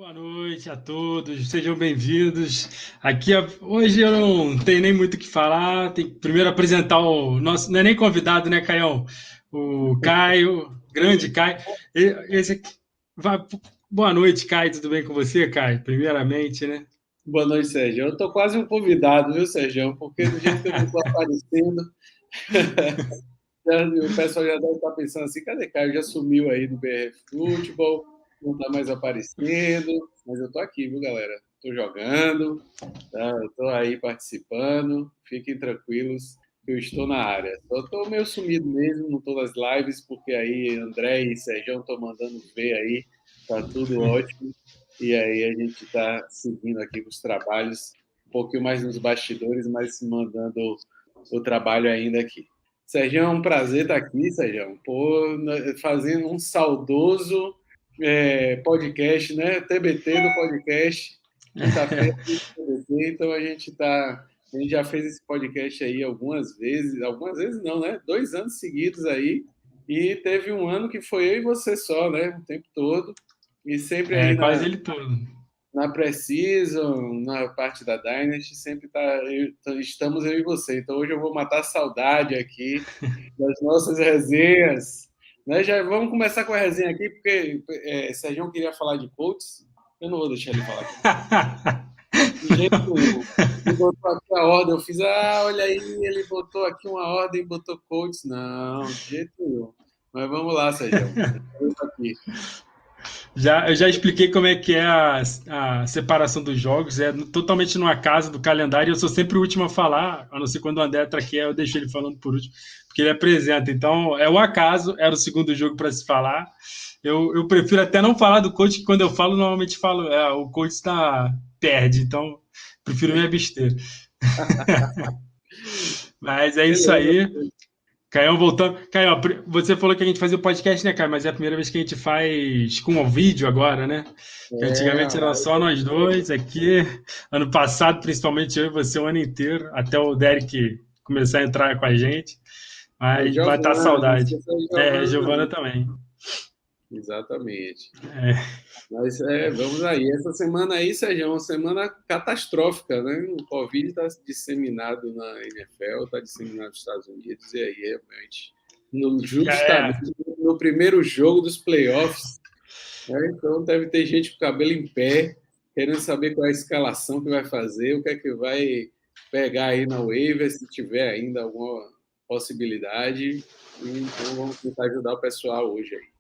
Boa noite a todos, sejam bem-vindos. Hoje eu não tenho nem muito o que falar. Tem que primeiro apresentar o nosso, não é nem convidado, né, Caião? O Caio, grande Caio. Esse aqui, vai- boa noite, Caio, tudo bem com você, Caio? Primeiramente, né? Boa noite, Sérgio. Eu tô quase um convidado, viu, Sérgio? Porque do jeito que eu não estou aparecendo, o pessoal já deve estar pensando assim: cadê Caio? Já sumiu aí do BR Futebol, não está mais aparecendo. Mas eu tô aqui, viu, galera? Tô jogando, tá? Eu tô aí participando. Fiquem tranquilos que eu estou na área. Só tô meio sumido mesmo, não tô nas lives, porque aí André e Sérgio estão mandando ver aí, tá tudo ótimo. E aí a gente está seguindo aqui com os trabalhos, um pouquinho mais nos bastidores, mas mandando o trabalho ainda aqui. Sérgio, é um prazer estar aqui, Sérgio. Pô, fazendo um saudoso podcast, né? TBT do podcast, quinta-feira do TBT. Então a gente já fez esse podcast aí algumas vezes não, né? 2 anos seguidos aí, e teve um ano que foi eu e você só, né? O tempo todo, e sempre É, aí quase ele todo. na Precision, na parte da Dynasty, sempre estamos eu e você. Então hoje eu vou matar a saudade aqui das nossas resenhas. Né? Já vamos começar com a resenha aqui, porque Sérgio queria falar de coaches. Eu não vou deixar ele falar de jeito nenhum. Ele botou aqui a ordem, eu fiz, olha aí, ele botou aqui uma ordem, botou coaches. Não, de jeito nenhum. Mas vamos lá, Sérgio. Eu tô aqui. Eu já expliquei como é que é a separação dos jogos, é totalmente no acaso do calendário, e eu sou sempre o último a falar, a não ser quando o André está aqui, eu deixo ele falando por último, porque ele apresenta. Então, é o acaso, era o segundo jogo para se falar. Eu prefiro até não falar do coach, que quando eu falo, normalmente falo, o coach perde, então prefiro me abster. Mas é isso Beleza. aí. Caião voltando. Caião, você falou que a gente fazia o podcast, né, Caio? Mas é a primeira vez que a gente faz com o vídeo agora, né? Que antigamente era só nós dois aqui. Ano passado, principalmente eu e você, o ano inteiro, até o Derek começar a entrar com a gente. É Mas vai estar Giovana, não saudade. esqueça de É, a Giovana, Giovana não. também. Exatamente. É, Mas vamos aí. Essa semana aí, Sérgio, é uma semana catastrófica, né? O Covid está disseminado na NFL, está disseminado nos Estados Unidos, e aí, realmente, justamente é, no primeiro jogo dos playoffs, né? Então deve ter gente com o cabelo em pé, querendo saber qual é a escalação que vai fazer, o que é que vai pegar aí na waiver, se tiver ainda alguma possibilidade. Então vamos tentar ajudar o pessoal hoje aí.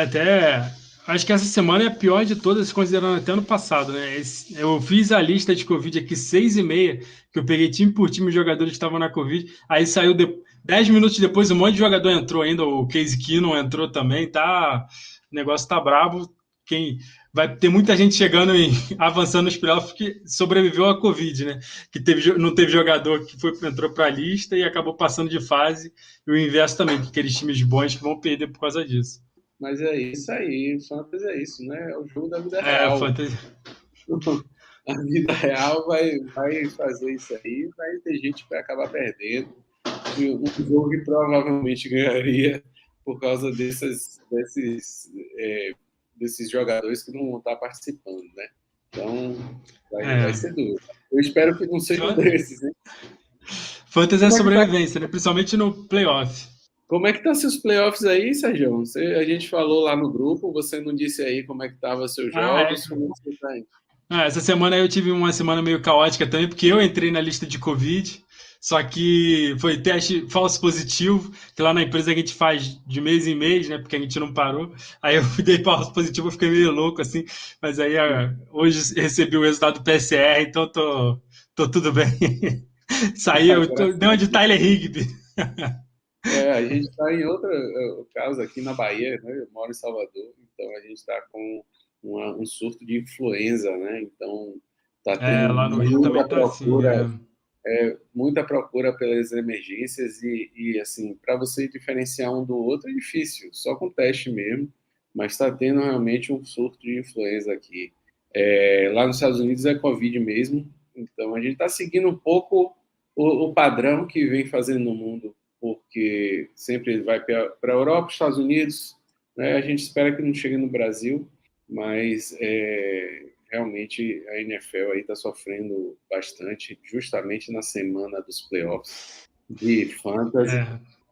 até. Acho que essa semana é a pior de todas, considerando até ano passado, né? Eu fiz a lista de Covid aqui, 6h30, que eu peguei time por time os jogadores que estavam na Covid. Aí saiu 10 minutos depois, um monte de jogador entrou ainda, o Case Keenum entrou também, tá? O negócio tá brabo. Vai ter muita gente chegando e avançando nos playoffs que sobreviveu à Covid, né? Que não teve jogador que entrou para a lista e acabou passando de fase, e o inverso também, que aqueles times bons que vão perder por causa disso. Mas é isso aí, fantasy é isso, né? É o jogo da vida É, real. fantasy. A vida real vai fazer isso aí, vai ter gente que vai acabar perdendo. E um jogo que provavelmente ganharia por causa desses jogadores que não vão estar participando, né? Então, vai É. ser duro. Eu espero que não seja um Fan- desses, né? Fantasy é Como é que tá, sobrevivência, né? Principalmente no playoff. como é que tá seus playoffs aí, Sérgio? A gente falou lá no grupo, você não disse aí como é que estavam seus Ah, é. jogos, como é que você tá aí? Essa semana eu tive uma semana meio caótica também, porque eu entrei na lista de Covid, só que foi teste falso positivo, que lá na empresa a gente faz de mês em mês, né? Porque a gente não parou. Aí eu dei falso positivo, eu fiquei meio louco, assim. Mas aí hoje recebi o resultado do PCR, então tô tudo bem. Saí, dei uma de Tyler Higby. A gente está em outra caso aqui na Bahia, né? Eu moro em Salvador, então a gente está com um surto de influenza, né? Então está É, tendo lá no Rio também tá assim. muita procura pelas emergências e assim, para você diferenciar um do outro é difícil, só com teste mesmo, mas está tendo realmente um surto de influenza aqui. Lá nos Estados Unidos é Covid mesmo, então a gente está seguindo um pouco o padrão que vem fazendo no mundo, porque sempre ele vai para a Europa, Estados Unidos, né? A gente espera que não chegue no Brasil, mas realmente a NFL aí está sofrendo bastante, justamente na semana dos playoffs de fantasy.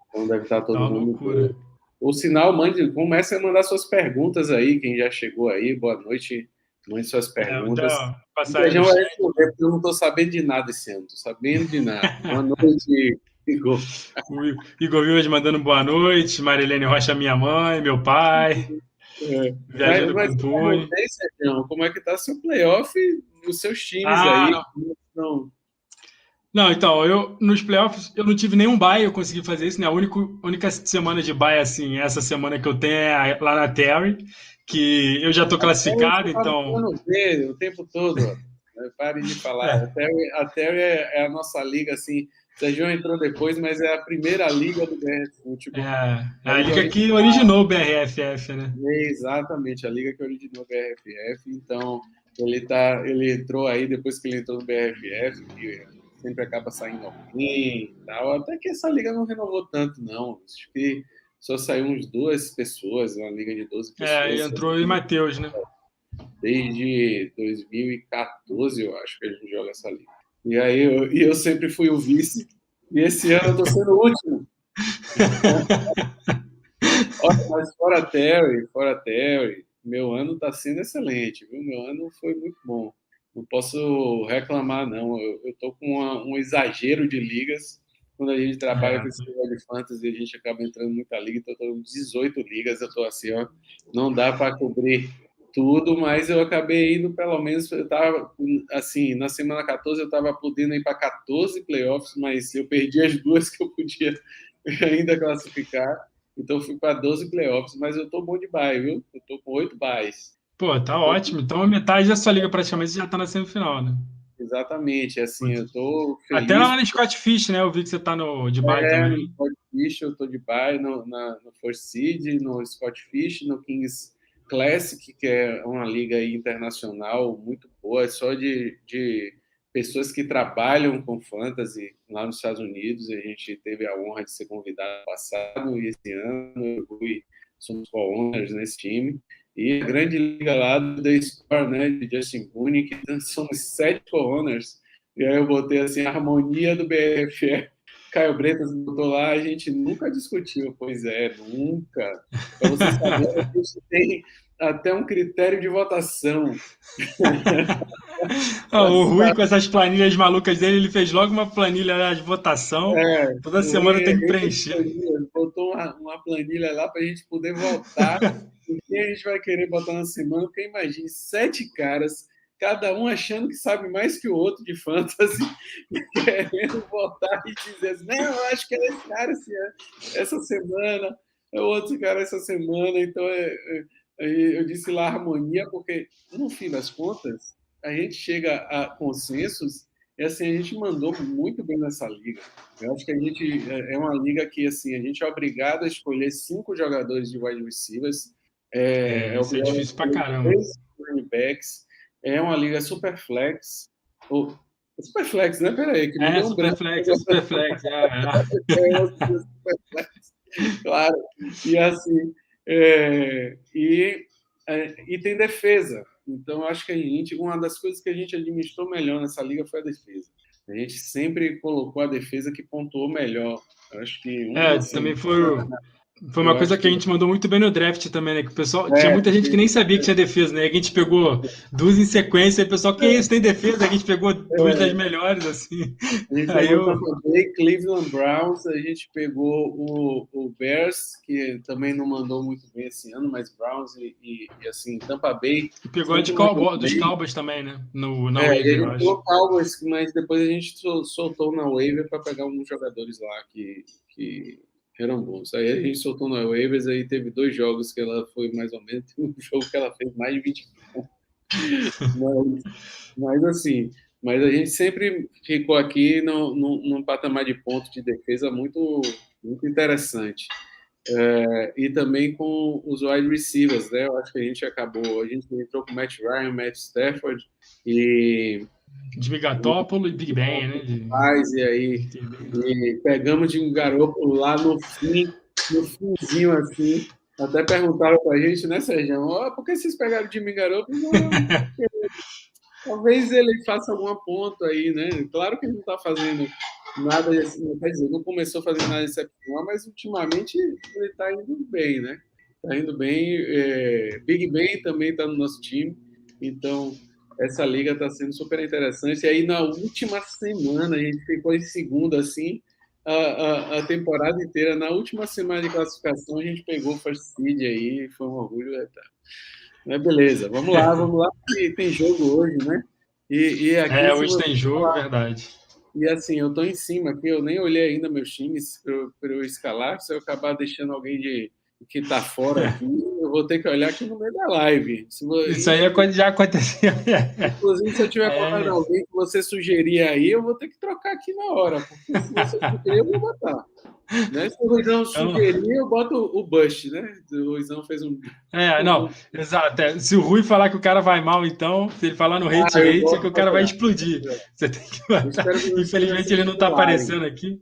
Então deve estar todo mundo. Loucura. O sinal, comece a mandar suas perguntas aí, quem já chegou aí, boa noite, mande suas perguntas. Passar aí vai responder, porque eu não estou sabendo de nada esse ano, estou sabendo de nada. Boa noite, Igor. O Igor Vivas mandando boa noite, Marilene Rocha, minha mãe, meu pai, viajando Mas com o Tune. Sérgio, como é que tá seu playoff, os seus times aí? Não, então, nos playoffs eu não tive nenhum bye, eu consegui fazer isso, né? A única semana de bye, assim, essa semana que eu tenho é lá na Terry, que eu já tô classificado, então... O tempo todo, pare de falar. A Terry é a nossa liga, assim, o Sérgio entrou depois, mas é a primeira liga do BRF Futebol. A liga que originou o BRFF, né? Exatamente, a liga que originou o BRFF, então ele entrou aí, depois que ele entrou no BRFF, que sempre acaba saindo alguém e tal, até que essa liga não renovou tanto, não. Acho que só saiu uns 2 pessoas, uma liga de 12 pessoas. Entrou o Matheus, né? Desde 2014, eu acho que a gente joga essa liga. E aí eu sempre fui o vice, e esse ano eu tô sendo o último. Olha, mas fora Terry, meu ano está sendo excelente, viu? Meu ano foi muito bom. Não posso reclamar, não. Eu estou com um exagero de ligas. Quando a gente trabalha com esse negócio de fantasy, a gente acaba entrando em muita liga. Então, eu estou em 18 ligas. Eu estou assim, ó, não dá para cobrir tudo, mas eu acabei indo, pelo menos, eu estava, assim, na semana 14 eu estava podendo ir para 14 playoffs, mas eu perdi as 2 que eu podia ainda classificar. Então, eu fui para 12 playoffs, mas eu tô bom de bye, viu? Eu tô com 8 byes. Pô, tá ótimo. Então, metade da sua liga praticamente já tá na semifinal, né? Exatamente, assim, eu tô feliz. Até lá no Scott Fish, né? Eu vi que você tá de bye também. No Scott Fish eu tô de bye, no First Seed, no Scott Fish, no Kings Classic, que é uma liga aí internacional muito boa, é só de pessoas que trabalham com fantasy lá nos Estados Unidos. A gente teve a honra de ser convidado no passado e esse ano eu somos co-owners nesse time. E a grande liga lá do The Score, né, de Justin Boone, que somos 7 co-owners. E aí eu botei assim, a harmonia do BRFF. Caio Bretas botou lá, a gente nunca discutiu. Pois é, nunca. Para vocês saberem, a gente tem até um critério de votação. O Rui, com essas planilhas malucas dele, ele fez logo uma planilha de votação. Toda semana tem que preencher. Ele botou uma planilha lá para a gente poder votar. O que a gente vai querer botar na semana? Porque imagine 7 caras, cada um achando que sabe mais que o outro de fantasy, e querendo votar e dizer assim, não, eu acho que era esse cara essa semana, é o outro cara essa semana. Então, eu disse lá harmonia, porque, no fim das contas, a gente chega a consensos e, assim, a gente mandou muito bem nessa liga. Eu acho que a gente é uma liga que, assim, a gente é obrigado a escolher 5 jogadores de wide receivers. Isso é difícil pra caramba. 3 running backs. É uma liga super flex. Super flex, né? Peraí, que me deu um branco. Super flex. Super flex. Claro. E assim, e tem defesa. Então, acho que uma das coisas que a gente administrou melhor nessa liga foi a defesa. A gente sempre colocou a defesa que pontuou melhor. Eu acho que também foi uma coisa que a gente mandou muito bem no draft também, né? Que o pessoal tinha muita gente que nem sabia que tinha defesa, né? A gente pegou 2 em sequência, e o pessoal, que isso, tem defesa? A gente pegou 2 das melhores, assim. A gente pegou também Cleveland Browns, a gente pegou o Bears, que também não mandou muito bem esse ano, mas Browns e assim, Tampa Bay. E pegou dos Cowboys também, né? Na waiver, eu acho. Pegou Cowboys, mas depois a gente soltou na waiver para pegar alguns jogadores lá que eram bons. Aí a gente soltou na waivers, aí teve 2 jogos que ela foi mais ou menos, um jogo que ela fez mais de 20 pontos. Mas assim, a gente sempre ficou aqui num patamar de pontos de defesa muito, muito interessante. E também com os wide receivers, né? Eu acho que a gente entrou com Matt Ryan, Matt Stafford e Jimmy Garoppolo e Big Ben, né? E pegamos de um Garoppolo lá no finzinho, assim. Até perguntaram pra gente, né, Sérgio? Por que vocês pegaram o Jimmy Garoppolo? Não, talvez ele faça alguma ponta aí, né? Claro que ele não está fazendo nada, assim, quer dizer, não começou fazendo nada excepcional, mas ultimamente ele está indo bem, né? Está indo bem. Big Ben também está no nosso time, então essa liga está sendo super interessante. E aí na última semana a gente ficou em segundo, assim, a temporada inteira. Na última semana de classificação a gente pegou o first seed aí, foi um orgulho. Mas beleza, vamos lá, tem jogo hoje, né? E aqui, se Hoje você tem jogo, verdade. e assim, eu tô em cima aqui, eu nem olhei ainda meus times para eu escalar. Se eu acabar deixando alguém que tá fora aqui, eu vou ter que olhar aqui no meio da live. Isso aí já aconteceu. Inclusive, se eu tiver botando alguém que você sugerir aí, eu vou ter que trocar aqui na hora, porque se você sugerir, eu vou botar. Né? Se o Ruizão sugerir, eu boto o Bush, né? O Ruizão fez um. Não, exato. Se o Rui falar que o cara vai mal, então, se ele falar no hate, eu é que o cara vai explodir. Você tem que botar. Infelizmente, ele não está aparecendo aqui.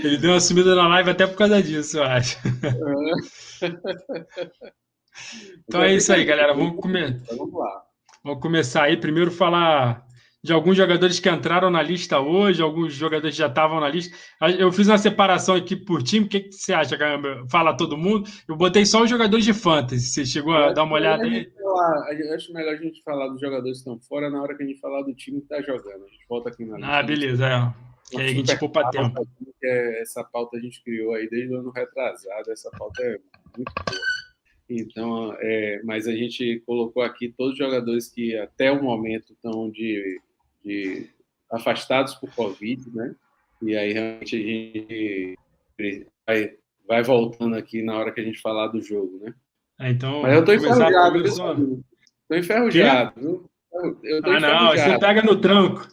Ele deu uma sumida na live até por causa disso, eu acho. Então é isso aí, galera. Vamos lá. Vamos começar aí. Primeiro falar de alguns jogadores que entraram na lista hoje, alguns jogadores que já estavam na lista. Eu fiz uma separação aqui por time. O que você acha, caramba? Fala todo mundo. Eu botei só os jogadores de fantasy. Você chegou a dar uma olhada aí? Eu acho melhor a gente falar dos jogadores que estão fora na hora que a gente falar do time que está jogando. A gente volta aqui na lista. Beleza. Que aí a gente poupa tempo. Essa pauta a gente criou aí desde o ano retrasado. Essa pauta é muito boa. Então, mas a gente colocou aqui todos os jogadores que até o momento estão de afastados por Covid, né? E aí realmente a gente vai voltando aqui na hora que a gente falar do jogo, né? Então, mas eu tô enferrujado, viu? Tô enferrujado, viu? Eu tô não, você pega no tranco.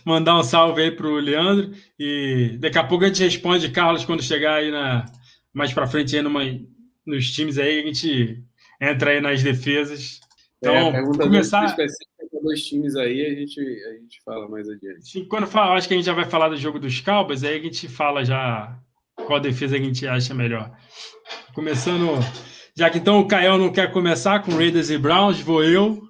Mandar um salve aí pro Leandro e daqui a pouco a gente responde, Carlos, quando chegar aí mais para frente aí nos times aí, a gente entra aí nas defesas. Então, começar específica com 2 times aí, a gente fala mais adiante. Quando acho que a gente já vai falar do jogo dos Cowboys, aí a gente fala já qual defesa a gente acha melhor. Começando, já que então o Caio não quer começar com Raiders e Browns, vou eu.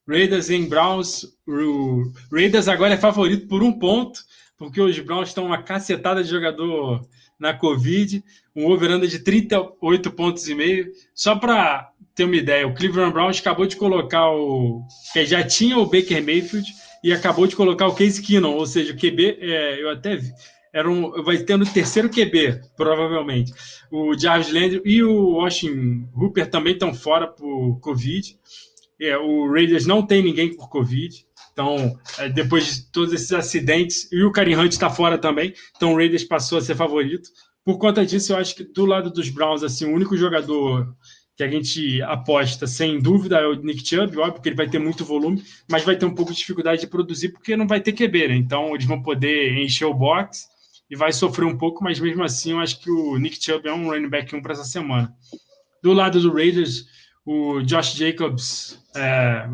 Raiders e Browns. O Raiders agora é favorito por 1 ponto, porque os Browns estão uma cacetada de jogador na Covid, um over-under de 38 pontos e meio. Só para ter uma ideia, o Cleveland Browns acabou de colocar que já tinha o Baker Mayfield e acabou de colocar o Case Keenum, ou seja, o QB, eu até vi, vai ter no terceiro QB, provavelmente. O Jarvis Landry e o Austin Hooper também estão fora por Covid. O Raiders não tem ninguém por Covid. Então, depois de todos esses acidentes, e o Kareem Hunt está fora também, então o Raiders passou a ser favorito. Por conta disso, eu acho que do lado dos Browns, assim, o único jogador que a gente aposta, sem dúvida, é o Nick Chubb, óbvio que ele vai ter muito volume, mas vai ter um pouco de dificuldade de produzir, porque não vai ter QB, né? Então, eles vão poder encher o box e vai sofrer um pouco, mas mesmo assim, eu acho que o Nick Chubb é um running back 1 para essa semana. Do lado do Raiders, o Josh Jacobs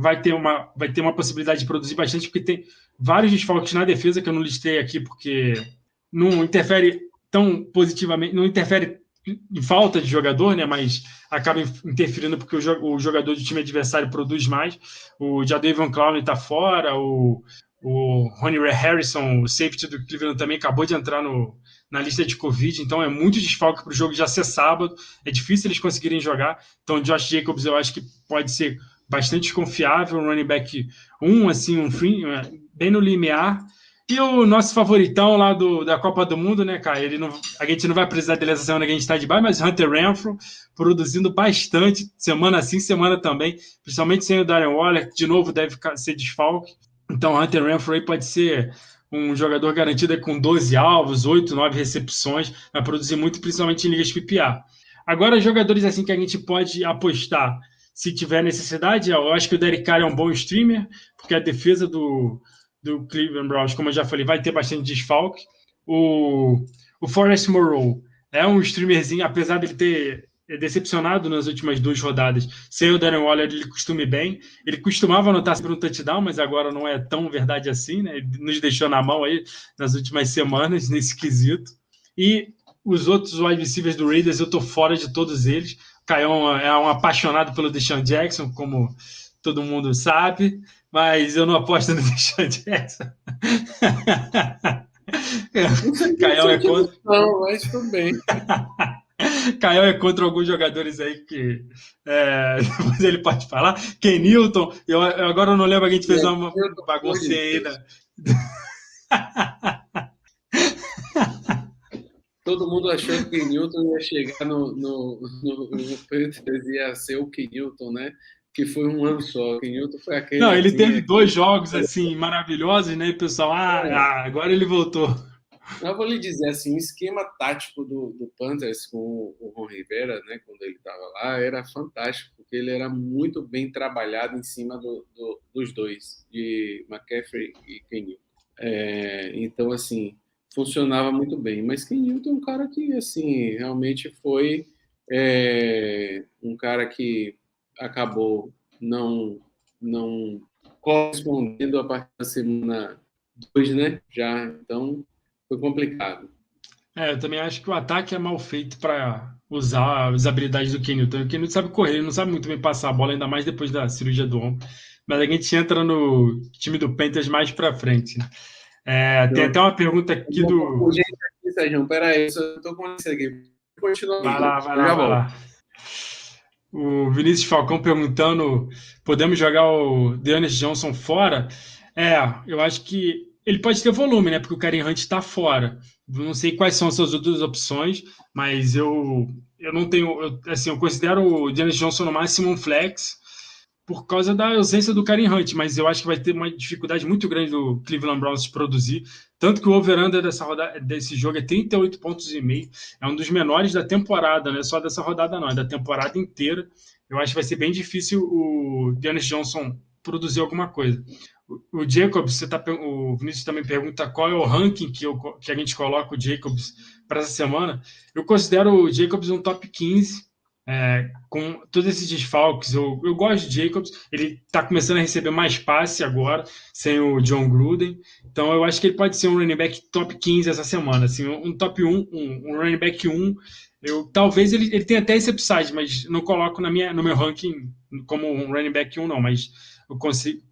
vai ter uma possibilidade de produzir bastante, porque tem vários desfalques na defesa que eu não listei aqui, porque não interfere tão positivamente, não interfere em falta de jogador, né? Mas acaba interferindo porque o jogador do time adversário produz mais. O Jadavion Clowney está fora, o Ronnie Harrison, o safety do Cleveland, também acabou de entrar na lista de Covid, então é muito desfalque para o jogo já ser sábado, é difícil eles conseguirem jogar, então o Josh Jacobs eu acho que pode ser bastante confiável, um running back assim, um free, bem no limiar. E o nosso favoritão lá da Copa do Mundo, né, cara? A gente não vai precisar dele essa semana que a gente está de baixo, mas Hunter Renfrow produzindo bastante, semana sim, semana também, principalmente sem o Darren Waller, que de novo deve ser desfalque. Então, Hunter Renfrow aí pode ser um jogador garantido com 12 alvos, 8, 9 recepções, vai produzir muito, principalmente em ligas PPA. Agora, jogadores assim que a gente pode apostar, se tiver necessidade, eu acho que o Derek Carr é um bom streamer, porque a defesa do Cleveland Browns, como eu já falei, vai ter bastante desfalque. O Forrest Moreau é um streamerzinho, apesar dele ter decepcionado nas últimas 2 rodadas. Sem o Darren Waller, ele costuma bem. Ele costumava anotar sempre um touchdown, mas agora não é tão verdade assim, né? Ele nos deixou na mão aí nas últimas semanas, nesse quesito. E os outros wide receivers do Raiders, eu tô fora de todos eles. O Caião é um apaixonado pelo Deshaun Jackson, como todo mundo sabe, mas eu não aposto no Deshaun Jackson. Caião é contra. Não, mas tudo bem. Caião é contra alguns jogadores aí que depois ele pode falar. Ken Newton, eu agora não lembro, a gente fez uma baguncinha ainda. Todo mundo achou que o Ken Newton ia chegar no Panthers, ia ser o Ken Newton, né? Que foi um ano só. O Ken Newton foi aquele. Não, ele teve 2 jogos assim maravilhosos, né? E o pessoal, agora ele voltou. Eu vou lhe dizer assim, o esquema tático do Panthers com o Ron Rivera, né, quando ele estava lá, era fantástico, porque ele era muito bem trabalhado em cima dos dois, de McCaffrey e Ken Newton. Então, assim, funcionava muito bem. Mas Ken Newton é um cara que, assim, realmente foi um cara que acabou não correspondendo a partir da semana 2, né? Já, então foi complicado. Eu também acho que o ataque é mal feito para usar as habilidades do Ken Newton. O Ken Newton sabe correr, ele não sabe muito bem passar a bola, ainda mais depois da cirurgia do ombro. Mas a gente entra no time do Panthers mais para frente. Tem até uma pergunta aqui do... Gente, aqui, Sérgio, peraí, eu tô com isso aqui. Continua. Vai lá. O Vinícius Falcão perguntando, podemos jogar o Dearness Johnson fora? Eu acho que ele pode ter volume, né? Porque o Kareem Hunt está fora. Não sei quais são as suas outras opções, mas eu não tenho... eu considero o Dearness Johnson no máximo um flex por causa da ausência do Kareem Hunt, mas eu acho que vai ter uma dificuldade muito grande do Cleveland Browns de produzir, tanto que o over-under desse jogo é 38,5 pontos. É um dos menores da temporada, não é só dessa rodada não, é da temporada inteira. Eu acho que vai ser bem difícil o Dearness Johnson produzir alguma coisa. O Jacobs, o Vinícius também pergunta qual é o ranking que a gente coloca o Jacobs para essa semana. Eu considero o Jacobs um top 15, com todos esses desfalques. Eu gosto de Jacobs, ele está começando a receber mais passe agora, sem o John Gruden, então eu acho que ele pode ser um running back top 15 essa semana, assim, um top 1, um running back 1, talvez ele tenha até esse upside, mas não coloco no meu ranking como um running back 1 não, mas eu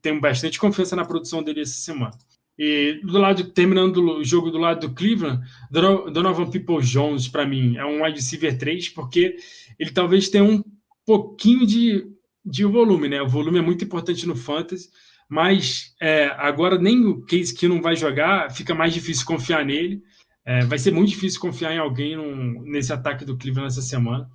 tenho bastante confiança na produção dele essa semana. E terminando o jogo do lado do Cleveland, Donovan Peoples-Jones, para mim, é um wide receiver 3, porque ele talvez tenha um pouquinho de volume, né? O volume é muito importante no fantasy, mas agora nem o Case Keenum vai jogar, fica mais difícil confiar nele. Vai ser muito difícil confiar em alguém nesse ataque do Cleveland essa semana.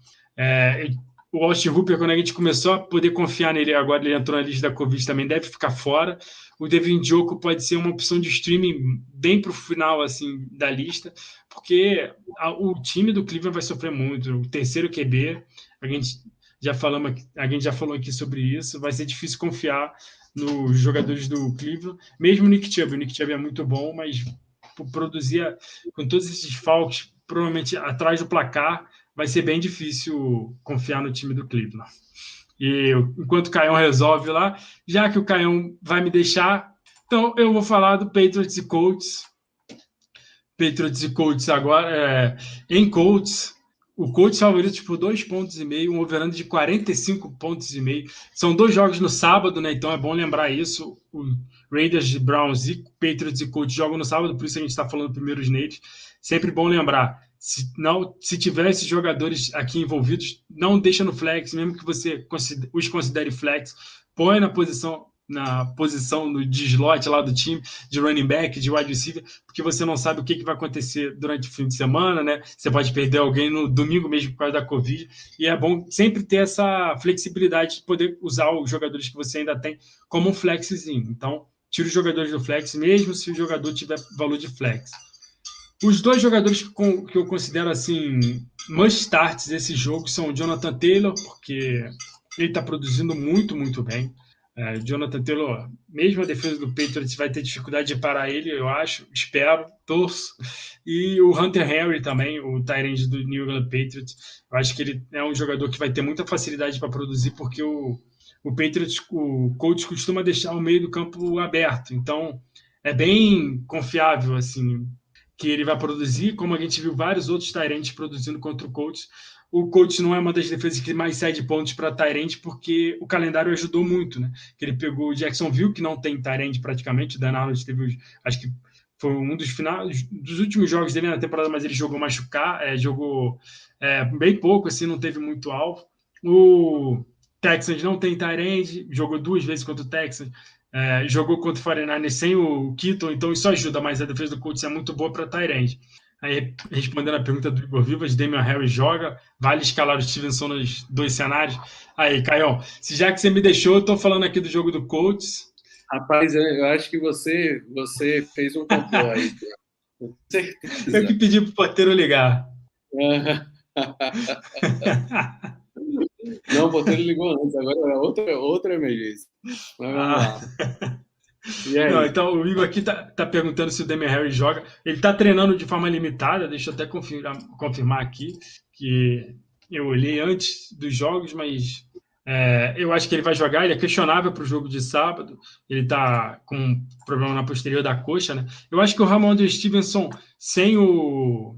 O Austin Hooper, quando a gente começou a poder confiar nele, agora ele entrou na lista da Covid, também deve ficar fora. O Devin Njoku pode ser uma opção de streaming bem para o final assim, da lista, porque o time do Cleveland vai sofrer muito. O terceiro QB, a gente já falou aqui sobre isso, vai ser difícil confiar nos jogadores do Cleveland, mesmo o Nick Chubb é muito bom, mas produzir com todos esses falcos, provavelmente atrás do placar, vai ser bem difícil confiar no time do Cleveland. E enquanto o Caião resolve lá, já que o Caião vai me deixar, então eu vou falar do Patriots e Colts. Patriots e Colts agora, em Colts, o Colts favorito por 2,5 pontos, um over-under de 45,5 pontos. São 2 jogos no sábado, né? Então é bom lembrar isso. O Raiders, Browns e Patriots e Colts jogam no sábado, por isso a gente está falando primeiros neles. Sempre bom lembrar. Se tiver esses jogadores aqui envolvidos, não deixa no flex, mesmo que você os considere flex, põe na posição de slot lá do time, de running back, de wide receiver, porque você não sabe o que vai acontecer durante o fim de semana, né? Você pode perder alguém no domingo mesmo por causa da Covid, e é bom sempre ter essa flexibilidade de poder usar os jogadores que você ainda tem como um flexzinho. Então, tira os jogadores do flex, mesmo se o jogador tiver valor de flex. Os 2 jogadores que eu considero assim must starts desse jogo são o Jonathan Taylor, porque ele está produzindo muito, muito bem. Jonathan Taylor, mesmo a defesa do Patriots vai ter dificuldade de parar ele, eu acho, espero, torço. E o Hunter Henry também, o tight end do New England Patriots, eu acho que ele é um jogador que vai ter muita facilidade para produzir, porque o Patriots, o coach costuma deixar o meio do campo aberto, então é bem confiável, assim, que ele vai produzir, como a gente viu vários outros tight ends produzindo contra o Colts. O Colts não é uma das defesas que mais cede pontos para tight end, porque o calendário ajudou muito, né? Que ele pegou o Jacksonville, que não tem tight end praticamente, o Dan Arnold teve, acho que foi um dos finais, dos últimos jogos dele na temporada, mas ele jogou jogou bem pouco, assim, não teve muito alvo. O Texans não tem tight end, jogou 2 vezes contra o Texans, jogou contra o 49ers sem o Kittle, então isso ajuda, mas a defesa do Colts é muito boa para tight end. Aí, respondendo a pergunta do Igor Vivas, Damian Harris joga, vale escalar o Stevenson nos 2 cenários? Aí, Caião, já que você me deixou, eu tô falando aqui do jogo do Colts. Rapaz, eu acho que você fez um complô aí. Com certeza. Eu que pedi pro porteiro ligar. Não, o porteiro ligou antes, agora era outra emergência. Mas vamos lá. Não, então o Igor aqui tá perguntando se o Damian Harris joga. Ele tá treinando de forma limitada, deixa eu até confirmar aqui, que eu olhei antes dos jogos, mas eu acho que ele vai jogar. Ele é questionável para o jogo de sábado. Ele tá com problema na posterior da coxa, né? Eu acho que o Ramondre Stevenson, sem o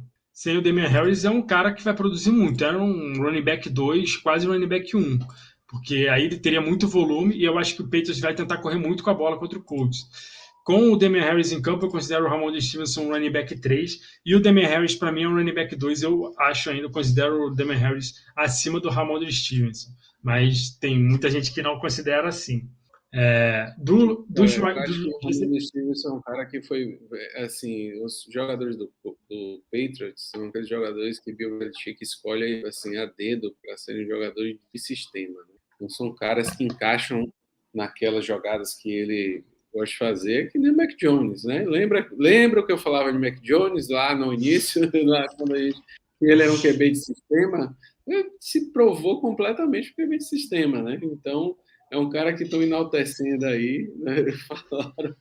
Damian Harris, é um cara que vai produzir muito. Era um running back 2, quase running back 1. Porque aí ele teria muito volume e eu acho que o Patriots vai tentar correr muito com a bola contra o Colts. Com o Damian Harris em campo, eu considero o Ramondre Stevenson um running back 3 e o Damian Harris, para mim, é um running back 2. Eu acho ainda, considero o Damian Harris acima do Ramondre Stevenson. Mas tem muita gente que não considera assim. Eu acho que o Ramondre Stevenson é um cara que foi, assim, os jogadores do Patriots são aqueles jogadores que Bill Belichick escolhe assim, a dedo para serem jogadores de sistema, né? Não são caras que encaixam naquelas jogadas que ele gosta de fazer, que nem o Mac Jones, né? Lembra o que eu falava de Mac Jones lá no início, lá quando ele era um QB de sistema? Se provou completamente o QB de sistema, né? Então, é um cara que estão enaltecendo aí, né? Falaram,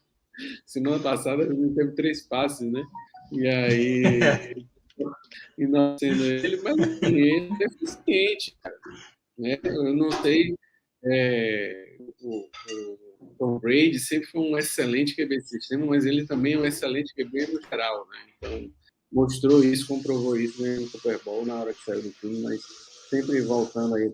semana passada ele teve 3 passes, né? E aí, enaltecendo ele, mas assim, ele é eficiente, cara, né? Eu não sei, o Tom Brady sempre foi um excelente QB de sistema, mas ele também é um excelente QB no geral, né? Então, mostrou isso, comprovou isso no Super Bowl na hora que saiu do time, mas sempre voltando aí,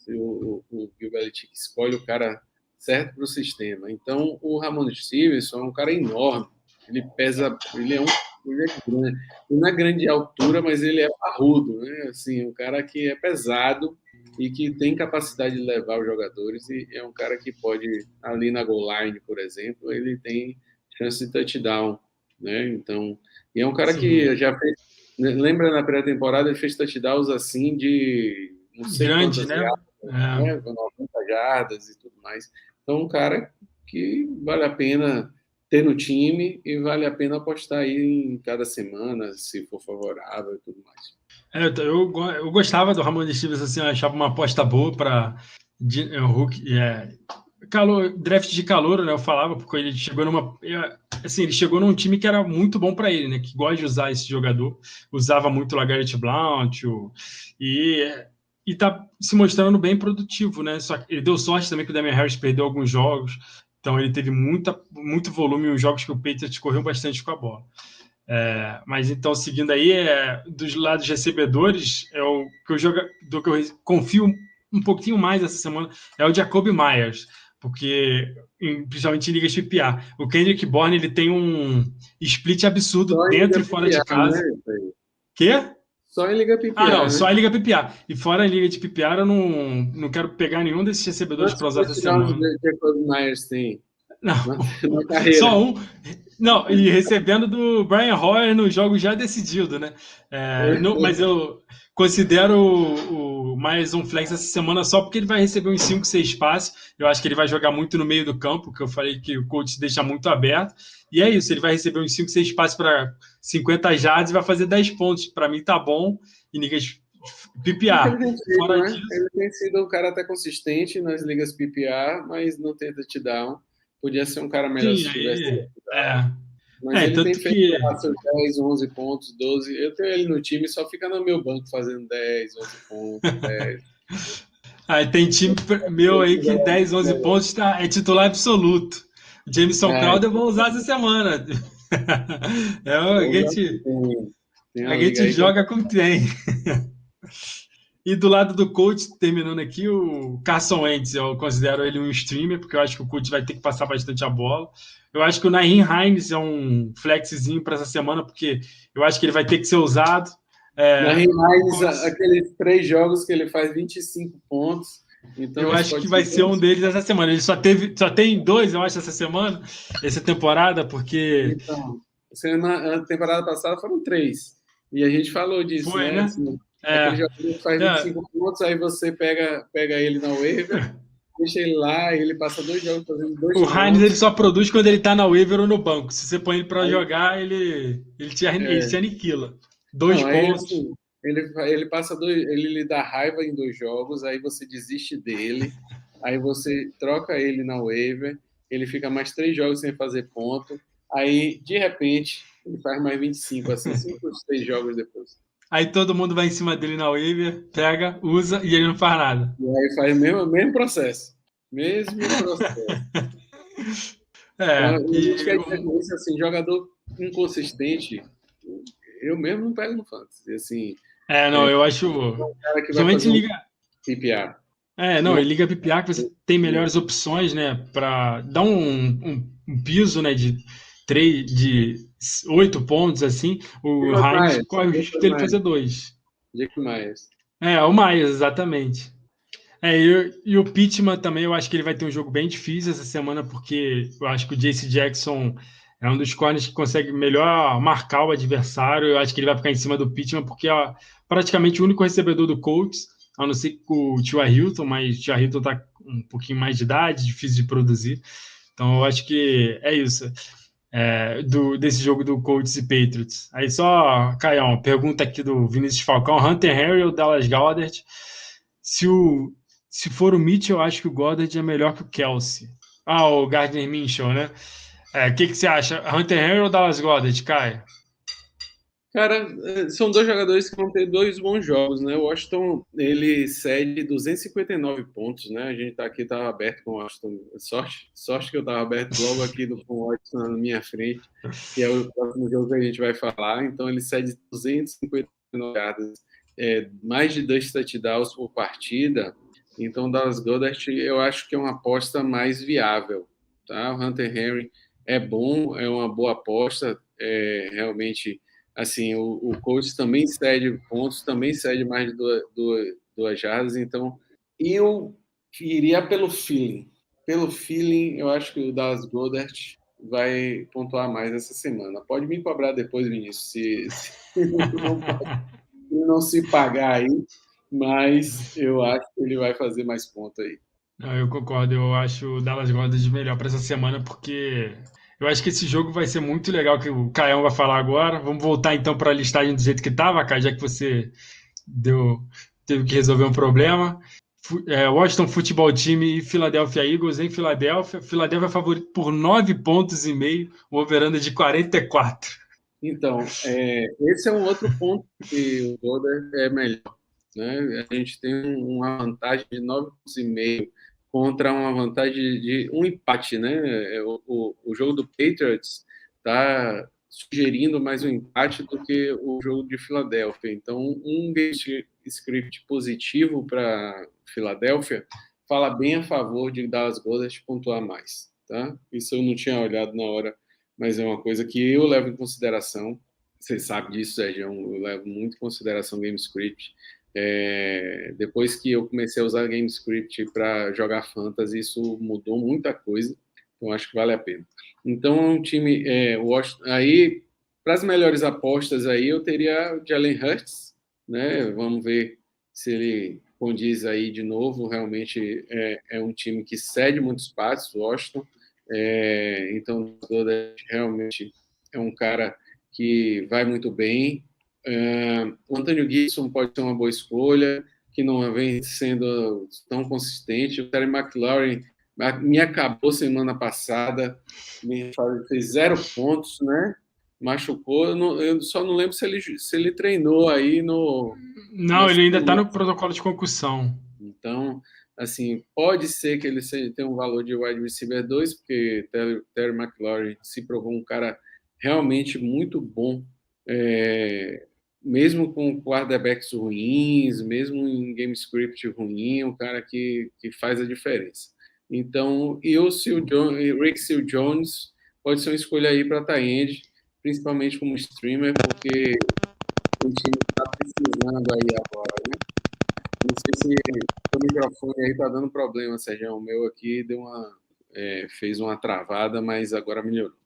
o Bill Belichick escolhe o cara certo para o sistema. Então, o Ramondre Stevenson é um cara enorme. Ele pesa, ele é grande. Ele não é grande de altura, mas ele é parrudo, né? Assim, um cara que é pesado e que tem capacidade de levar os jogadores e é um cara que pode, ali na goal line, por exemplo, ele tem chance de touchdown, né? Então, e é um cara que já fez, lembra na pré-temporada, ele fez touchdowns assim de não sei grande, quantas né? jardas, 90 jardas e tudo mais. Então, um cara que vale a pena ter no time e vale a pena apostar aí em cada semana, se for favorável e tudo mais. Eu gostava do Ramondre Stevenson, assim, eu achava uma aposta boa para Hulk, draft de calor, né? Eu falava, porque ele chegou ele chegou num time que era muito bom para ele, né? Que gosta de usar esse jogador, usava muito o LeGarrette Blount, e tá se mostrando bem produtivo, né? Só que ele deu sorte também que o Damian Harris perdeu alguns jogos, então ele teve muito volume em uns jogos que o Patriots correu bastante com a bola. Mas então, seguindo aí, dos lados recebedores, do que eu confio um pouquinho mais essa semana é o Jacoby Myers, porque principalmente em ligas PPR. O Kendrick Bourne ele tem um split absurdo Só dentro e fora de casa. Né? Quê? Só em Liga PPR. Não, né? só em Liga PPR. E fora a Liga de PPR, eu não quero pegar nenhum desses recebedores para usar essa semana. Quantos Jacob Myers tem? Não, na carreira. Só um. Não, e recebendo do Brian Hoyer no jogo já decidido, né? Mas eu considero o mais um flex essa semana só porque ele vai receber uns 5, 6 passes. Eu acho que ele vai jogar muito no meio do campo, que eu falei que o coach deixa muito aberto. E é isso, ele vai receber uns 5, 6 passes para 50 jardas e vai fazer 10 pontos. Para mim tá bom. E ligas PPR. Ele tem sido, Fora né? disso, Ele tem sido um cara até consistente nas ligas PPR, mas não tenta te dar um. Podia ser um cara melhor sim, se tivesse aí. touchdown. Mas ele tem Tanto feito que. lá seus 10, 11 pontos, 12. Eu tenho ele no time, só fica no meu banco fazendo 10, 11 pontos, 10. Aí tem time meu aí que 10, 11 pontos é titular absoluto. Jameson É, Crowder eu vou usar essa semana. vou usar também. Tem A uma liga gente aí que eu joga como tem. E do lado do coach, terminando aqui, o Carson Wentz, eu considero ele um streamer, porque eu acho que o coach vai ter que passar bastante a bola. Eu acho que o Naeem Hines é um flexzinho para essa semana, porque eu acho que ele vai ter que ser usado. na O Rimaines, coach, aqueles 3 jogos que ele faz 25 pontos. Então, eu esse acho que pode ser vai ser bem. um deles essa semana. Ele só tem dois, eu acho, essa semana, essa temporada, porque Então, a temporada passada foram 3. E a gente falou disso, foi, né? né? Assim, aquele É, jogador que faz é, 25 pontos, aí você pega ele na waiver, deixa ele lá, ele passa 2 jogos fazendo o 2 Hines ele pontos. só produz quando ele tá na waiver ou no banco. Se você põe ele para Aí, jogar, ele te aniquila. Dois não, aí pontos. assim, ele passa ele lhe dá raiva em 2 jogos, aí você desiste dele, aí você troca ele na waiver, ele fica mais 3 jogos sem fazer ponto, aí de repente ele faz mais 25, assim, 5 ou 6 jogos depois. Aí todo mundo vai em cima dele na waiver, pega, usa e ele não faz nada. E aí faz o mesmo processo. Mesmo processo. Então, a gente quer dizer com isso, assim, jogador inconsistente, eu mesmo não pego no fantasy. Assim, não, eu acho. um cara que vai Principalmente fazer em um liga. PPR. Não, Não em Liga PPA que você tem melhores opções, né? Para dar um piso, né? De 8 pontos, assim. O Jacob Heinz Myers. corre o risco Jacob dele Myers. fazer dois. Jacob Myers. O Myers, exatamente. E o Pittman também, eu acho que ele vai ter um jogo bem difícil essa semana, porque eu acho que o J.C. Jackson é um dos corners que consegue melhor marcar o adversário. Eu acho que ele vai ficar em cima do Pittman, porque é praticamente o único recebedor do Colts, a não ser que o Tua Hilton, mas o Tua Hilton está com um pouquinho mais de idade, difícil de produzir. Então eu acho que é isso. Desse jogo do Colts e Patriots. Aí só, Caião, pergunta aqui do Vinícius Falcão: Hunter Henry ou Dallas Goedert? Se, o, se for o Mitchell, eu acho que o Goddard é melhor que o Kelsey. O Gardner Minshew, né? O que você acha? Hunter Henry ou Dallas Goddard, Caio? Cara, são 2 jogadores que vão ter 2 bons jogos, né? O Washington, ele cede 259 pontos, né? A gente tá aqui, tava aberto com o Washington. Sorte que eu tava aberto logo aqui com o Washington na minha frente, que é o próximo jogo que a gente vai falar. Então, ele cede 259 yardas, mais de 2 touchdowns por partida. Então, o Dallas Goedert, eu acho que é uma aposta mais viável, tá? O Hunter Henry é bom, é uma boa aposta, realmente. Assim, o coach também cede pontos, também cede mais de 2 jardas, então eu iria pelo feeling. Pelo feeling, eu acho que o Dallas Goedert vai pontuar mais essa semana. Pode me cobrar depois, Vinícius, se não se pagar aí, mas eu acho que ele vai fazer mais ponto aí. Não, eu concordo, eu acho o Dallas Goddard melhor para essa semana, porque eu acho que esse jogo vai ser muito legal, que o Caião vai falar agora. Vamos voltar então para a listagem do jeito que estava, Caio, já que você deu, teve que resolver um problema. Washington Football Team e Philadelphia Eagles em Filadélfia. Filadélfia é favorito por 9,5 pontos, o over-under de 44. Então, esse é um outro ponto que o Goddard é melhor, né? A gente tem uma vantagem de 9,5 contra uma vantagem de um empate, né? O jogo do Patriots está sugerindo mais um empate do que o jogo de Filadélfia. Então, um script positivo para Filadélfia fala bem a favor de Dallas Goedert pontuar mais, tá? Isso eu não tinha olhado na hora, mas é uma coisa que eu levo em consideração. Você sabe disso, Sérgio, eu levo muito em consideração o GameScript. Depois que eu comecei a usar GameScript para jogar Fantasy, isso mudou muita coisa, então acho que vale a pena. Então, um time, aí, para as melhores apostas aí, eu teria o Jalen Hurts, né? Vamos ver se ele condiz aí de novo, realmente é um time que cede muitos passos, Washington, então realmente é um cara que vai muito bem, O Antonio Gibson pode ser uma boa escolha, que não vem sendo tão consistente. O Terry McLaurin me acabou semana passada, fez 0 pontos, né? Machucou. Eu só não lembro se ele treinou aí Não, ele ainda está no protocolo de concussão. Então, assim, pode ser que ele tenha um valor de wide receiver 2, porque Terry McLaurin se provou um cara realmente muito bom, mesmo com quarterbacks ruins, mesmo em game script ruim, um cara que faz a diferença. Então, e o Rick Seal Jones pode ser uma escolha aí para tight end, principalmente como streamer, porque o time está precisando aí agora, né? Não sei se o microfone aí tá dando problema, Sérgio. O meu aqui fez uma travada, mas agora melhorou.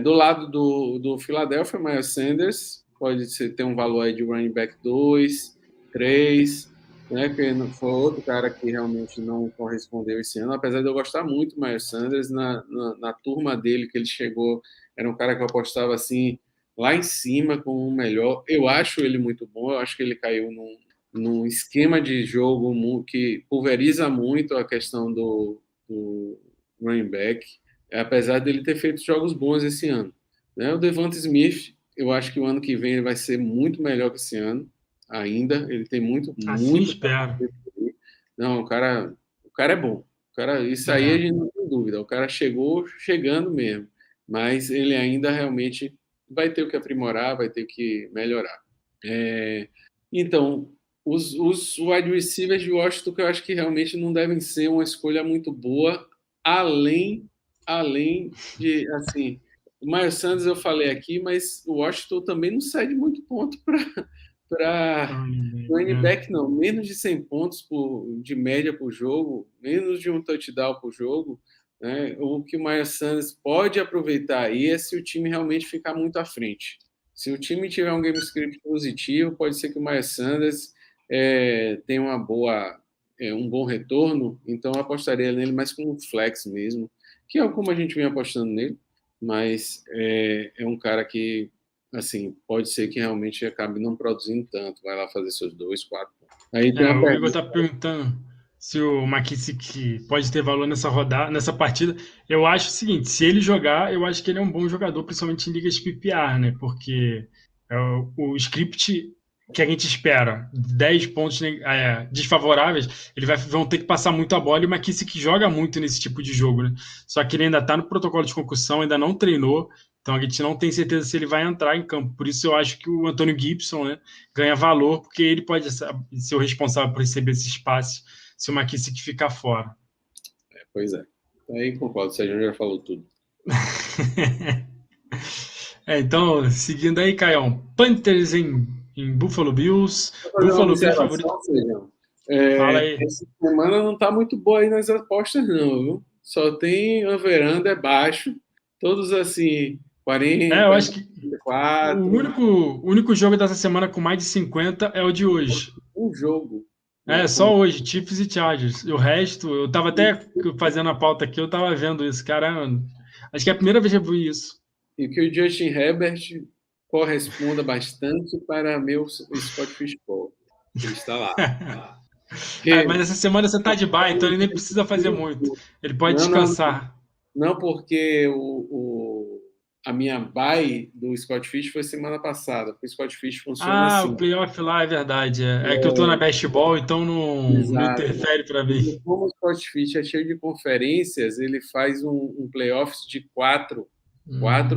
Do lado do Philadelphia, Miles Sanders pode ter um valor aí de running back 2, 3, né? Que foi outro cara que realmente não correspondeu esse ano, apesar de eu gostar muito do Miles Sanders. Na turma dele que ele chegou, era um cara que eu apostava assim lá em cima como o melhor. Eu acho ele muito bom, eu acho que ele caiu num esquema de jogo que pulveriza muito a questão do running back, apesar dele ter feito jogos bons esse ano. Né? O Devonta Smith, eu acho que o ano que vem ele vai ser muito melhor que esse ano, ainda. Ele tem muito. Assim espero. Não, o cara é bom. Isso aí a gente não tem dúvida. O cara chegando mesmo. Mas ele ainda realmente vai ter o que aprimorar, vai ter que melhorar. Então, os wide receivers de Washington, que eu acho que realmente não devem ser uma escolha muito boa, além de, assim, o Miles Sanders eu falei aqui, mas o Washington também não cede muito ponto para running back, não. Menos de 100 pontos de média por jogo, menos de um touchdown por jogo, né? O que o Miles Sanders pode aproveitar aí é se o time realmente ficar muito à frente. Se o time tiver um game script positivo, pode ser que o Miles Sanders tenha um bom retorno, então eu apostaria nele mais como um flex mesmo, que é como a gente vem apostando nele, mas é um cara que, assim, pode ser que realmente acabe não produzindo tanto, vai lá fazer seus 2, 4 pontos. Aí tem o Igor está perguntando se o McKissick pode ter valor nessa partida. Eu acho o seguinte, se ele jogar, eu acho que ele é um bom jogador, principalmente em ligas de PPR, né? Porque o script que a gente espera, 10 pontos desfavoráveis, vão ter que passar muito a bola, e o McKissick joga muito nesse tipo de jogo, né? Só que ele ainda está no protocolo de concussão, ainda não treinou, então a gente não tem certeza se ele vai entrar em campo. Por isso eu acho que o Antonio Gibson, né, ganha valor, porque ele pode ser o responsável por receber esse espaço se o McKissick ficar fora. Pois é. Aí concordo, o Sérgio já falou tudo. Então, seguindo aí, Caião, Panthers em Buffalo Bills. Buffalo Bills favorito. Fala aí. Essa semana não está muito boa aí nas apostas, não, viu? Só tem over-under baixo, todos assim, 40, eu acho que 44. O único jogo dessa semana com mais de 50 é o de hoje. Um jogo. Só hoje, Chiefs e Chargers. E o resto, eu tava até fazendo a pauta aqui, eu tava vendo isso, cara. Acho que é a primeira vez que eu vi isso. E que o Justin Herbert corresponda bastante para meu Scott Fishbowl. Ele está lá. Mas essa semana você tá de bye, então ele nem precisa fazer muito. Ele pode descansar. Não, porque a minha bye do Scott Fish foi semana passada, porque o Scott Fish funciona assim. O playoff lá é verdade. É que eu tô na Best Ball, então não interfere para mim. Como o Scott Fish é cheio de conferências, ele faz um playoffs de 4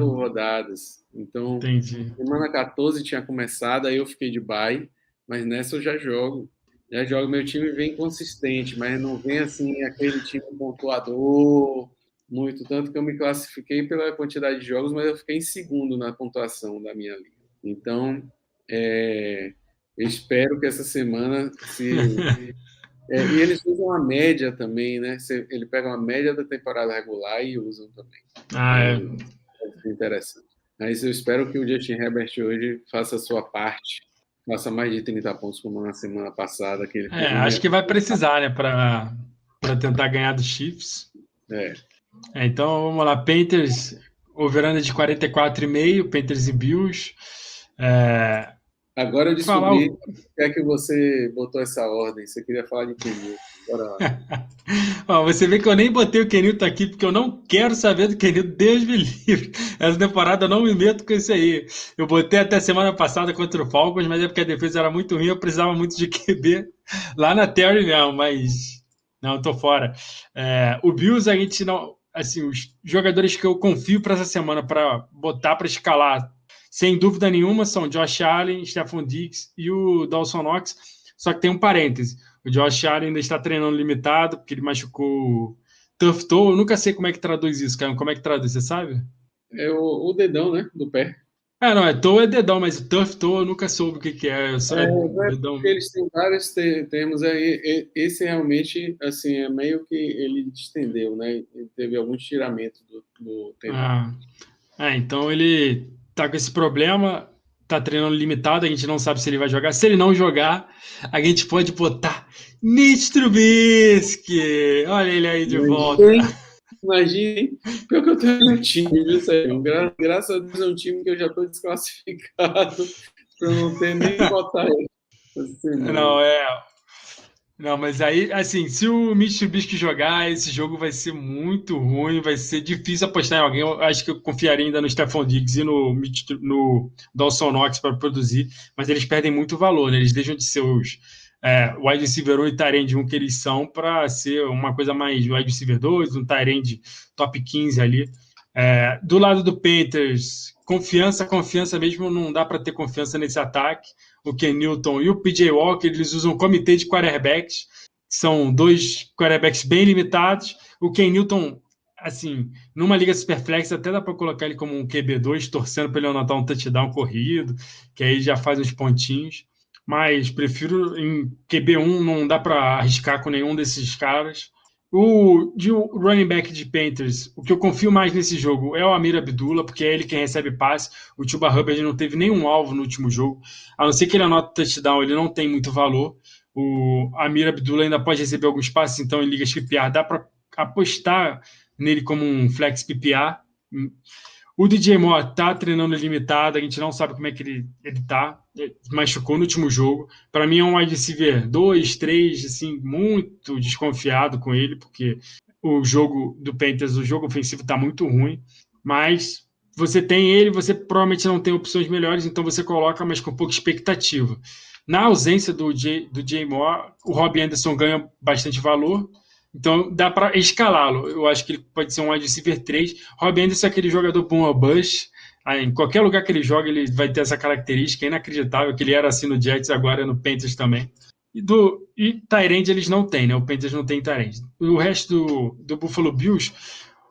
rodadas. Então, entendi. Semana 14 tinha começado, aí eu fiquei de bye, mas nessa eu já jogo. Meu time vem consistente, mas não vem assim aquele time pontuador muito, tanto que eu me classifiquei pela quantidade de jogos, mas eu fiquei em segundo na pontuação da minha liga. Então, eu espero que essa semana e eles usam a média também, né? Ele pega uma média da temporada regular e usam também. É interessante. Mas eu espero que o Justin Herbert hoje faça a sua parte, faça mais de 30 pontos como na semana passada. Que ele acho que vai precisar, né, para tentar ganhar dos Chiefs. Então, vamos lá. Panthers, over-under de 44,5, Panthers e Bills. Agora eu Falar descobri por que é que você botou essa ordem. Você queria falar de Kenilton. Bora lá. Ó, você vê que eu nem botei o Kenilton aqui, porque eu não quero saber do Kenilton, Deus me livre. Essa temporada eu não me meto com isso aí. Eu botei até semana passada contra o Falcons, mas é porque a defesa era muito ruim, eu precisava muito de QB lá na Terry mesmo, mas não, eu tô fora. O Bills, a gente não. Assim, os jogadores que eu confio para essa semana para botar para escalar, sem dúvida nenhuma, são Josh Allen, Stephon Diggs e o Dawson Knox. Só que tem um parêntese. O Josh Allen ainda está treinando limitado, porque ele machucou o Turf Toe. Eu nunca sei como é que traduz isso, cara. Como é que traduz, você sabe? É o dedão, né? Do pé. Não, toe é dedão, mas o Turf Toe eu nunca soube o que, que é. Só é dedão. Porque eles têm vários termos aí. Esse realmente, assim, é meio que ele distendeu, né? Ele teve algum estiramento do tendão. Ah, então ele tá com esse problema, tá treinando limitado, a gente não sabe se ele vai jogar. Se ele não jogar, a gente pode botar Mitch Trubisky. Olha ele aí de volta. Imaginem. Pior que eu tenho um time, viu, Sérgio? Graças a Deus é um time que eu já estou desclassificado para não ter nem botar ele essa semana. Não, Não, mas aí, assim, se o Mitch Trubisky jogar, esse jogo vai ser muito ruim, vai ser difícil apostar em alguém. Eu acho que eu confiaria ainda no Stephon Diggs e no Dawson Knox para produzir, mas eles perdem muito valor, né? Eles deixam de ser os wide receiver 1 e tight end 1 que eles são para ser uma coisa mais wide receiver 2, um tight end top 15 ali. Do lado do Panthers, confiança mesmo, não dá para ter confiança nesse ataque. O Ken Newton e o PJ Walker, eles usam um comitê de quarterbacks, são dois quarterbacks bem limitados. O Ken Newton, assim, numa liga superflex, até dá para colocar ele como um QB2, torcendo para ele anotar um touchdown corrido, que aí já faz uns pontinhos. Mas prefiro em QB1, não dá para arriscar com nenhum desses caras. De running back de Panthers, o que eu confio mais nesse jogo é o Amir Abdullah, porque é ele quem recebe passe. O Chuba Hubbard não teve nenhum alvo no último jogo. A não ser que ele anote touchdown, ele não tem muito valor. O Amir Abdullah ainda pode receber alguns passes, então em ligas PPR dá para apostar nele como um flex PPR. O DJ Moore tá treinando limitado, a gente não sabe como é que ele tá. Ele machucou no último jogo. Para mim é um wide receiver 2, 3, assim, muito desconfiado com ele, porque o jogo do Panthers, o jogo ofensivo tá muito ruim. Mas você tem ele, você provavelmente não tem opções melhores, então você coloca, mas com pouca expectativa. Na ausência do Jay Moore, o Robbie Anderson ganha bastante valor. Então dá para escalá-lo. Eu acho que ele pode ser um wide receiver 3. Robbie Anderson é aquele jogador boom ou bust. Em qualquer lugar que ele joga, ele vai ter essa característica. É inacreditável que ele era assim no Jets, agora é no Panthers também. E Tyrande eles não têm, né? O Panthers não tem Tyrande. O resto do Buffalo Bills,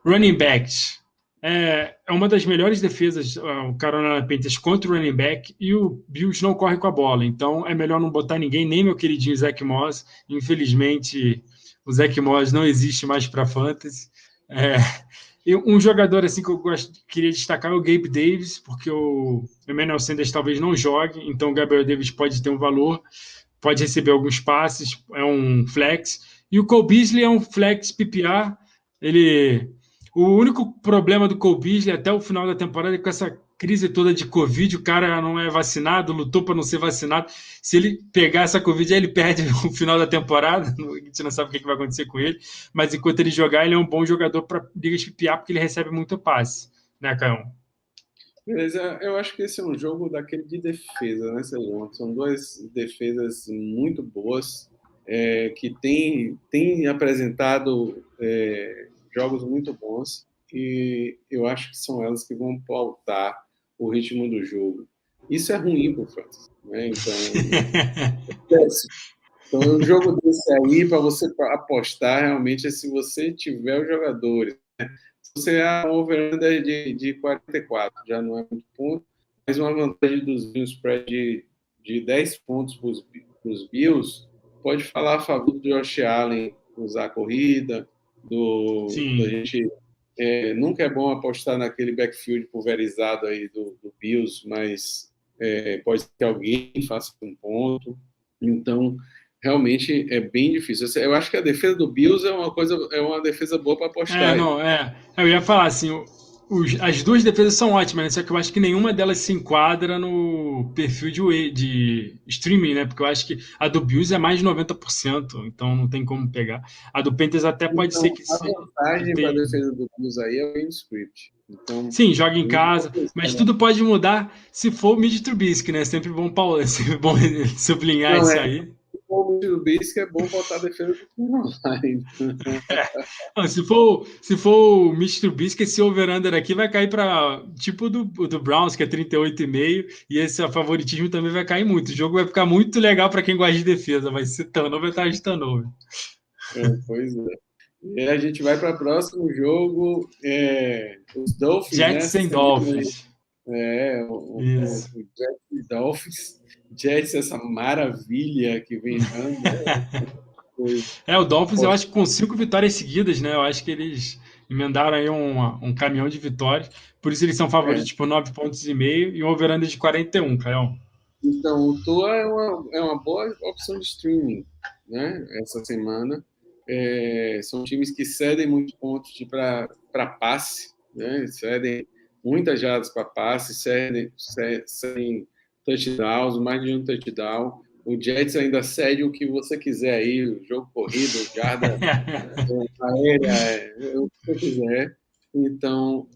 running backs. É uma das melhores defesas, o Carolina Panthers contra o running back, e o Bills não corre com a bola. Então é melhor não botar ninguém, nem meu queridinho Zach Moss. Infelizmente, o Zach Moss não existe mais para fantasy. E um jogador assim que eu queria destacar é o Gabe Davis, porque o Emmanuel Sanders talvez não jogue, então o Gabriel Davis pode ter um valor, pode receber alguns passes, é um flex. E o Cole Beasley é um flex PPR. O único problema do Cole Beasley até o final da temporada é com essa crise toda de Covid, o cara não é vacinado, lutou para não ser vacinado. Se ele pegar essa Covid, aí ele perde o final da temporada. A gente não sabe o que vai acontecer com ele. Mas enquanto ele jogar, ele é um bom jogador para ligas PPR, porque ele recebe muito passe, né, Caio? Beleza, eu acho que esse é um jogo daquele de defesa, né, Sérgio? São duas defesas muito boas, que têm apresentado jogos muito bons, e eu acho que são elas que vão pautar o ritmo do jogo. Isso é ruim para o Fantasy, né? Então, um jogo desse aí, para você apostar, realmente, é se você tiver os jogadores. Se você é um over-under de 44, já não é muito ponto, mas uma vantagem um spread de 10 pontos para os Bills, pode falar a favor do Josh Allen usar a corrida, da gente nunca é bom apostar naquele backfield pulverizado aí do Bills, mas pode ser que alguém faça um ponto. Então, realmente é bem difícil. Eu acho que a defesa do Bills é uma defesa boa para apostar. Eu ia falar assim, as duas defesas são ótimas, né? Só que eu acho que nenhuma delas se enquadra no perfil de streaming, né? Porque eu acho que a do Bills é mais de 90%, então não tem como pegar. A do Panthers até pode ser Então, que, a que vantagem para a tenha. defesa do Bills aí é o game script. Então, Sim, joga a em gente casa, mas tudo pode mudar se for o Mitch Trubisky, né? Sempre bom, Paulo, sempre bom sublinhar não isso é aí. o Trubisky é bom botar a defesa do online. Não, se for o Mitch Trubisky, esse over-under aqui vai cair para tipo do Browns, que é 38,5, e esse favoritismo também vai cair muito. O jogo vai ficar muito legal para quem gosta de defesa, vai ser turnover atrás de turnover. Pois é. E a gente vai para o próximo jogo, os Dolphins, né? Jets Essa sem semana aí. Dolphins. O Isso. Jets e Dolphins. Jets, essa maravilha que vem dando. Foi O Dolphins eu aposta. acho que com 5 vitórias seguidas, né? Eu acho que eles emendaram aí um caminhão de vitórias. Por isso eles são É. favoritos por 9,5 pontos e um over-under de 41, Caio. Então, o Tua é uma boa opção de streaming, né? Essa semana. São times que cedem muitos pontos para passe, né? Cedem muitas jardas para passe, cedem touchdowns, mais de um touchdown. O Jets ainda cede o que você quiser aí, o jogo corrido, jarda aérea, o que você quiser. Então,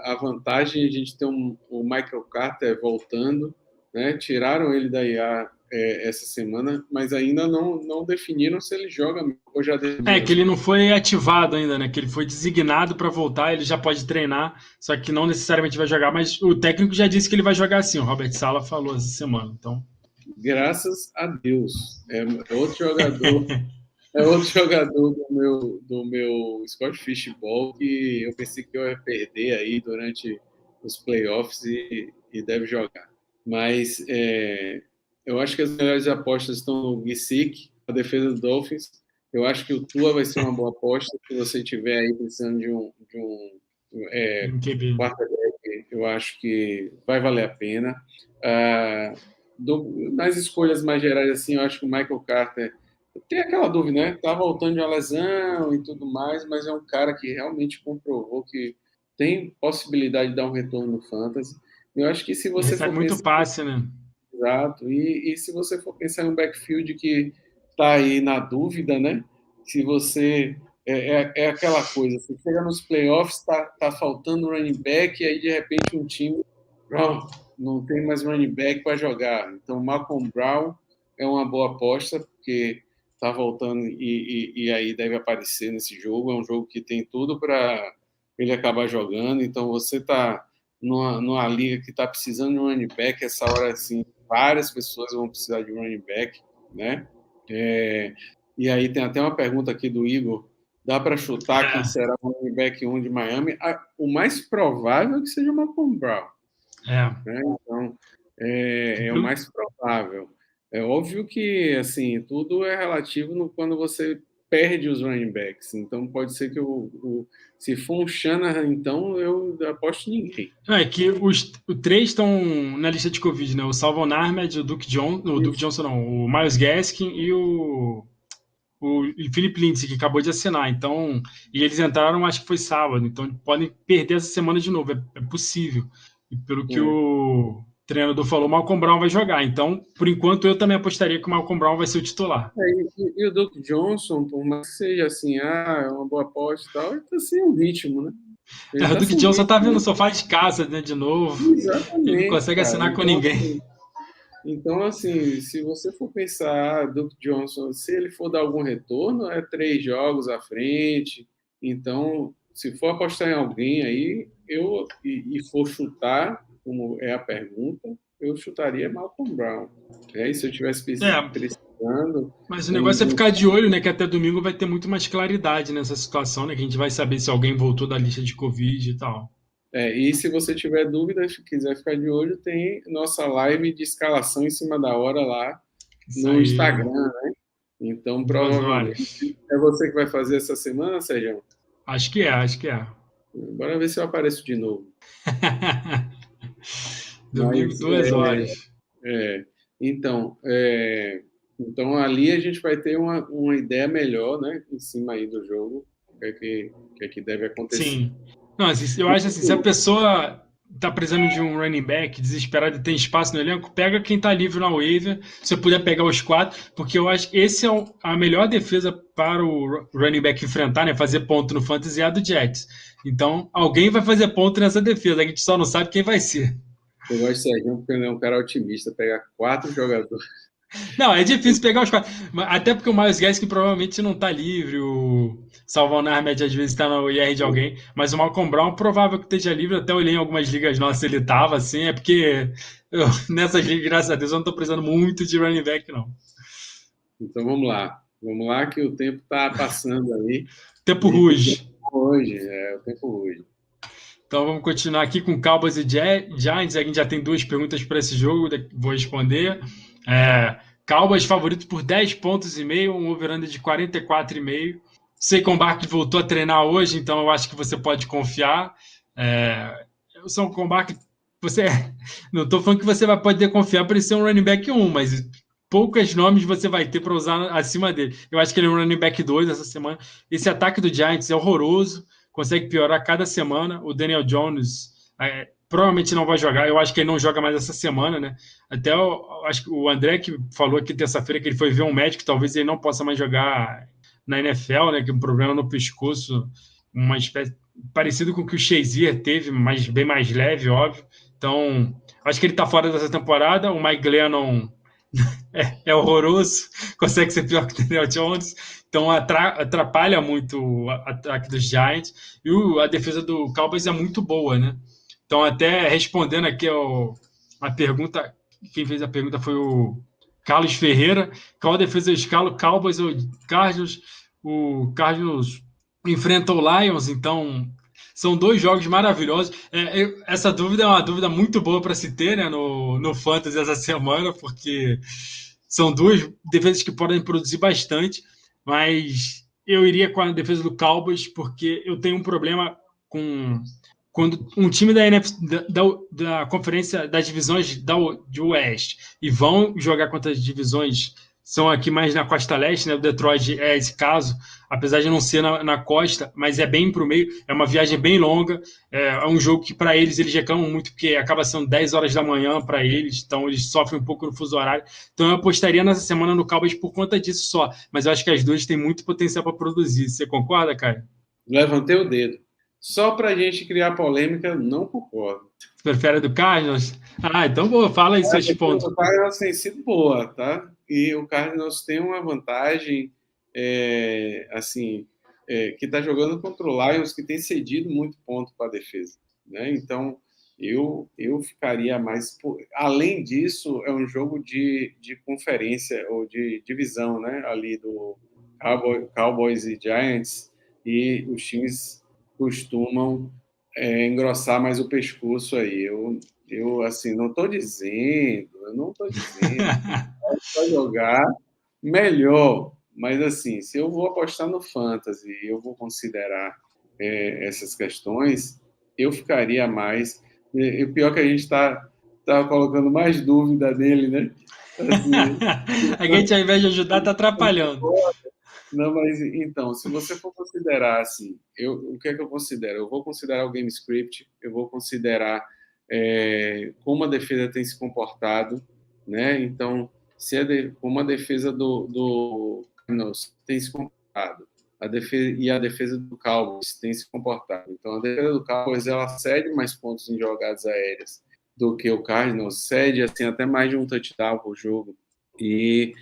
a vantagem é a gente ter o Michael Carter voltando, né? Tiraram ele da IA essa semana, mas ainda não definiram se ele joga ou já Que definiram. ele não foi ativado ainda, né? Que ele foi designado para voltar, ele já pode treinar, só que não necessariamente vai jogar, mas o técnico já disse que ele vai jogar sim, o Robert Saleh falou essa semana, então. Graças a Deus. Outro jogador. É outro jogador do meu Scott Fishball que eu pensei que eu ia perder aí durante os playoffs e deve jogar. Mas eu acho que as melhores apostas estão no Gesicki, a defesa do Dolphins. Eu acho que o Tua vai ser uma boa aposta. Se você tiver aí precisando de um MQB. quarterback, eu acho que vai valer a pena. Ah, nas escolhas mais gerais, assim, eu acho que o Michael Carter tem aquela dúvida, né? Tá voltando de uma lesão e tudo mais, mas é um cara que realmente comprovou que tem possibilidade de dar um retorno no fantasy. Eu acho que se E você recebe for muito pensar passe, né? exato, e se você for pensar em um backfield que está aí na dúvida, né? Se você é aquela coisa, você chega nos playoffs, tá faltando running back, e aí de repente um time pronto, não tem mais running back para jogar. Então, Malcolm Brown é uma boa aposta, porque está voltando e aí deve aparecer nesse jogo. É um jogo que tem tudo para ele acabar jogando. Então, você está numa liga que está precisando de um running back, essa hora assim, várias pessoas vão precisar de um running back, né? E aí tem até uma pergunta aqui do Igor. Dá para chutar quem É, será o running back 1 de Miami? O mais provável é que seja o Malcolm Brown, é. né? Então, é o mais provável. É óbvio que, assim, tudo é relativo quando você perde os running backs. Então, pode ser que se for um Shanahan, então, eu aposto em ninguém. Que os três estão na lista de Covid, né? O Salvon Ahmed, o Duke Isso. Johnson não, o Miles Gaskin e o Philip Lindsay, que acabou de assinar. Então, e eles entraram, acho que foi sábado, então podem perder essa semana de novo, é possível. E pelo que É. o treinador falou, o Malcolm Brown vai jogar. Então, por enquanto, eu também apostaria que o Malcolm Brown vai ser o titular. E o Duke Johnson, por mais que seja assim, é uma boa aposta e tal, ele está sem um ritmo, né? Ele O está Duke sem Johnson tá vendo ritmo. no sofá de casa, né, de novo. Ele não Exatamente, consegue cara. assinar com ninguém. Então, assim, se você for pensar, Duke Johnson, se ele for dar algum retorno, é 3 jogos à frente. Então, se for apostar em alguém aí, e for chutar, como é a pergunta, eu chutaria Malcolm Brown. E se eu tivesse É, precisando mas o em, negócio é em ficar de olho, né? Que até domingo vai ter muito mais claridade nessa situação, né? Que a gente vai saber se alguém voltou da lista de Covid e tal. E se você tiver dúvida, se quiser ficar de olho, tem nossa live de escalação em cima da hora lá Isso no aí. Instagram, né? Então, 2 horas. provavelmente é você que vai fazer essa semana, Sérgio? Acho que é, acho que é. Bora ver se eu apareço de novo. Domingo, Mas, 2 horas. é, então, então, ali a gente vai ter uma ideia melhor, né? Em cima aí do jogo, o que é que deve acontecer. Sim. Não, assim, eu acho assim, se a pessoa tá precisando de um running back desesperado e tem espaço no elenco, pega quem tá livre na waiver, se eu puder pegar os quatro, porque eu acho que esse é a melhor defesa para o running back enfrentar, né, fazer ponto no fantasy é a do Jets. Então, alguém vai fazer ponto nessa defesa, a gente só não sabe quem vai ser. Eu gosto de Sérgio porque ele é um cara otimista, pegar 4 jogadores. Não, é difícil pegar os quatro. Até porque o Miles Gaskin provavelmente não tá livre. O Salvon Ahmed às vezes tá no IR de alguém. Mas o Malcolm Brown provável que esteja livre. Até olhei em algumas ligas nossas ele tava, assim. É porque nessas ligas, graças a Deus, eu não tô precisando muito de running back, não. Então vamos lá. Vamos lá que o tempo está passando aí. Tempo E tem ruge. tempo hoje, o tempo hoje. Então vamos continuar aqui com Cowboys e Giants. A gente já tem duas perguntas para esse jogo, vou responder. Cowboys favorito por 10 pontos e meio, um over-under de 44,5. Saquon Barkley voltou a treinar hoje, então eu acho que você pode confiar. O Saquon Barkley, você não estou falando que você vai poder confiar para ele ser um running back 1, mas poucos nomes você vai ter para usar acima dele. Eu acho que ele é um running back 2 essa semana. Esse ataque do Giants é horroroso, consegue piorar cada semana. O Daniel Jones provavelmente não vai jogar. Eu acho que ele não joga mais essa semana, né? Até eu acho que o André que falou aqui terça-feira que ele foi ver um médico, talvez ele não possa mais jogar na NFL, né? Que é um problema no pescoço, uma espécie parecido com o que o Shazier teve, mas bem mais leve, óbvio. Então, acho que ele tá fora dessa temporada. O Mike Glennon é horroroso, consegue ser pior que o Daniel Jones, então atrapalha muito o ataque dos Giants, e a defesa do Cowboys é muito boa, né? Então, até respondendo aqui a pergunta, quem fez a pergunta foi o Carlos Ferreira, qual a defesa dos Cowboys ou Cardinals? O Cardinals enfrenta o Lions, então são dois jogos maravilhosos. Essa dúvida é uma dúvida muito boa para se ter, né, no Fantasy essa semana, porque são duas defesas que podem produzir bastante, mas eu iria com a defesa do Cowboys, porque eu tenho um problema com quando um time da NFC, da conferência das divisões de Oeste e vão jogar contra as divisões são aqui mais na costa leste, né? O Detroit é esse caso, apesar de não ser na costa, mas é bem para o meio, é uma viagem bem longa, é um jogo que para eles reclamam muito, porque acaba sendo 10 horas da manhã para eles, então eles sofrem um pouco no fuso horário. Então eu apostaria nessa semana no Cowboys por conta disso só, mas eu acho que as duas têm muito potencial para produzir. Você concorda, cara? Levantei o dedo. Só para a gente criar polêmica, não concordo. Você prefere a do Cardinals? Então boa, fala aí seus pontos. O Cardinals tem sido boa, tá? E o Cardinals tem uma vantagem, assim, que está jogando contra o Lions, que tem cedido muito ponto para a defesa, né? Então, eu ficaria mais... Além disso, é um jogo de conferência ou de divisão, né? Ali do Cowboys e Giants, e os times costumam engrossar mais o pescoço aí. Eu assim, não estou dizendo, para jogar melhor, mas assim, se eu vou apostar no fantasy, eu vou considerar essas questões, eu ficaria mais. E o pior que a gente tá colocando mais dúvida nele, né? Assim, A gente, ao invés de ajudar, tá atrapalhando. não, mas então, se você for considerar assim, o que é que eu considero? Eu vou considerar o game script, eu vou considerar como a defesa tem se comportado, né? Então, se como a defesa do Cardinals tem se comportado, a defesa do Cowboys tem se comportado. Então, a defesa do Cowboys ela cede mais pontos em jogadas aéreas do que o Cardinals, cede assim até mais de um touchdown por jogo e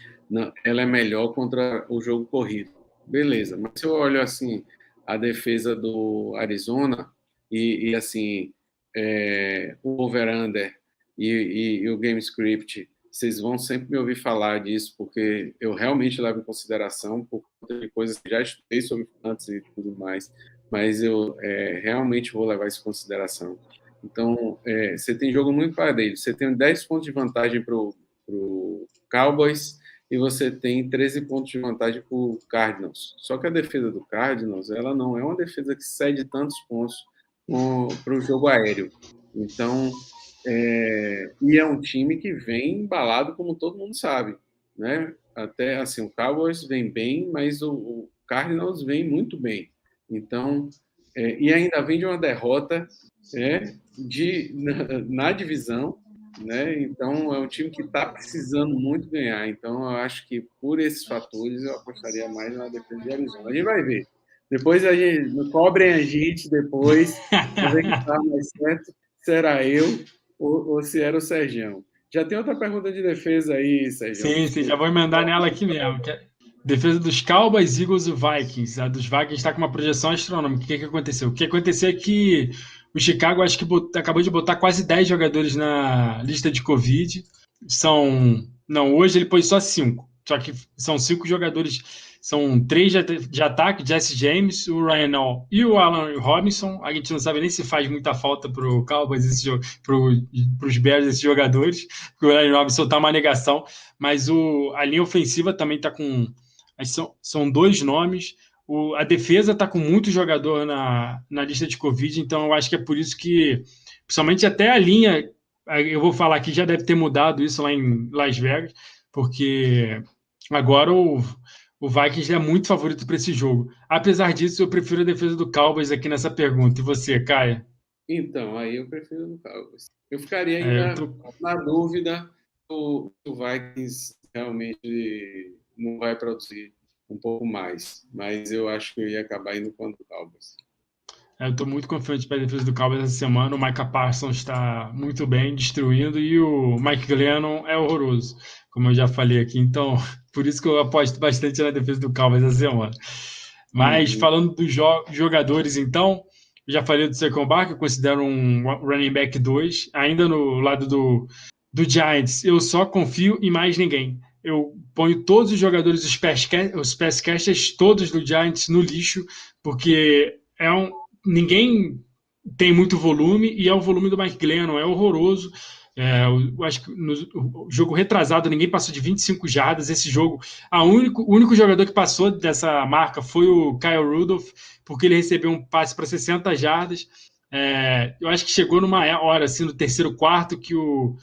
ela é melhor contra o jogo corrido. Beleza, mas se eu olho assim a defesa do Arizona e assim o over-under e o game script, vocês vão sempre me ouvir falar disso, porque eu realmente levo em consideração por conta de coisas que já estudei sobre fantasy e tudo mais, mas eu realmente vou levar isso em consideração. Então, você tem jogo muito parelho, você tem 10 pontos de vantagem para o Cowboys e você tem 13 pontos de vantagem para o Cardinals. Só que a defesa do Cardinals, ela não é uma defesa que cede tantos pontos para o jogo aéreo. Então, e é um time que vem embalado, como todo mundo sabe, né? Até assim, o Cowboys vem bem, mas o Cardinals vem muito bem. Então, e ainda vem de uma derrota na divisão, né? Então é um time que está precisando muito ganhar. Então eu acho que por esses fatores eu apostaria mais na defesa de Arizona. A gente vai ver. Depois a gente cobrem a gente depois para ver quem está mais certo. Será eu ou se era o Sergião? Já tem outra pergunta de defesa aí, Sergião. Sim, já vou emendar nela aqui mesmo. Defesa dos Cowboys, Eagles e Vikings. A dos Vikings está com uma projeção astronômica. O que aconteceu? O que aconteceu é que o Chicago acho que acabou de botar quase 10 jogadores na lista de Covid. Hoje ele pôs só 5. Só que são 5 jogadores. São 3 de ataque, Jesse James, o Ryan Hall e o Allen Robinson. A gente não sabe nem se faz muita falta para o Cowboys, para os Bears, esses jogadores, porque o Ryan Robinson está uma negação. Mas a linha ofensiva também está com... São 2 nomes. A defesa está com muito jogador na lista de Covid, então eu acho que é por isso que, principalmente até a linha, eu vou falar aqui, já deve ter mudado isso lá em Las Vegas, porque agora o Vikings é muito favorito para esse jogo. Apesar disso, eu prefiro a defesa do Cowboys aqui nessa pergunta. E você, Caia? Então, aí eu prefiro do Cowboys. Eu ficaria ainda na dúvida se o Vikings realmente não vai produzir um pouco mais, mas eu acho que eu ia acabar indo contra o Cowboys. Eu estou muito confiante para a defesa do Cowboys essa semana. O Micah Parsons está muito bem, destruindo, e o Mike Glennon é horroroso, como eu já falei aqui. Então, por isso que eu aposto bastante na defesa do Cowboys essa semana. Mas, falando dos jogadores, então, eu já falei do Saquon Barkley, eu considero um running back 2. Ainda no lado do Giants, eu só confio em mais ninguém. Eu ponho todos os jogadores, os pass catchers, todos do Giants no lixo, porque ninguém tem muito volume, e é o volume do Mike Glennon, é horroroso. Eu acho que no jogo retrasado ninguém passou de 25 jardas. Esse jogo, o único jogador que passou dessa marca foi o Kyle Rudolph, porque ele recebeu um passe para 60 jardas. Eu acho que chegou numa hora, assim, no terceiro quarto, que o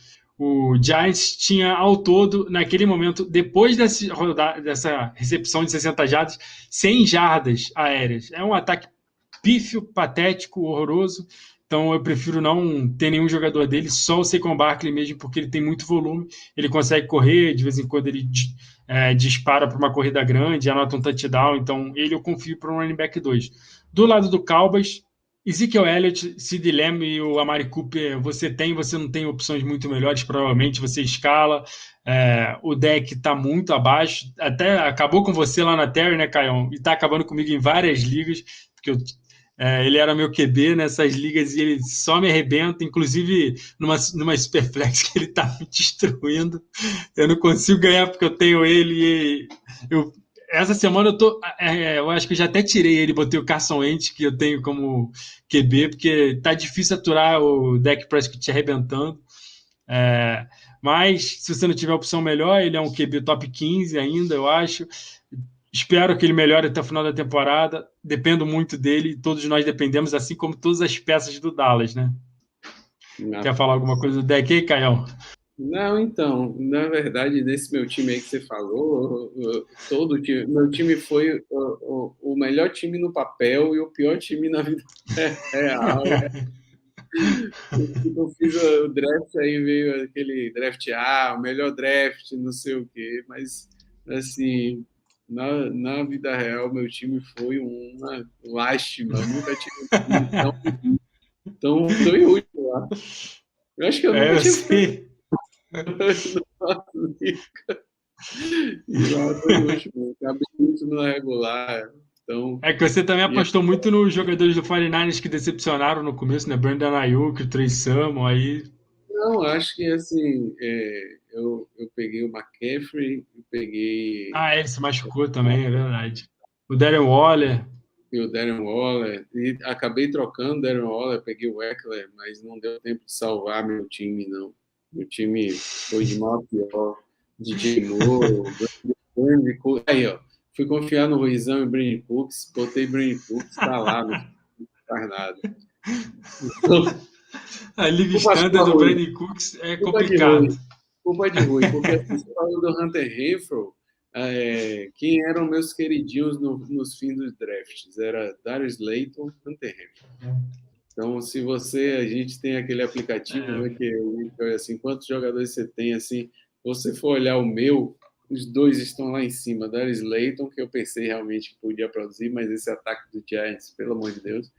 Giants tinha ao todo, naquele momento, depois dessa recepção de 60 jardas, 100 jardas aéreas. É um ataque pífio, patético, horroroso. Então eu prefiro não ter nenhum jogador dele, só o Saquon Barkley mesmo, porque ele tem muito volume, ele consegue correr, de vez em quando ele dispara para uma corrida grande, anota um touchdown, então ele eu confio para um running back 2. Do lado do Cowboys, Ezekiel Elliott, Sid Lamb e o Amari Cooper, você não tem opções muito melhores, provavelmente você escala. O deck está muito abaixo, até acabou com você lá na Terry, né, Caião? E está acabando comigo em várias ligas, porque ele era meu QB nessas ligas e ele só me arrebenta, inclusive numa Superflex que ele está me destruindo. Eu não consigo ganhar porque eu tenho ele. Essa semana eu acho que eu já até tirei ele, botei o Carson Wentz, que eu tenho como QB, porque tá difícil aturar o Dak Prescott te arrebentando. Mas se você não tiver opção melhor, ele é um QB top 15 ainda, eu acho. Espero que ele melhore até o final da temporada. Dependo muito dele, todos nós dependemos, assim como todas as peças do Dallas, né? Quer falar alguma coisa do deck aí, Caião? Não, então, na verdade, desse meu time aí que você falou, meu time foi o melhor time no papel e o pior time na vida real. Eu fiz o draft, aí veio aquele draft o melhor draft, não sei o quê, mas, assim, na vida real, meu time foi uma lástima. Eu nunca tive um time tão inútil lá. Eu acho que eu nunca tive acabei muito na regular. Então, que você também apostou muito nos jogadores do 49ers que decepcionaram no começo, né? Brandon Ayuk, Trey Sermon, aí... Não, acho que assim, eu peguei o McCaffrey, eu peguei... ele se machucou também, é verdade. O Darren Waller... E o Darren Waller, e acabei trocando o Darren Waller, peguei o Eckler, mas não deu tempo de salvar meu time, não. Meu time foi de mal a pior. DJ Moore, Brandon Cooks. Aí, ó, fui confiar no Ruizão e Brandon Cooks, botei Brandon Cooks, tá lá, não faz nada. Então, a liga standard do Brandon Cooks é complicado. Culpa de Rui, porque você falou do Hunter Renfrow, quem eram meus queridinhos nos fins dos drafts? Era Darius Slayton, Hunter Henry. Então, a gente tem aquele aplicativo, né, que assim, quantos jogadores você tem, assim, você for olhar o meu, os dois estão lá em cima, Darius Slayton, que eu pensei realmente que podia produzir, mas esse ataque do Giants, pelo amor de Deus,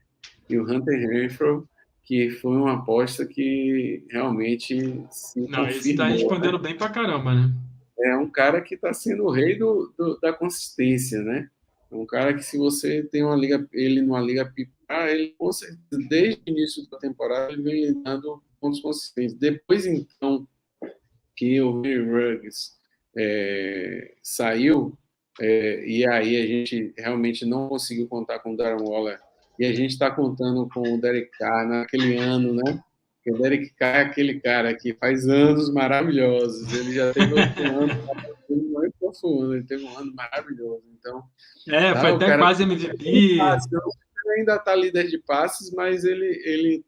e o Hunter Renfrow, que foi uma aposta que realmente se Não, esse tá confirmou, né? respondendo bem pra caramba, né? É um cara que está sendo o rei da consistência, né? É um cara que, se você tem ele numa liga picar, ele, com certeza, desde o início da temporada, ele vem dando pontos consistentes. Depois, então, que o Henry Ruggs saiu, e aí a gente realmente não conseguiu contar com o Darren Waller, e a gente está contando com o Derek Carr naquele ano, né? Porque o Derek Carr é aquele cara que faz anos maravilhosos. Ele já teve outro ano, ele não é profundo, ele teve um ano maravilhoso. Então, Foi o até cara quase MVP. ainda está líder de passes, mas ele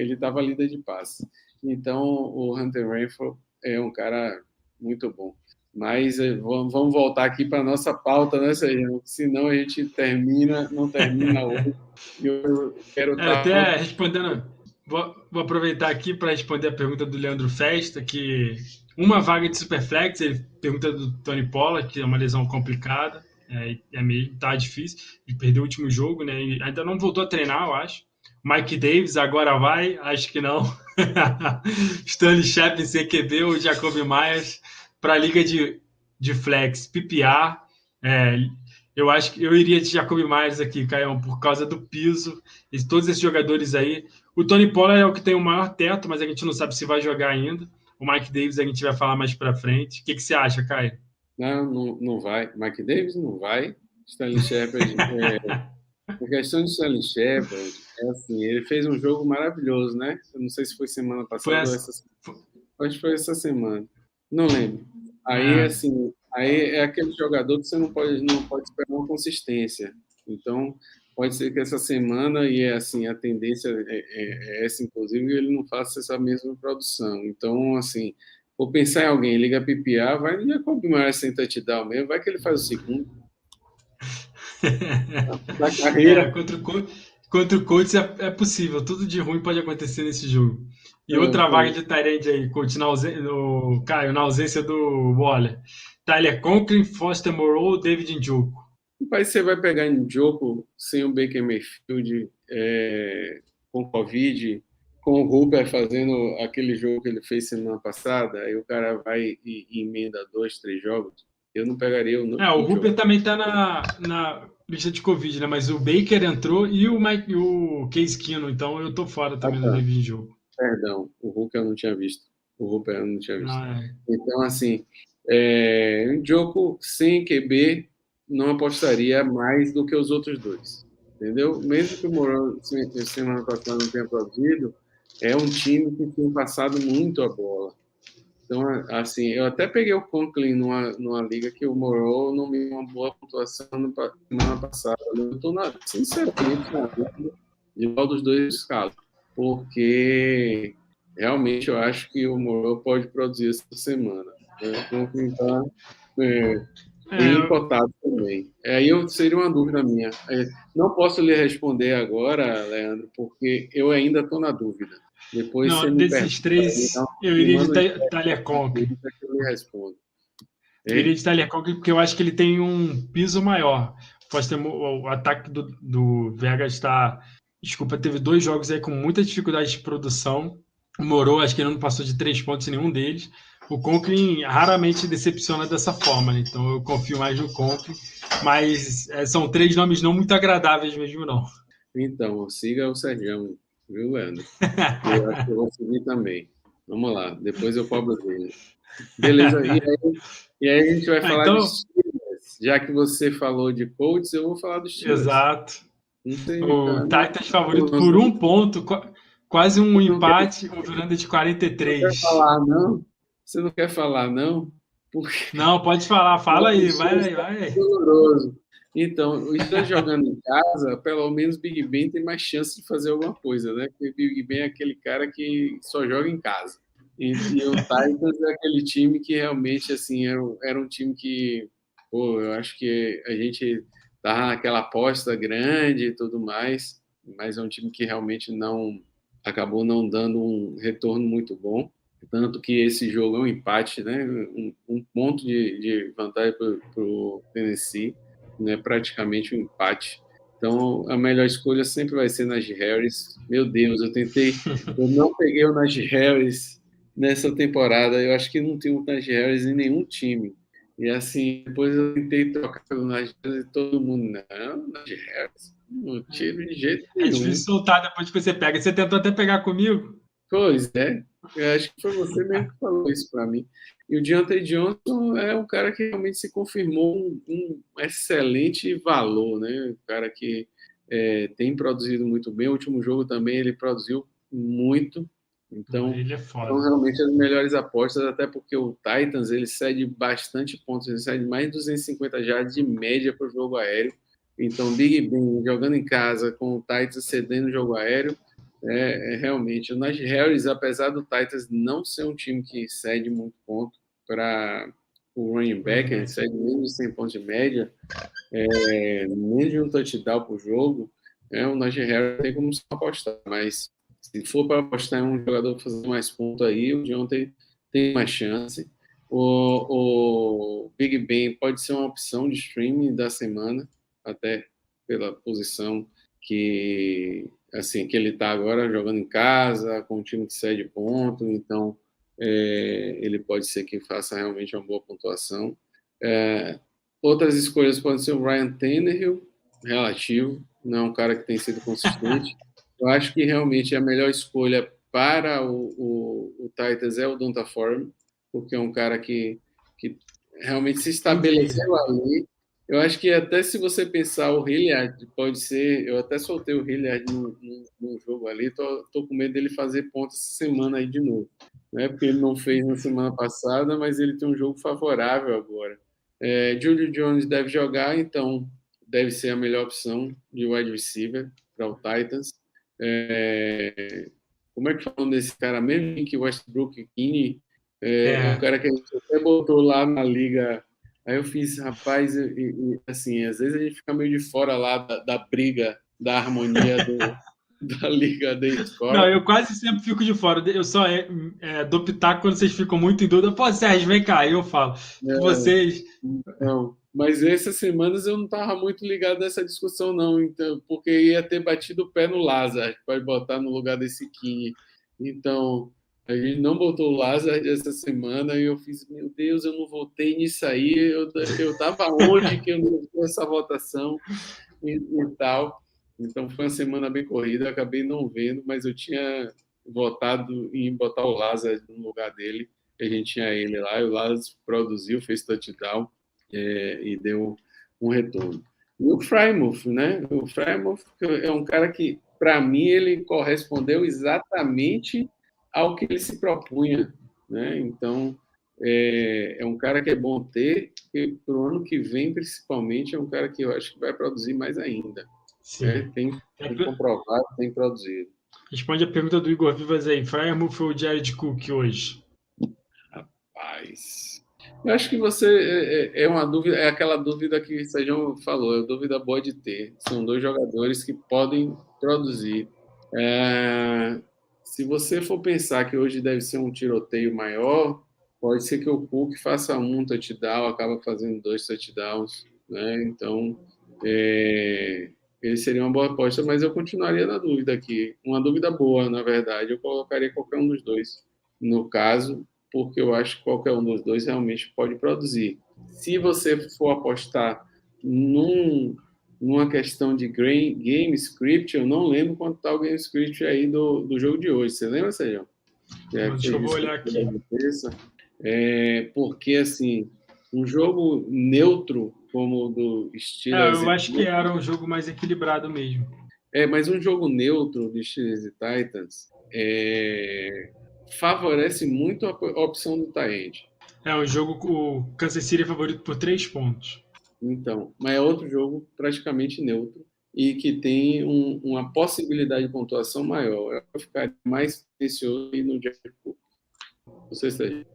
estava líder de passes. Então, o Hunter Renfrow é um cara muito bom. Mas vamos voltar aqui para a nossa pauta, né, Sérgio? Senão a gente não termina hoje. Eu quero estar. Até respondendo, vou aproveitar aqui para responder a pergunta do Leandro Festa, que uma vaga de Superflex, ele pergunta do Tony Pollard, que é uma lesão complicada, meio tá difícil, ele perdeu o último jogo, né? E ainda não voltou a treinar, eu acho. Mike Davis agora vai, acho que não. Stanley Shepard, CQB ou Jacoby Myers para a liga de flex, PPR. Eu acho que eu iria de Jacoby Myers aqui, Caião, por causa do piso. E todos esses jogadores aí. O Tony Pollard é o que tem o maior teto, mas a gente não sabe se vai jogar ainda. O Mike Davis a gente vai falar mais para frente. O que você acha, Caio? Não vai. Mike Davis não vai. Stanley Shepard. A questão de Stanley Shepard é assim, ele fez um jogo maravilhoso, né? Eu não sei se foi semana Foi passada ou essa. essa semana. Acho que foi essa semana. Não lembro. Aí, assim, é aquele jogador que você não pode esperar uma consistência. Então, pode ser que essa semana, e assim, a tendência é essa, inclusive, ele não faça essa mesma produção. Então, assim, vou pensar em alguém, liga PPA, vai no Jacob Myers sem touchdown mesmo, vai que ele faz o segundo da carreira. Contra o Colts é possível. Tudo de ruim pode acontecer nesse jogo. E outra vaga de Tyrande aí, Colts Caio, na ausência do Waller. Tyler Conklin, Foster Moreau, David Njoku. Mas você vai pegar em jogo sem o Baker Mayfield, com Covid, com o Hooper fazendo aquele jogo que ele fez semana passada, aí o cara vai e emenda 2, 3 jogos. Eu não pegaria O jogo. Hooper também tá na lista de Covid, né? Mas o Baker entrou e o Case Keenum, então eu tô fora também do David Njoku. Perdão, o Hooper eu não tinha visto. O Hooper eu não tinha visto. Não, Então, assim, um jogo sem QB não apostaria mais do que os outros dois. Entendeu? Mesmo que o Mourão semana passada não tenha produzido, é um time que tem passado muito a bola. Então, assim, eu até peguei o Conklin numa liga que o Moreau não me deu uma boa pontuação na semana passada. Eu estou, sinceramente, na dúvida de qual dos dois escalos, porque realmente eu acho que o Moreau pode produzir essa semana. O Conklin está bem cotado também. Aí seria uma dúvida minha. Não posso lhe responder agora, Leandro, porque eu ainda estou na dúvida. Depois você me desses três, eu iria de Tyler Conklin. Eu lhe respondo. Eu iria de Tyler Conklin porque eu acho que ele tem um piso maior. O ataque do Vegas está... Desculpa, teve 2 jogos aí com muita dificuldade de produção. O Moreau, acho que ele não passou de 3 pontos em nenhum deles. O Conklin raramente decepciona dessa forma, né? Então eu confio mais no Conklin. Mas são 3 nomes não muito agradáveis mesmo, não. Então, siga o Sergião, viu, Leandro? Eu acho que eu vou seguir também. Vamos lá, depois eu cobro dele. Beleza, e aí a gente vai falar de Steelers. Já que você falou de Colts, eu vou falar dos Steelers. Exato. Não sei, O Titans favorito por 1 ponto, quase um empate, um virando de 43. Não quer falar, não? Você não quer falar, não? Porque... Não, pode falar, fala aí, vai. Doloroso. Então, o Steelers jogando em casa, pelo menos Big Ben tem mais chance de fazer alguma coisa, né? Porque Big Ben é aquele cara que só joga em casa. E o Titans é aquele time que realmente assim era um time que, pô, eu acho que a gente tá naquela aposta grande e tudo mais, mas é um time que realmente não acabou não dando um retorno muito bom. Tanto que esse jogo é um empate, né? Um ponto de vantagem para o Tennessee, né? Praticamente um empate. Então, a melhor escolha sempre vai ser Najee Harris. Meu Deus, eu não peguei o Najee Harris nessa temporada. Eu acho que não tem o Najee Harris em nenhum time. E assim, depois eu tentei trocar pelo Najee Harris e todo mundo, não, Najee Harris, não tiro de jeito É nenhum. difícil soltar depois que você pega. Você tentou até pegar comigo? Pois é, eu acho que foi você mesmo que falou isso para mim. E o Deontay Johnson é um cara que realmente se confirmou um excelente valor, né? Um cara que tem produzido muito bem. O último jogo também ele produziu muito. Então, Ele é são foda. realmente as melhores apostas, até porque o Titans ele cede bastante pontos, ele cede mais de 250 jardas de média para o jogo aéreo. Então, Big Ben jogando em casa com o Titans cedendo o jogo aéreo realmente. O Najee Harris, apesar do Titans não ser um time que cede muito ponto para o running back, ele cede menos de 100 pontos de média, menos de um touchdown por jogo, o Najee Harris tem como se apostar, mas se for para apostar em um jogador fazer mais pontos aí, o Deontay tem mais chance. O Big Ben pode ser uma opção de streaming da semana, até pela posição que assim que ele está agora jogando em casa, com um time que cede ponto, então ele pode ser que faça realmente uma boa pontuação. Outras escolhas podem ser o Ryan Tannehill, relativo, não é um cara que tem sido consistente. Eu acho que realmente a melhor escolha para o Titans é o Donta Foreman, porque é um cara que realmente se Incrível. estabeleceu ali. Eu acho que até se você pensar o Hilliard, pode ser. Eu até soltei o Hilliard no jogo ali, tô com medo dele fazer ponto essa semana aí de novo. Né? Porque ele não fez na semana passada, mas ele tem um jogo favorável agora. Julio Jones deve jogar, então deve ser a melhor opção de wide receiver para o Titans. Como é que fala desse cara mesmo? Que Westbrook Kine é um É. cara que a gente até botou lá na liga. Aí eu fiz, rapaz, assim, às vezes a gente fica meio de fora lá da briga, da harmonia da liga da Não, Score. eu quase sempre fico de fora. Eu só dou pitaco quando vocês ficam muito em dúvida. Pô, Sérgio, vem cá. Aí eu falo. Vocês. Não, mas essas semanas eu não estava muito ligado nessa discussão, não, então, porque ia ter batido o pé no Lázaro, que pode botar no lugar desse Kine. Então, a gente não botou o Lázaro essa semana e eu fiz, meu Deus, eu não votei nisso aí, eu estava onde que eu não fiz essa votação e tal. Então, foi uma semana bem corrida, eu acabei não vendo, mas eu tinha votado em botar o Lázaro no lugar dele, a gente tinha ele lá, e o Lázaro produziu, fez touchdown e deu um retorno. E o Frymouth, né? O Frymouth é um cara que, para mim, ele correspondeu exatamente ao que ele se propunha, né? Então, é um cara que é bom ter, e para o ano que vem, principalmente, é um cara que eu acho que vai produzir mais ainda. Sim. Tem comprovado, tem produzido. Responde a pergunta do Igor Vivas aí. Fryermuth ou Jared Cook hoje? Rapaz, eu acho que você é uma dúvida, é aquela dúvida que o Sérgio falou, é dúvida boa de ter. São dois jogadores que podem produzir. Se você for pensar que hoje deve ser um tiroteio maior, pode ser que o Cook faça um touchdown, acaba fazendo dois touchdowns, né? Então, ele seria uma boa aposta, mas eu continuaria na dúvida aqui. Uma dúvida boa, na verdade. Eu colocaria qualquer um dos dois. No caso, porque eu acho que qualquer um dos dois realmente pode produzir. Se você for apostar numa questão de game script, eu não lembro quanto está o game script aí do jogo de hoje. Você lembra, Sérgio? Que Deixa você eu vou disse que olhar aqui. terça. Porque, assim, um jogo neutro como o do Steelers Eu acho que era um jogo mais equilibrado mesmo. mas um jogo neutro de Steelers e Titans favorece muito a opção do Tyrande. O jogo, o Kansas City é favorito por 3 pontos. Então, mas é outro jogo praticamente neutro e que tem uma possibilidade de pontuação maior. Eu ficaria mais precioso no Jared Cook. Não sei se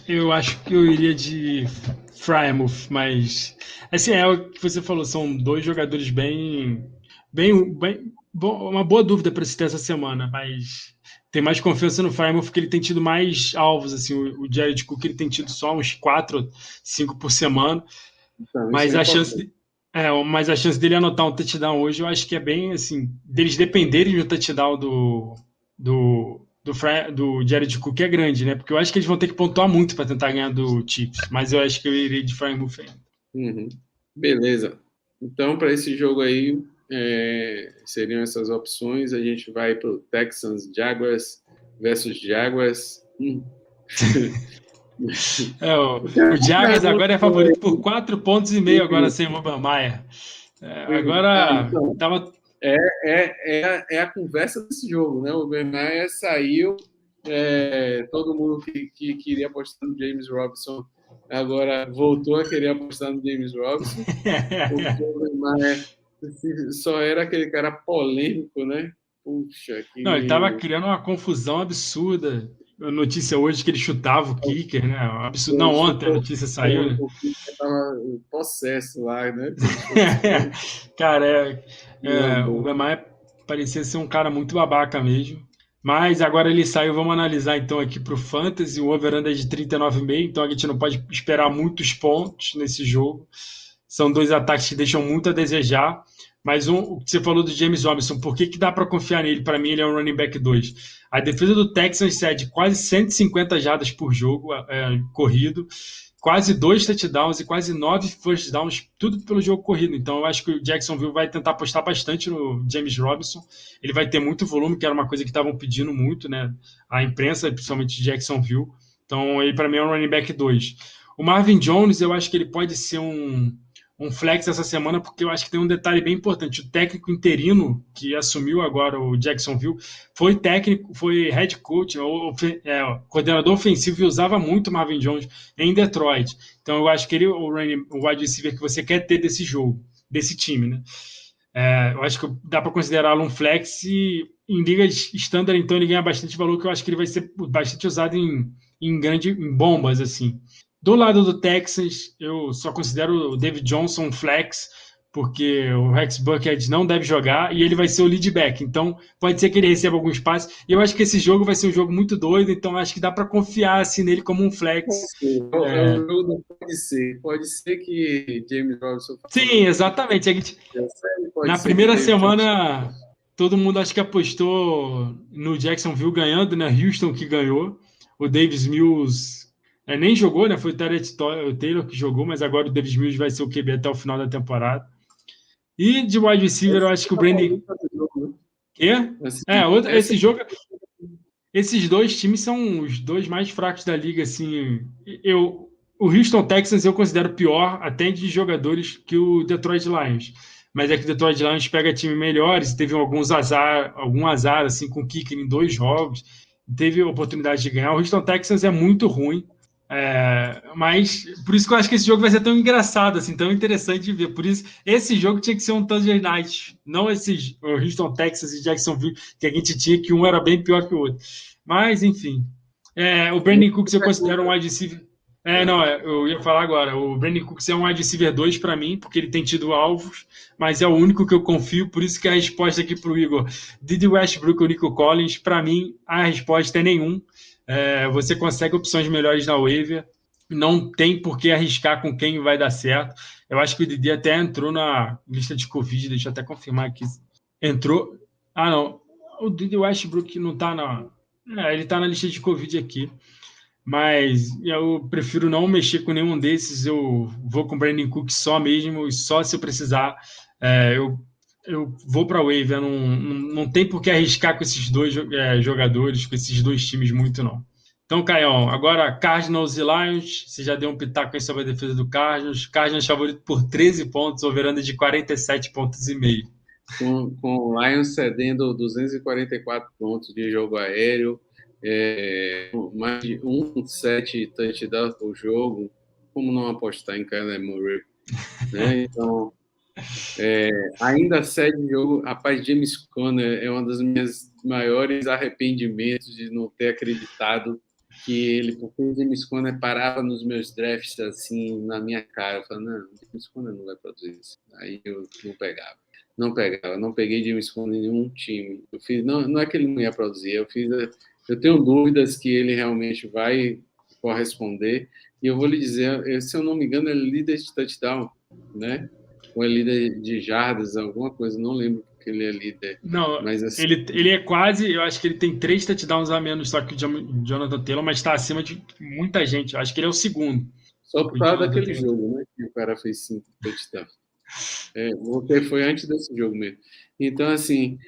Eu acho que eu iria de Frymouth, mas assim, é o que você falou, são dois jogadores uma boa dúvida para se ter essa semana, mas tem mais confiança no Frymouth porque ele tem tido mais alvos, assim, o Jared Cook ele tem tido só uns 4, 5 por semana, então, isso mas é a chance importante. mas a chance dele anotar um touchdown hoje, eu acho que é bem assim, deles dependerem do touchdown do Jared Cook é grande, né? Porque eu acho que eles vão ter que pontuar muito para tentar ganhar do Chiefs, mas eu acho que eu irei de Frymouth ainda. Uhum. Beleza. Então, para esse jogo aí, seriam essas opções. A gente vai para o Texans Jaguars versus Jaguars. O Jaguars agora é favorito por 4,5 pontos agora sem o Urban Meyer. Agora Então, tava. é a conversa desse jogo, né? O Bernard saiu, todo mundo que queria apostar no James Robinson agora voltou a querer apostar no James Robinson, porque o Bernard só era aquele cara polêmico, né? Puxa, Não, ele tava que criando uma confusão absurda. A notícia hoje que ele chutava o kicker, né? Um absurdo. Não, ontem a notícia saiu, né? o que estava possesso lá, né? Como se fosse Cara, um o amor. Lamar parecia ser um cara muito babaca mesmo. Mas agora ele saiu, vamos analisar então aqui para o Fantasy, o over-under é de 39,5, então a gente não pode esperar muitos pontos nesse jogo. São dois ataques que deixam muito a desejar. Mas o que você falou do James Robinson, por que dá para confiar nele? Para mim, ele é um running back 2. A defesa do Texans cede quase 150 jardas por jogo corrido, quase 2 touchdowns e quase 9 first downs, tudo pelo jogo corrido. Então, eu acho que o Jacksonville vai tentar apostar bastante no James Robinson. Ele vai ter muito volume, que era uma coisa que estavam pedindo muito, né? A imprensa, principalmente de Jacksonville. Então, ele para mim é um running back 2. O Marvin Jones, eu acho que ele pode ser um flex essa semana, porque eu acho que tem um detalhe bem importante. O técnico interino que assumiu agora o Jacksonville foi head coach, coordenador ofensivo e usava muito o Marvin Jones em Detroit. Então eu acho que ele o wide receiver que você quer ter desse jogo, desse time, né? Eu acho que dá para considerá-lo um flex e em ligas standard, então ele ganha bastante valor, que eu acho que ele vai ser bastante usado em bombas, assim. Do lado do Texas, eu só considero o David Johnson um flex, porque o Rex Burkhead não deve jogar e ele vai ser o lead back. Então, pode ser que ele receba alguns passes. E eu acho que esse jogo vai ser um jogo muito doido, então acho que dá para confiar assim, nele como um flex. O jogo não pode ser. Pode ser que James Robinson faça Sim, muito exatamente. pode Na ser que primeira David Johnson. semana, todo mundo acho que apostou no Jacksonville ganhando, né? Houston que ganhou. O Davis Mills nem jogou, né? Foi o Taylor que jogou, mas agora o Davis Mills vai ser o QB até o final da temporada. E de wide receiver, eu Essa acho que o é a Brandon. polêmica do jogo, né? Quê? Essa Esse jogo. Esses dois times são os dois mais fracos da liga, assim. O Houston Texans eu considero pior até de jogadores que o Detroit Lions. Mas é que o Detroit Lions pega time melhores, teve algum azar assim com o kicker em 2 jogos, teve a oportunidade de ganhar. O Houston Texans é muito ruim, mas por isso que eu acho que esse jogo vai ser tão engraçado, assim, tão interessante de ver. Por isso, esse jogo tinha que ser um Thursday Night, não esses o Houston Texans e Jacksonville, que a gente tinha, que um era bem pior que o outro. Mas, enfim. O Brandon Cooks eu considero um wide receiver. Eu ia falar agora. O Brandon Cooks é um wide receiver 2 para mim, porque ele tem tido alvos, mas é o único que eu confio. Por isso que a resposta aqui para o Igor, Didi Westbrook ou Nico Collins, para mim, a resposta é nenhum. Você consegue opções melhores na waiver. Não tem por que arriscar com quem vai dar certo. Eu acho que o Didi até entrou na lista de Covid, deixa eu até confirmar aqui. Entrou. Ah, não. O Didi Westbrook não está na. Ele está na lista de Covid aqui. Mas eu prefiro não mexer com nenhum desses. Eu vou com o Brandon Cook só mesmo, e só se eu precisar. Eu vou para a waiver. Não tem por que arriscar com esses dois jogadores, com esses dois times muito, não. Então, Caião, agora Cardinals e Lions. Você já deu um pitaco aí sobre a defesa do Cardinals. Cardinals favorito por 13 pontos, overando de 47 pontos e meio. com o Lions cedendo 244 pontos de jogo aéreo, mais de 1,7 touchdowns por jogo. Como não apostar em Kyler Murray? Né? Então, Ainda cede jogo. Rapaz, James Conner é um dos meus maiores arrependimentos de não ter acreditado que ele, porque o James Conner parava nos meus drafts assim, na minha cara. Eu falava, não, James Conner não vai produzir isso. Aí eu não pegava. Não pegava, não peguei James Conner em nenhum time. Eu fiz, não é que ele não ia produzir, eu tenho dúvidas que ele realmente vai corresponder. E eu vou lhe dizer, se eu não me engano, ele é líder de touchdown, né? Ou é líder de jardas, alguma coisa, não lembro que ele é líder, Não, mas assim, ele é quase. Eu acho que ele tem 3 touchdowns a menos só que o Jonathan Taylor, mas está acima de muita gente. Eu acho que ele é o segundo. só por O causa Jonathan daquele Taylor. jogo, né? Que o cara fez 5 touchdowns. Porque foi antes desse jogo mesmo. Então, assim,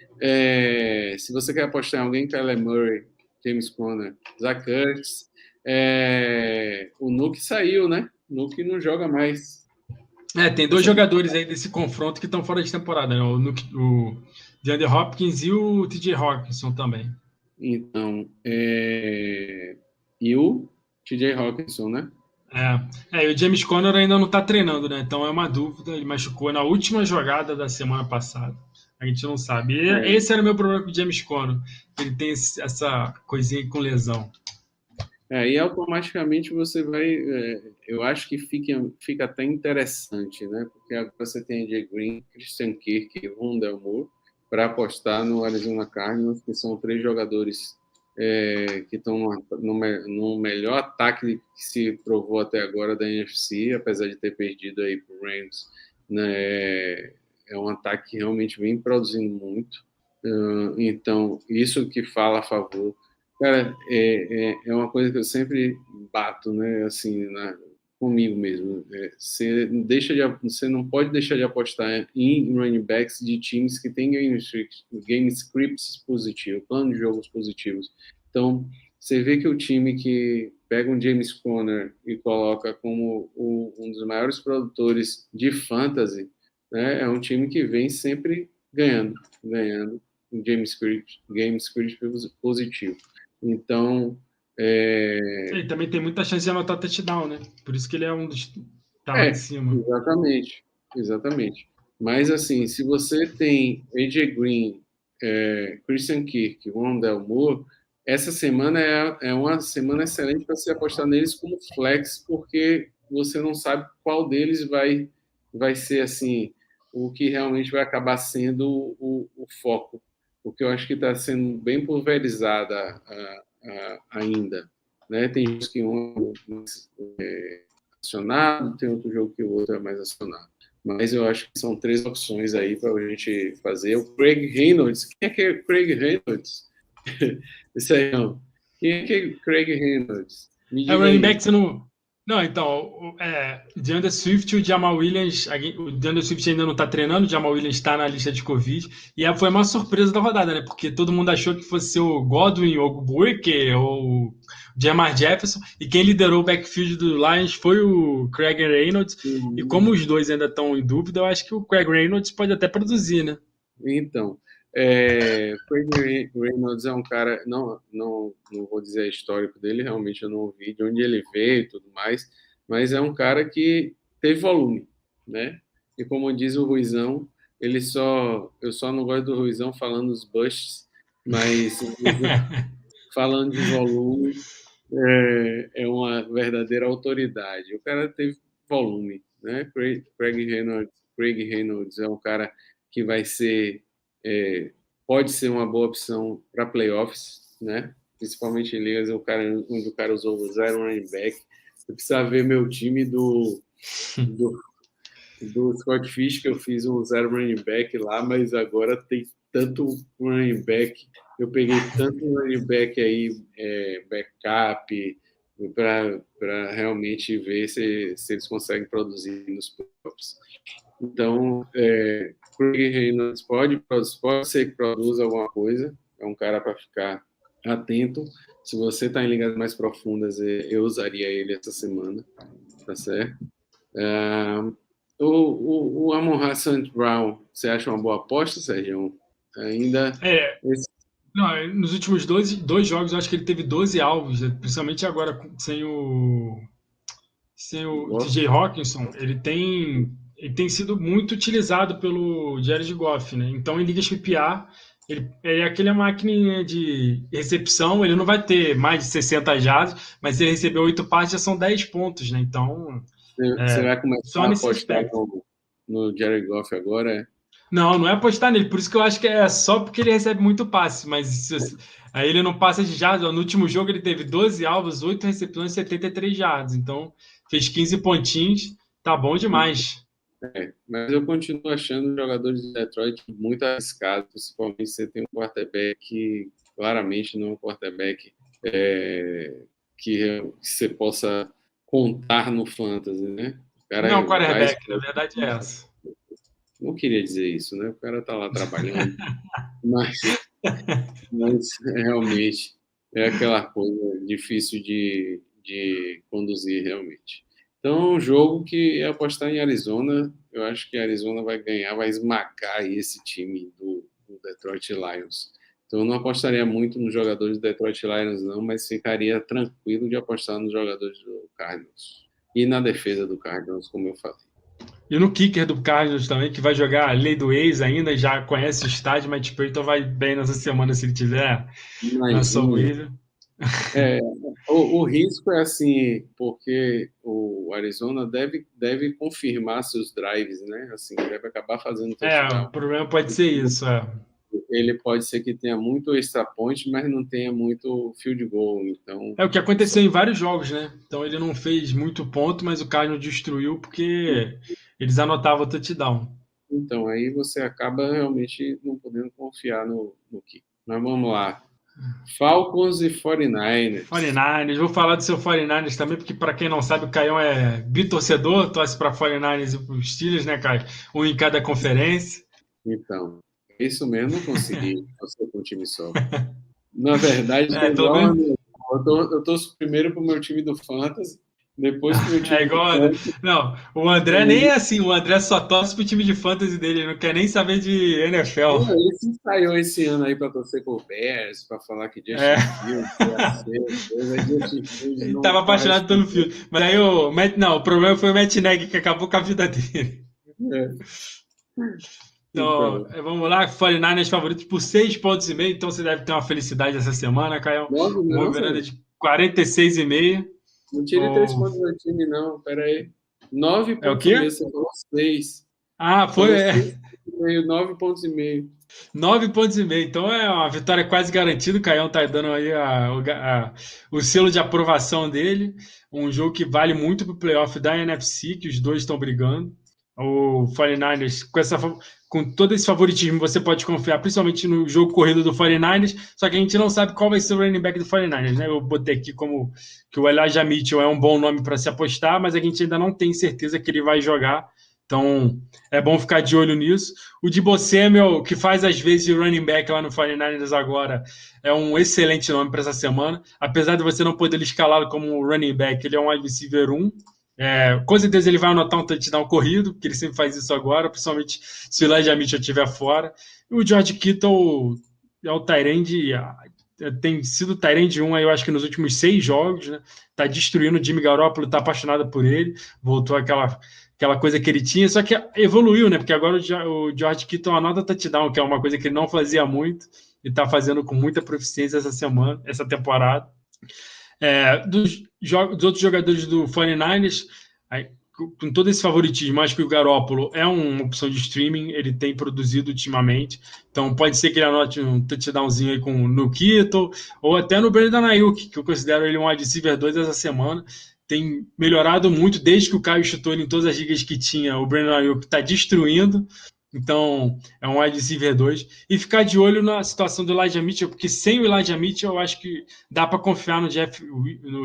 se você quer apostar em alguém, Kyler Murray, James Conner, Zach Ertz, o Nuke saiu, né? O Nuke não joga mais. Tem dois jogadores aí desse confronto que estão fora de temporada, né? O DeAndre Hopkins e o TJ Hawkinson também. Então, e o TJ Hawkinson, né? E o James Conner ainda não está treinando, né? Então é uma dúvida. Ele machucou na última jogada da semana passada. A gente não sabe. E esse era o meu problema com o James Conner. Ele tem essa coisinha com lesão. E automaticamente você vai. Eu acho que fica até interessante, né? Porque agora você tem AJ Green, Christian Kirk e Rondale Moore para apostar no Arizona Cardinals, que são 3 jogadores que estão no melhor ataque que se provou até agora da NFC, apesar de ter perdido aí para o Rams. Né? É um ataque que realmente vem produzindo muito. Então, isso que fala a favor. Cara, é uma coisa que eu sempre bato, né? Assim, comigo mesmo. Você não pode deixar de apostar em running backs de times que têm game scripts positivos, plano de jogos positivos. Então, você vê que o time que pega um James Conner e coloca como um dos maiores produtores de fantasy, né? É um time que vem sempre ganhando um game script positivo. Então, Ele também tem muita chance de anotar touchdown, né? Por isso que ele é um dos. Tá lá em cima. exatamente. Mas, assim, se você tem AJ Green, Christian Kirk, Rondale Moore, essa semana é uma semana excelente para você apostar neles como flex, porque você não sabe qual deles vai ser, assim, o que realmente vai acabar sendo o foco. Porque eu acho que está sendo bem pulverizada ainda. Né? Tem jogos que um acionado, tem outro jogo que o outro é mais acionado. Mas eu acho que são 3 opções aí para a gente fazer. O Craig Reynolds. Quem é que é Craig Reynolds? Isso aí, não. Quem é que é Craig Reynolds? Me O diga running aí. back você não. Não, então, o DeAndre Swift e o Jamal Williams. O DeAndre Swift ainda não está treinando, o Jamal Williams está na lista de Covid. E foi uma surpresa da rodada, né? Porque todo mundo achou que fosse ser o Godwin, ou o Burke, ou o Jamar Jefferson. E quem liderou o backfield do Lions foi o Craig Reynolds. E como os dois ainda estão em dúvida, eu acho que o Craig Reynolds pode até produzir, né? Então, Craig Reynolds é um cara, não vou dizer histórico dele, realmente eu não ouvi de onde ele veio e tudo mais, mas é um cara que teve volume, né? E como diz o Ruizão, eu só não gosto do Ruizão falando os busts, mas falando de volume, é uma verdadeira autoridade. O cara teve volume, né? Craig Reynolds é um cara que vai ser, pode ser uma boa opção para playoffs, né? Principalmente em ligas onde o cara usou o zero running back. Eu precisava ver meu time do Scott Fish, que eu fiz um zero running back lá, mas agora tem tanto running back. Eu peguei tanto running back aí, backup, para realmente ver se eles conseguem produzir nos playoffs. Então, Craig Reynolds pode ser que produza alguma coisa, é um cara para ficar atento. Se você está em ligas mais profundas, eu usaria ele essa semana, tá certo? O Amon-Ra St. Brown, você acha uma boa aposta, Sérgio? Ainda. Não, nos últimos dois jogos, eu acho que ele teve 12 alvos, principalmente agora sem o TJ Hawkinson. Ele tem ele tem sido muito utilizado pelo Jared Goff, né? Então, em ligas PPR, ele é aquela máquina de recepção, ele não vai ter mais de 60 jardas, mas se ele receber 8 passes, já são 10 pontos, né? Então, Você vai começar só a nesse apostar aspecto. no Jared Goff agora? Não, não é apostar nele, por isso que eu acho que é só porque ele recebe muito passe, mas aí ele não passa de jardas. No último jogo ele teve 12 alvos, 8 recepções, 73 jardas, então fez 15 pontinhos, tá bom demais. Mas eu continuo achando os jogadores de Detroit muito arriscados, principalmente se você tem um quarterback que claramente não é um quarterback que você possa contar no fantasy, né? O cara Não, vai. quarterback, na verdade é essa. Não queria dizer isso, né? O cara tá lá trabalhando, mas, mas realmente é aquela coisa difícil de conduzir realmente. Então, é um jogo que é apostar em Arizona. Eu acho que a Arizona vai ganhar, vai esmagar aí esse time do Detroit Lions. Então, eu não apostaria muito nos jogadores do Detroit Lions, não, mas ficaria tranquilo de apostar nos jogadores do Cardinals. E na defesa do Cardinals, como eu falei. E no kicker do Cardinals também, que vai jogar a lei do ex ainda, já conhece o estádio, mas Peyton vai bem nessa semana se ele tiver na sua Imagina. waiver. É, o risco é assim, porque o Arizona deve confirmar seus drives, né? Assim, deve acabar fazendo O touchdown. problema pode ser isso. Ele pode ser que tenha muito extra point, mas não tenha muito field goal. Então, É o que aconteceu em vários jogos, né? Então ele não fez muito ponto, mas o Cardinals destruiu porque eles anotavam o touchdown. então aí você acaba realmente não podendo confiar no kick. Mas vamos lá. Falcons e 49ers. 49ers, vou falar do seu 49ers também, porque para quem não sabe, o Caião é bitorcedor, torce para 49ers e para os Steelers, né, Caio? Um em cada conferência. Então, isso mesmo, não consegui torcer com um time só. Na verdade, é Pelo igual a menos mim. Eu torço primeiro pro meu time do Fantasy, depois pro meu é time do igual. Fantasy. Não, o André nem é assim, o André só torce pro time de fantasy dele, ele não quer nem saber de NFL. Ele se ensaiou esse ano aí para torcer com o Bears, para falar que É. Justin Fields ia ser coisa. Justin Fields Ele não tava apaixonado pelo correspondeu. filme. Mas aí o Matt, não, o problema foi o Matt Nagy que acabou com a vida dele. É, Então, então, vamos lá, 49ers favoritos por 6,5 pontos, então você deve ter uma felicidade essa semana, Caio. 9 Um não, over Sérgio. de 46,5. Não tire 3 Ou... pontos do meu time, não. Pera aí. 9 É o pontos e quê? meio, você falou 6. Ah, foi Falou 6,5, 9 pontos e meio. 9,5 pontos. Então é uma vitória quase garantida. O Caião tá dando aí o selo de aprovação dele. Um jogo que vale muito pro playoff da NFC, que os dois estão brigando. O 49ers, com todo esse favoritismo, você pode confiar principalmente no jogo corrido do 49ers, só que a gente não sabe qual vai ser o running back do 49ers, né? Eu botei aqui como que o Elijah Mitchell é um bom nome para se apostar, mas a gente ainda não tem certeza que ele vai jogar. Então, é bom ficar de olho nisso. O Deebo Samuel, que faz às vezes o running back lá no 49ers agora, é um excelente nome para essa semana. Apesar de você não poder escalá-lo como running back, ele é um wide receiver 1. Com certeza ele vai anotar um touchdown corrido, porque ele sempre faz isso agora, principalmente se o Elijah Mitchell estiver fora. E o George Kittle é o Tyrande, tem sido Tyrande 1 aí, eu acho que nos últimos 6 jogos, né? Tá destruindo. O Jimmy Garoppolo, tá apaixonado por ele, voltou aquela coisa que ele tinha, só que evoluiu, né? Porque agora o George Kittle anota touchdown, que é uma coisa que ele não fazia muito, e tá fazendo com muita proficiência essa semana, essa temporada. Dos outros jogadores do 49ers, aí, com todo esse favoritismo, acho que o Garoppolo é uma opção de streaming, ele tem produzido ultimamente, então pode ser que ele anote um touchdownzinho aí no Kittle, ou até no Brandon Ayuk, que eu considero ele um wide receiver 2 essa semana, tem melhorado muito desde que o Caio chutou ele em todas as ligas que tinha, o Brandon Ayuk está destruindo, então é um wide receiver 2. E ficar de olho na situação do Elijah Mitchell, porque sem o Elijah Mitchell eu acho que dá para confiar no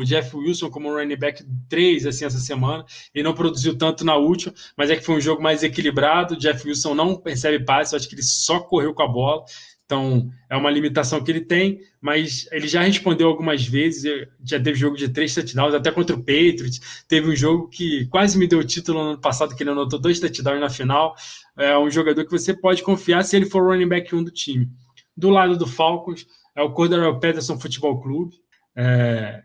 Jeff Wilson como running back 3 assim, essa semana. Ele não produziu tanto na última, mas é que foi um jogo mais equilibrado. O Jeff Wilson não percebe passe, eu acho que ele só correu com a bola. Então, é uma limitação que ele tem, mas ele já respondeu algumas vezes, já teve jogo de 3 touchdowns, até contra o Patriots, teve um jogo que quase me deu o título no ano passado, que ele anotou 2 touchdowns na final. É um jogador que você pode confiar se ele for o running back 1 do time. Do lado do Falcons, é o Cordarrelle Patterson Futebol Clube.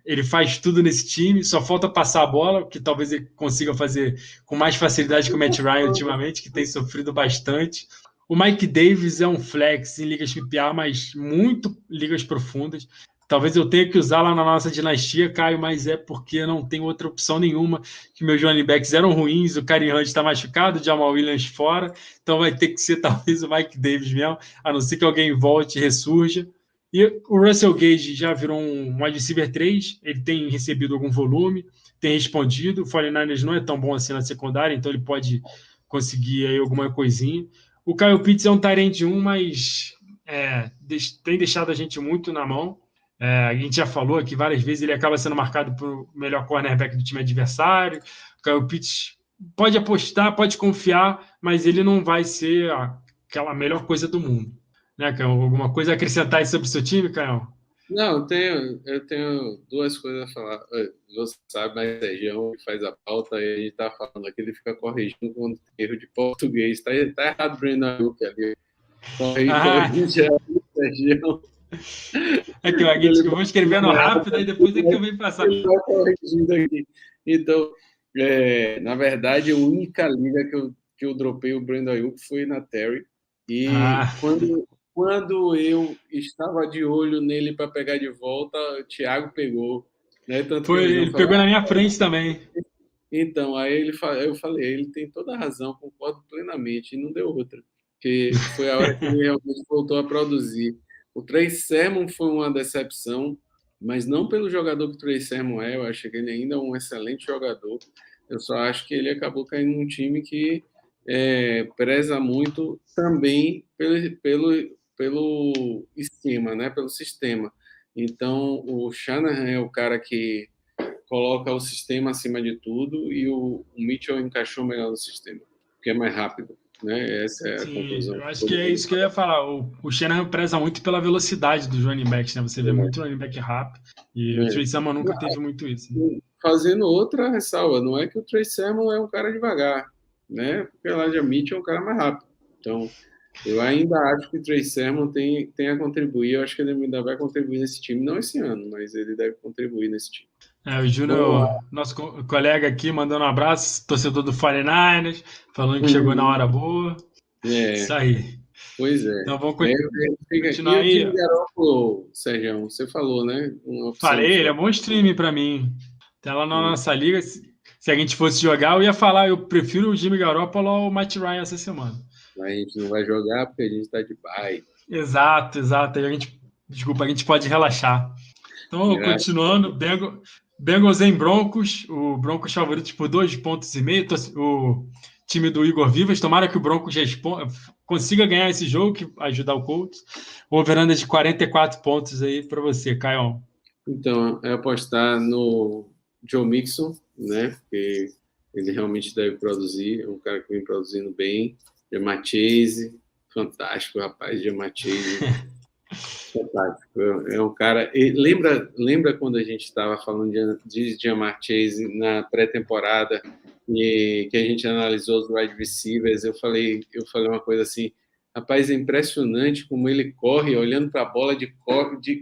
Ele faz tudo nesse time, só falta passar a bola, que talvez ele consiga fazer com mais facilidade que o Matt Ryan ultimamente, que tem sofrido bastante. O Mike Davis é um flex em ligas PPR, mas muito ligas profundas. Talvez eu tenha que usar lá na nossa dinastia, Caio, mas é porque não tem outra opção nenhuma, que meus running backs eram ruins, o Kareem Hunt está machucado, o Jamal Williams fora, então vai ter que ser talvez o Mike Davis mesmo, a não ser que alguém volte e ressurja. E o Russell Gage já virou um wide receiver 3, ele tem recebido algum volume, tem respondido, o 49ers não é tão bom assim na secundária, então ele pode conseguir aí alguma coisinha. O Kyle Pitts é um Tyrant 1, mas tem deixado a gente muito na mão. A gente já falou aqui várias vezes, ele acaba sendo marcado por melhor cornerback do time adversário. O Kyle Pitts pode apostar, pode confiar, mas ele não vai ser aquela melhor coisa do mundo. Né, Caio? Alguma coisa a acrescentar aí sobre o seu time, Caio? Não, eu tenho duas coisas a falar. Você sabe, mas Sérgio que faz a pauta e a gente tá falando aqui, ele fica corrigindo quando tem erro de português. Tá errado o Brandon Ayuk ali. Ah, Corrige o Sérgio. aqui, ó, eu vou escrevendo rápido e depois é que eu venho passar. Ele vai corrigindo aqui. Então, na verdade, a única liga que eu dropei o Brandon Ayuk foi na Terry. E Ah, quando eu estava de olho nele para pegar de volta, o Thiago pegou. Né? Tanto que o João ele falou, pegou na minha frente também. então, aí eu falei, ele tem toda a razão, concordo plenamente, e não deu outra. Porque foi a hora que ele realmente voltou a produzir. O Trey Sermon foi uma decepção, mas não pelo jogador que o Trey Sermon é, eu acho que ele ainda é um excelente jogador. Eu só acho que ele acabou caindo num time que preza muito também pelo esquema, né? Pelo sistema. Então, o Shanahan é o cara que coloca o sistema acima de tudo e o Mitchell encaixou melhor no sistema, porque é mais rápido, né? Essa é a Sim, conclusão. eu acho que é isso que eu ia falar. O Shanahan preza muito pela velocidade dos running backs, né? Você vê muito running back rápido. E o É. Trey Sermon nunca teve muito isso. Né? Fazendo outra ressalva, não é que o Trey Sermon é um cara devagar, né? Porque o Elijah Mitchell é um cara mais rápido. Então, eu ainda acho que o Trey Sermon tem a contribuir. Eu acho que ele ainda vai contribuir nesse time, não esse ano, mas ele deve contribuir nesse time. O Júnior, nosso colega aqui, mandando um abraço, torcedor do 49ers, falando que chegou na hora boa. É, Isso aí. pois é. Então vamos E continuar o aí. Jimmy Garoppolo, Sérgio, você falou, né? Uma opção Falei, de ele é flex. bom streaming para mim. Tá lá na nossa liga. Se a gente fosse jogar, eu ia falar, eu prefiro o Jimmy Garoppolo ao Matt Ryan essa semana. A gente não vai jogar porque a gente está de bye. Exato, exato. Aí desculpa, a gente pode relaxar. Então, Graças. continuando, Bengals em Broncos, o Broncos favorito por 2,5 pontos. O time do Igor Vivas, tomara que o Broncos consiga ganhar esse jogo, que ajudar o Colts. O over de 44 pontos aí para você, Caio. Então, é apostar no Joe Mixon, né? Porque ele realmente deve produzir. É um cara que vem produzindo bem. Jamar Chase, fantástico, rapaz. Jamar Chase, fantástico. É um cara. Lembra quando a gente estava falando de Jamar Chase na pré-temporada e que a gente analisou os wide receivers? Eu falei uma coisa assim. Rapaz, é impressionante como ele corre olhando para a bola de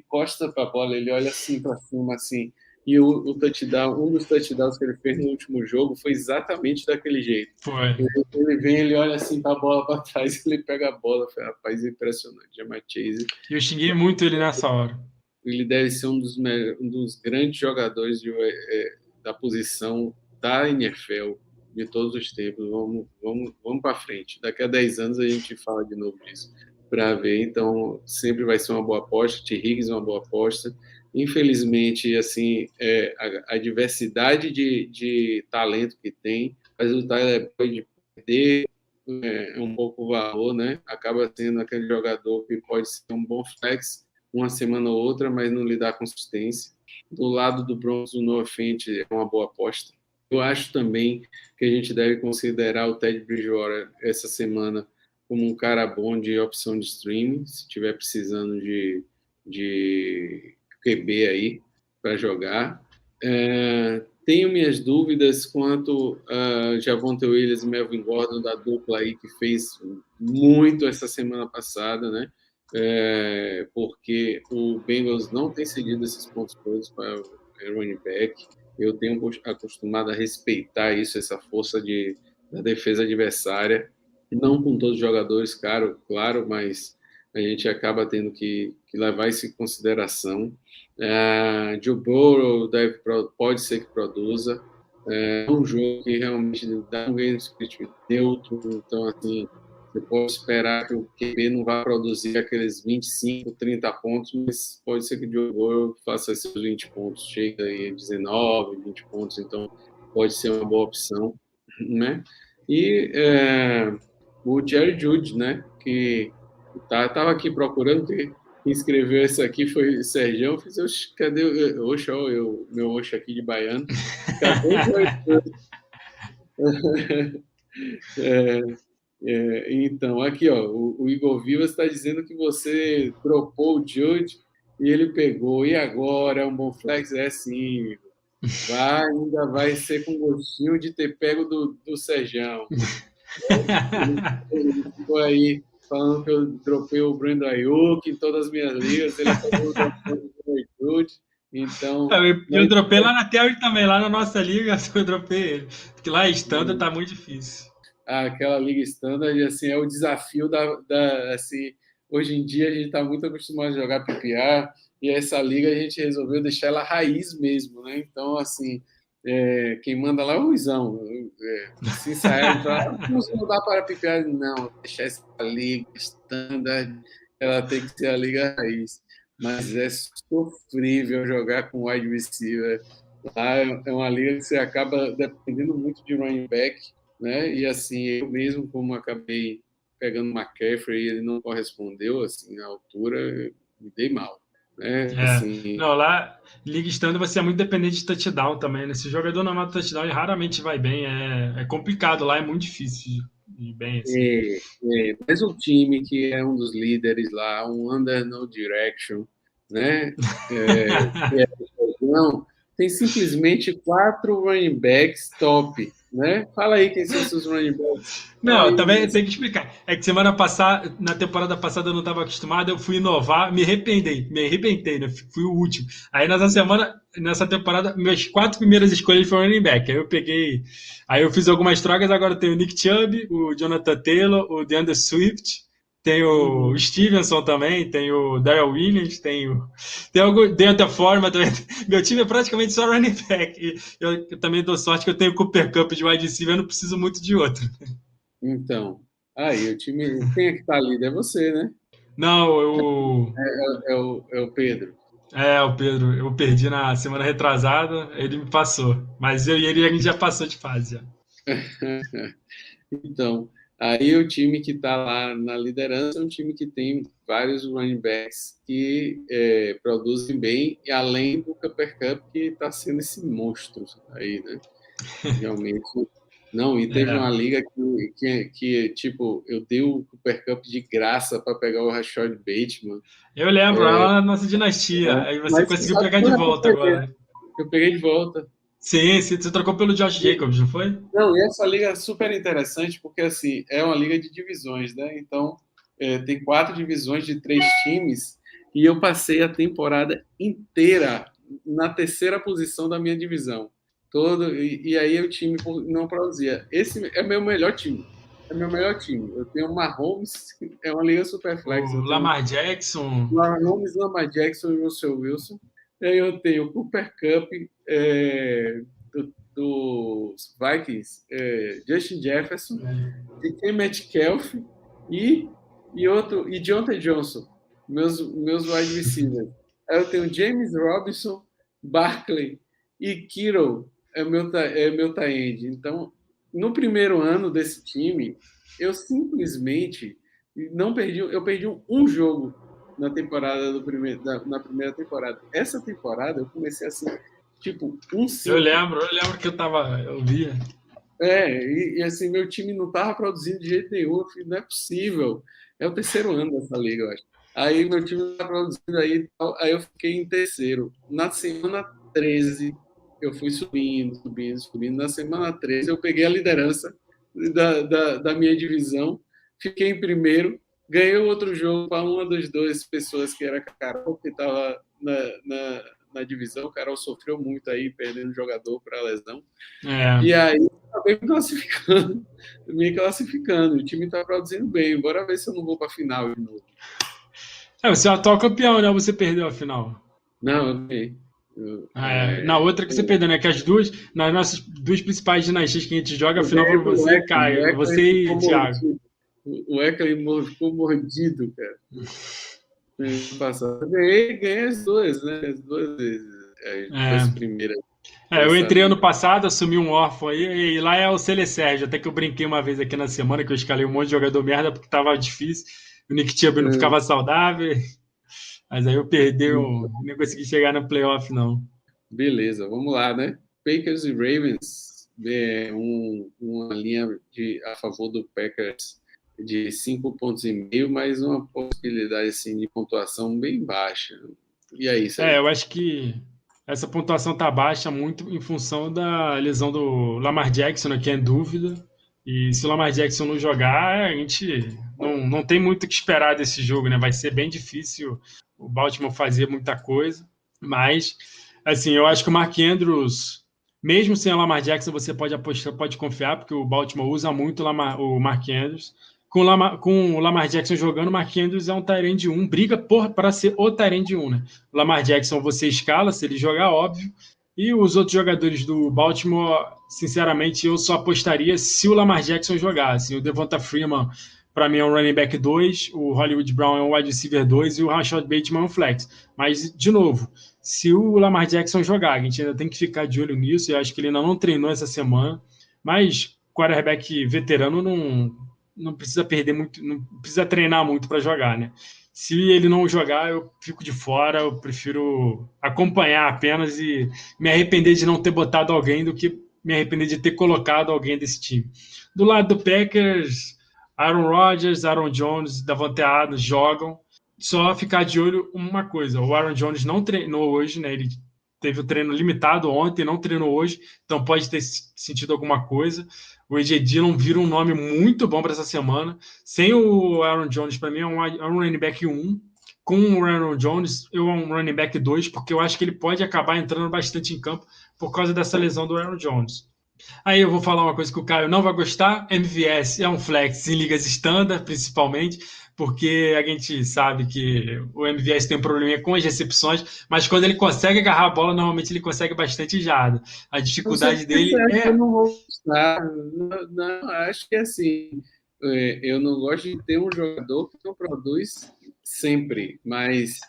costa para a bola, ele olha assim para cima, assim. E o touchdown, um dos touchdowns que ele fez no último jogo foi exatamente daquele jeito. Foi. Ele vem, ele olha assim para a bola para trás, ele pega a bola. Foi, rapaz, é impressionante. Jamar Chase, Eu xinguei muito ele nessa hora. ele deve ser um dos grandes jogadores da posição da NFL de todos os tempos. Vamos para frente. Daqui a 10 anos a gente fala de novo disso para ver. Então, sempre vai ser uma boa aposta. T. Higgins é uma boa aposta. Infelizmente, assim, a diversidade de talento que tem faz o Tyler Boyd perder um pouco o valor, né? Acaba sendo aquele jogador que pode ser um bom flex uma semana ou outra, mas não lhe dá consistência. Do lado do Broncos, o Noah Fant é uma boa aposta. Eu acho também que a gente deve considerar o Ted Bridgewater essa semana como um cara bom de opção de streaming, se estiver precisando de QB aí para jogar. Tenho minhas dúvidas quanto a Javonte Williams e Melvin Gordon, da dupla aí que fez muito essa semana passada, né? porque o Bengals não tem cedido esses pontos todos para o running back. Eu tenho acostumado a respeitar isso, essa força da defesa adversária, não com todos os jogadores, claro, mas a gente acaba tendo que levar isso em consideração. Joe Burrow pode ser que produza. É um jogo que realmente dá um game script neutro, então, assim, você pode esperar que o QB não vá produzir aqueles 25, 30 pontos, mas pode ser que o Joe Burrow faça esses 20 pontos, chega aí a 19, 20 pontos, então pode ser uma boa opção, né? E o Jerry Jeudy, né, que estava aqui procurando, quem escreveu isso aqui foi o Sergião. Eu fiz, oxe, cadê meu oxo aqui de baiano? Cadê o Jerry Jeudy? Então, aqui, ó, o Igor Vivas está dizendo que você dropou o Jeudy e ele pegou. E agora? É um bom flex? É sim. Ainda vai ser com gostinho de ter pego do Serjão. Ele ficou aí falando que eu dropei o Brandon Ayuk em todas as minhas ligas. Ele acabou dropando o Jeudy. Então, eu dropei lá na Terry também, lá na nossa liga, eu dropei ele. Porque lá standard tá muito difícil. Aquela liga standard, assim, é o desafio assim, hoje em dia a gente está muito acostumado a jogar PPR e essa liga a gente resolveu deixar ela raiz mesmo, né? Então, assim, quem manda lá é o Luizão. Se ensaiar, vamos mudar para PPR? Não, deixar essa liga standard, ela tem que ser a liga raiz. Mas é sofrível jogar com wide receiver. Lá é uma liga que você acaba dependendo muito de running back, né? E assim, eu mesmo, como acabei pegando o McCaffrey e ele não correspondeu assim à altura, me dei mal, né? Assim, não, lá, Liga Standard você é muito dependente de touchdown também, né? Se o jogador não mata touchdown, ele raramente vai bem. É complicado lá, é muito difícil de ir bem assim. mas um time que é um dos líderes lá, um Under No Direction, né? Não, tem simplesmente 4 running backs top, né? Fala aí quem são seus running backs. Fala Não, aí. também tem que explicar. É que semana passada, na temporada passada eu não estava acostumado, eu fui inovar, me arrebentei, né? Fui o último. Aí nessa temporada, minhas 4 primeiras escolhas foram running back. Aí eu fiz algumas trocas, agora eu tenho o Nick Chubb, o Jonathan Taylor, o DeAndre Swift, tem o Stevenson também, tem o Darrell Williams, tem algo dentro da forma também. Meu time é praticamente só running back. E eu também dou sorte que eu tenho o Cooper Cup de wide receiver, eu não preciso muito de outro. Então, aí o time, quem é que tá líder? É você, né? Não, eu. É o Pedro. O Pedro, eu perdi na semana retrasada, ele me passou. Mas eu e ele a gente já passou de fase já. Então, aí o time que está lá na liderança é um time que tem vários running backs que produzem bem, e além do Cooper Cup, que está sendo esse monstro aí, né? Realmente. Não, e teve uma liga que tipo, eu dei o Cooper Cup de graça para pegar o Rashad Bateman. Eu lembro, lá na nossa dinastia. Aí você Mas você conseguiu sabe pegar que de não é pra volta perder, agora. né? Eu peguei de volta. Sim, você trocou pelo Josh Jacobs, não foi? Não, e essa liga é super interessante porque assim é uma liga de divisões, né? Então tem 4 divisões de 3 times e eu passei a temporada inteira na terceira posição da minha divisão. E aí o time não produzia. Esse é meu melhor time. É meu melhor time. Eu tenho o Mahomes, é uma liga super flex. O Eu tenho Lamar Jackson. Mahomes, Lamar Jackson e Russell Wilson. E aí eu tenho o Cooper Cup, dos Vikings, Justin Jefferson, DK Metcalf e, e Deontay Johnson, meus wide receivers. Aí eu tenho James Robinson, Barkley e Kittle, é meu tight end. Então, no primeiro ano desse time, eu simplesmente não perdi, eu perdi um jogo na temporada na primeira temporada. Essa temporada eu comecei assim, tipo, Eu 5. lembro, eu lembro que eu via. E assim, meu time não estava produzindo de jeito nenhum. Eu falei, não é possível. É o terceiro ano dessa liga, eu acho. Aí meu time não está produzindo aí eu fiquei em terceiro. Na semana 13, eu fui subindo, subindo, subindo. Na semana 13, eu peguei a liderança da minha divisão, fiquei em primeiro, ganhou outro jogo para uma das duas pessoas que era a Carol, que estava na divisão. O Carol sofreu muito aí, perdendo jogador para lesão. E É. aí, acabei me classificando. O time está produzindo bem. Bora ver se eu não vou para a final de novo. Você é o atual campeão, né? Você perdeu a final. Não, eu ganhei. Na outra que você perdeu, né? Que as duas, nas nossas duas principais dinastias que a gente joga, a Eu final ganhei foi pro você e Eckler. O Caio. Eckler Você e ficou Thiago. mordido. O Eckler ficou mordido, cara. Ano passado. Eu ganhei as duas, né? As duas vezes. As É. primeiras. Eu Dessa entrei ano liga. passado, assumi um órfão aí, e lá é o Sérgio. Até que eu brinquei uma vez aqui na semana que eu escalei um monte de jogador merda porque tava difícil. O Nick Chubb não ficava saudável, mas aí eu perdi, eu nem consegui chegar no playoff, não. Beleza, vamos lá, né? Packers e Ravens, uma linha a favor do Packers de 5,5 pontos, mas uma possibilidade assim, de pontuação bem baixa. E aí, Sérgio? Eu acho que essa pontuação tá baixa muito em função da lesão do Lamar Jackson, né, que é em dúvida. E se o Lamar Jackson não jogar, a gente não tem muito o que esperar desse jogo, né? Vai ser bem difícil o Baltimore fazer muita coisa. Mas, assim, eu acho que o Mark Andrews, mesmo sem o Lamar Jackson, você pode apostar, pode confiar, porque o Baltimore usa muito o Mark Andrews. Com o Lamar Jackson jogando, o Mark Andrews é um Tyrande 1, briga para ser o Tyrande 1, né? O Lamar Jackson você escala, se ele jogar, óbvio. E os outros jogadores do Baltimore, sinceramente, eu só apostaria se o Lamar Jackson jogasse. O Devonta Freeman, para mim, é um running back 2, o Hollywood Brown é um wide receiver 2 e o Rashad Bateman é um flex. Mas, de novo, se o Lamar Jackson jogar, a gente ainda tem que ficar de olho nisso. Eu acho que ele ainda não treinou essa semana. Mas quarterback veterano não precisa perder muito, não precisa treinar muito para jogar, né? Se ele não jogar, eu fico de fora, eu prefiro acompanhar apenas e me arrepender de não ter botado alguém do que me arrepender de ter colocado alguém desse time. Do lado do Packers, Aaron Rodgers, Aaron Jones, Davante Adams jogam. Só ficar de olho uma coisa, o Aaron Jones não treinou hoje, né? Ele teve o treino limitado ontem, não treinou hoje, então pode ter sentido alguma coisa. O AJ Dillon vira um nome muito bom para essa semana. Sem o Aaron Jones, para mim, é um running back 1. Com o Aaron Jones, eu é um running back 2, porque eu acho que ele pode acabar entrando bastante em campo por causa dessa lesão do Aaron Jones. Aí eu vou falar uma coisa que o Caio não vai gostar. MVS é um flex em ligas standard, principalmente, porque a gente sabe que o MVS tem um probleminha com as recepções, mas quando ele consegue agarrar a bola, normalmente ele consegue bastante jarda. A Não sei dificuldade porque você dele acha que eu é. não vou gostar. Não, não, acho que assim, eu não gosto de ter um jogador que não produz sempre, mas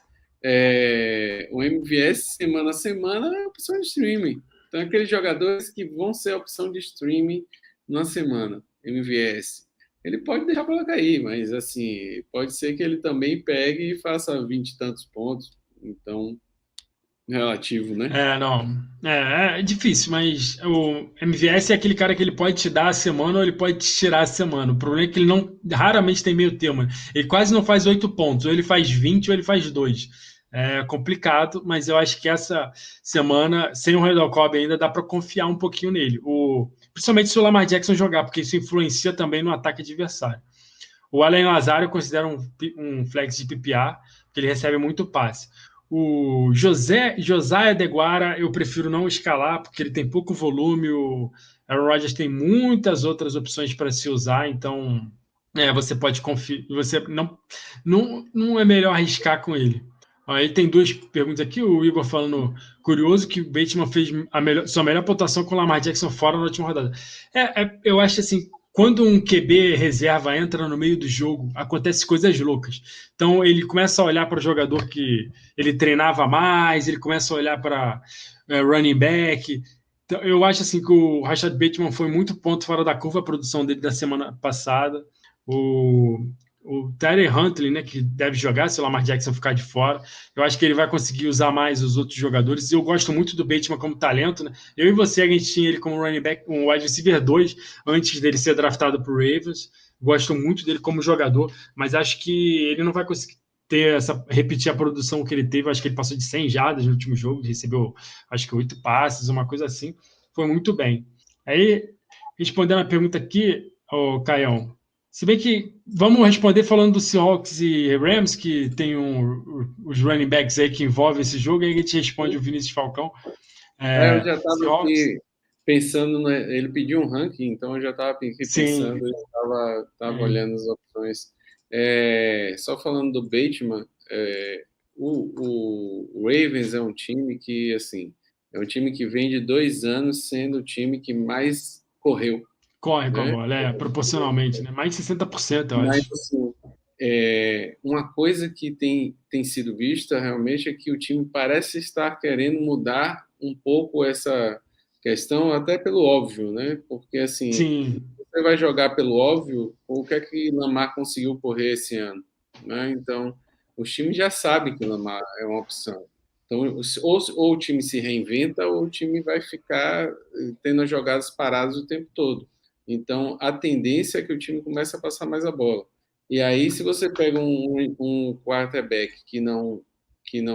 o MVS semana a semana é opção de streaming. Então, aqueles jogadores que vão ser opção de streaming na semana, MVS. Ele pode deixar para cair, mas assim, pode ser que ele também pegue e faça 20 e tantos pontos. Então, relativo, né? Não. É difícil, mas o MVS é aquele cara que ele pode te dar a semana ou ele pode te tirar a semana. O problema é que ele não raramente tem meio termo, né? Ele quase não faz 8 pontos, ou ele faz 20 ou ele faz 2. É complicado, mas eu acho que essa semana, sem o Randall Cobb ainda, dá para confiar um pouquinho nele. Principalmente se o Lamar Jackson jogar, porque isso influencia também no ataque adversário. O Allen Lazaro eu considero um flex de PPR, porque ele recebe muito passe. O Josiah Deguara eu prefiro não escalar, porque ele tem pouco volume. O Aaron Rodgers tem muitas outras opções para se usar, então você pode confiar. Você não é melhor arriscar com ele. Aí tem duas perguntas aqui. O Igor falando curioso que o Bateman fez sua melhor pontuação com o Lamar Jackson fora na última rodada. Eu acho assim, quando um QB reserva entra no meio do jogo, acontece coisas loucas. Então ele começa a olhar para o jogador que ele treinava mais, ele começa a olhar para running back. Então, eu acho assim que o Rashad Bateman foi muito ponto fora da curva a produção dele da semana passada. O, o Tyler Huntley, né, que deve jogar se o Lamar Jackson ficar de fora. Eu acho que ele vai conseguir usar mais os outros jogadores. Eu gosto muito do Bateman como talento, né? Eu e você, a gente tinha ele como running back, um wide receiver 2, antes dele ser draftado para o Ravens. Gosto muito dele como jogador, mas acho que ele não vai conseguir repetir a produção que ele teve. Acho que ele passou de 100 jardas no último jogo, recebeu acho que 8 passes, uma coisa assim. Foi muito bem. Aí, respondendo a pergunta aqui, Caião, Se bem que vamos responder falando do Seahawks e Rams, que tem os running backs aí que envolvem esse jogo, aí a gente responde o Vinícius Falcão. Eu já estava Seahawks, aqui pensando, ele pediu um ranking, então eu já estava aqui sim. pensando, estava olhando as opções. Só falando do Bateman, o Ravens é um time que, assim, é um time que vem de 2 anos sendo o time que mais correu, Corre com a né? bola, proporcionalmente, né? Mais de 60%, eu Mas, acho. assim, uma coisa que tem sido vista realmente é que o time parece estar querendo mudar um pouco essa questão, até pelo óbvio, né? Porque, assim, Sim, você vai jogar pelo óbvio, o que é que Lamar conseguiu correr esse ano, né? Então, os times já sabem que o Lamar é uma opção. Então, ou o time se reinventa, ou o time vai ficar tendo as jogadas paradas o tempo todo. Então, a tendência é que o time comece a passar mais a bola. E aí, se você pega um quarterback que não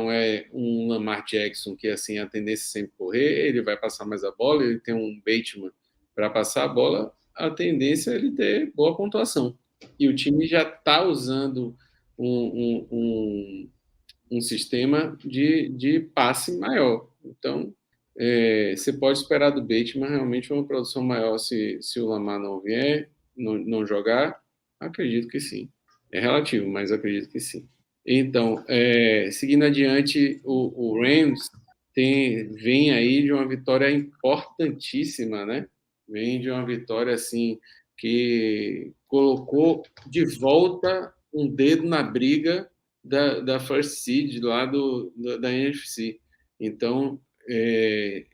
é um Lamar Jackson, que assim a tendência é sempre correr, ele vai passar mais a bola, ele tem um Bateman para passar a bola, a tendência é ele ter boa pontuação. E o time já está usando um sistema de passe maior. Então, você pode esperar do Bateman realmente uma produção maior se o Lamar não vier, não jogar. Acredito que sim. É relativo, mas acredito que sim. Então, seguindo adiante, o Rams vem aí de uma vitória importantíssima, né? Vem de uma vitória assim que colocou de volta um dedo na briga da First Seed lá da NFC. Então,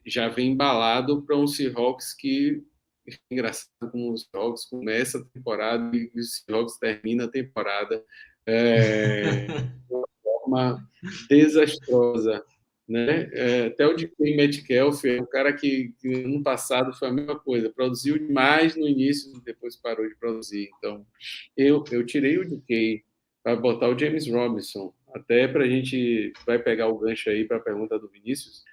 já vem embalado para um Seahawks que é engraçado como os Seahawks começa a temporada e os Seahawks termina a temporada de uma forma desastrosa, né? Até o DK Metcalf é um cara que ano passado foi a mesma coisa, produziu demais no início e depois parou de produzir. Então, eu tirei o DK para botar o James Robinson, até para a gente vai pegar o gancho aí para a pergunta do Vinícius,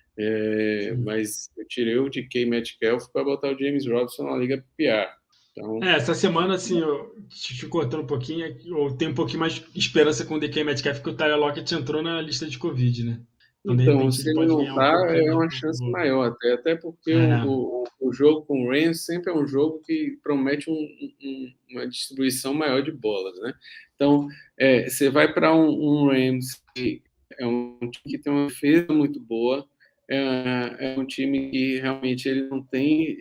mas eu tirei o DK Metcalf para botar o James Robinson na Liga PPR. Então, essa semana, assim, eu te cortando um pouquinho, eu tenho um pouquinho mais de esperança com o DK Metcalf, que o Tyler Lockett entrou na lista de Covid, né? Então, de repente, se ele ele pode não ganhar um está, pouco é de uma chance maior até porque É, o jogo com o Rams sempre é um jogo que promete uma distribuição maior de bolas, né? Então, você vai para um Rams que é um time que tem uma defesa muito boa, é um time que realmente ele não tem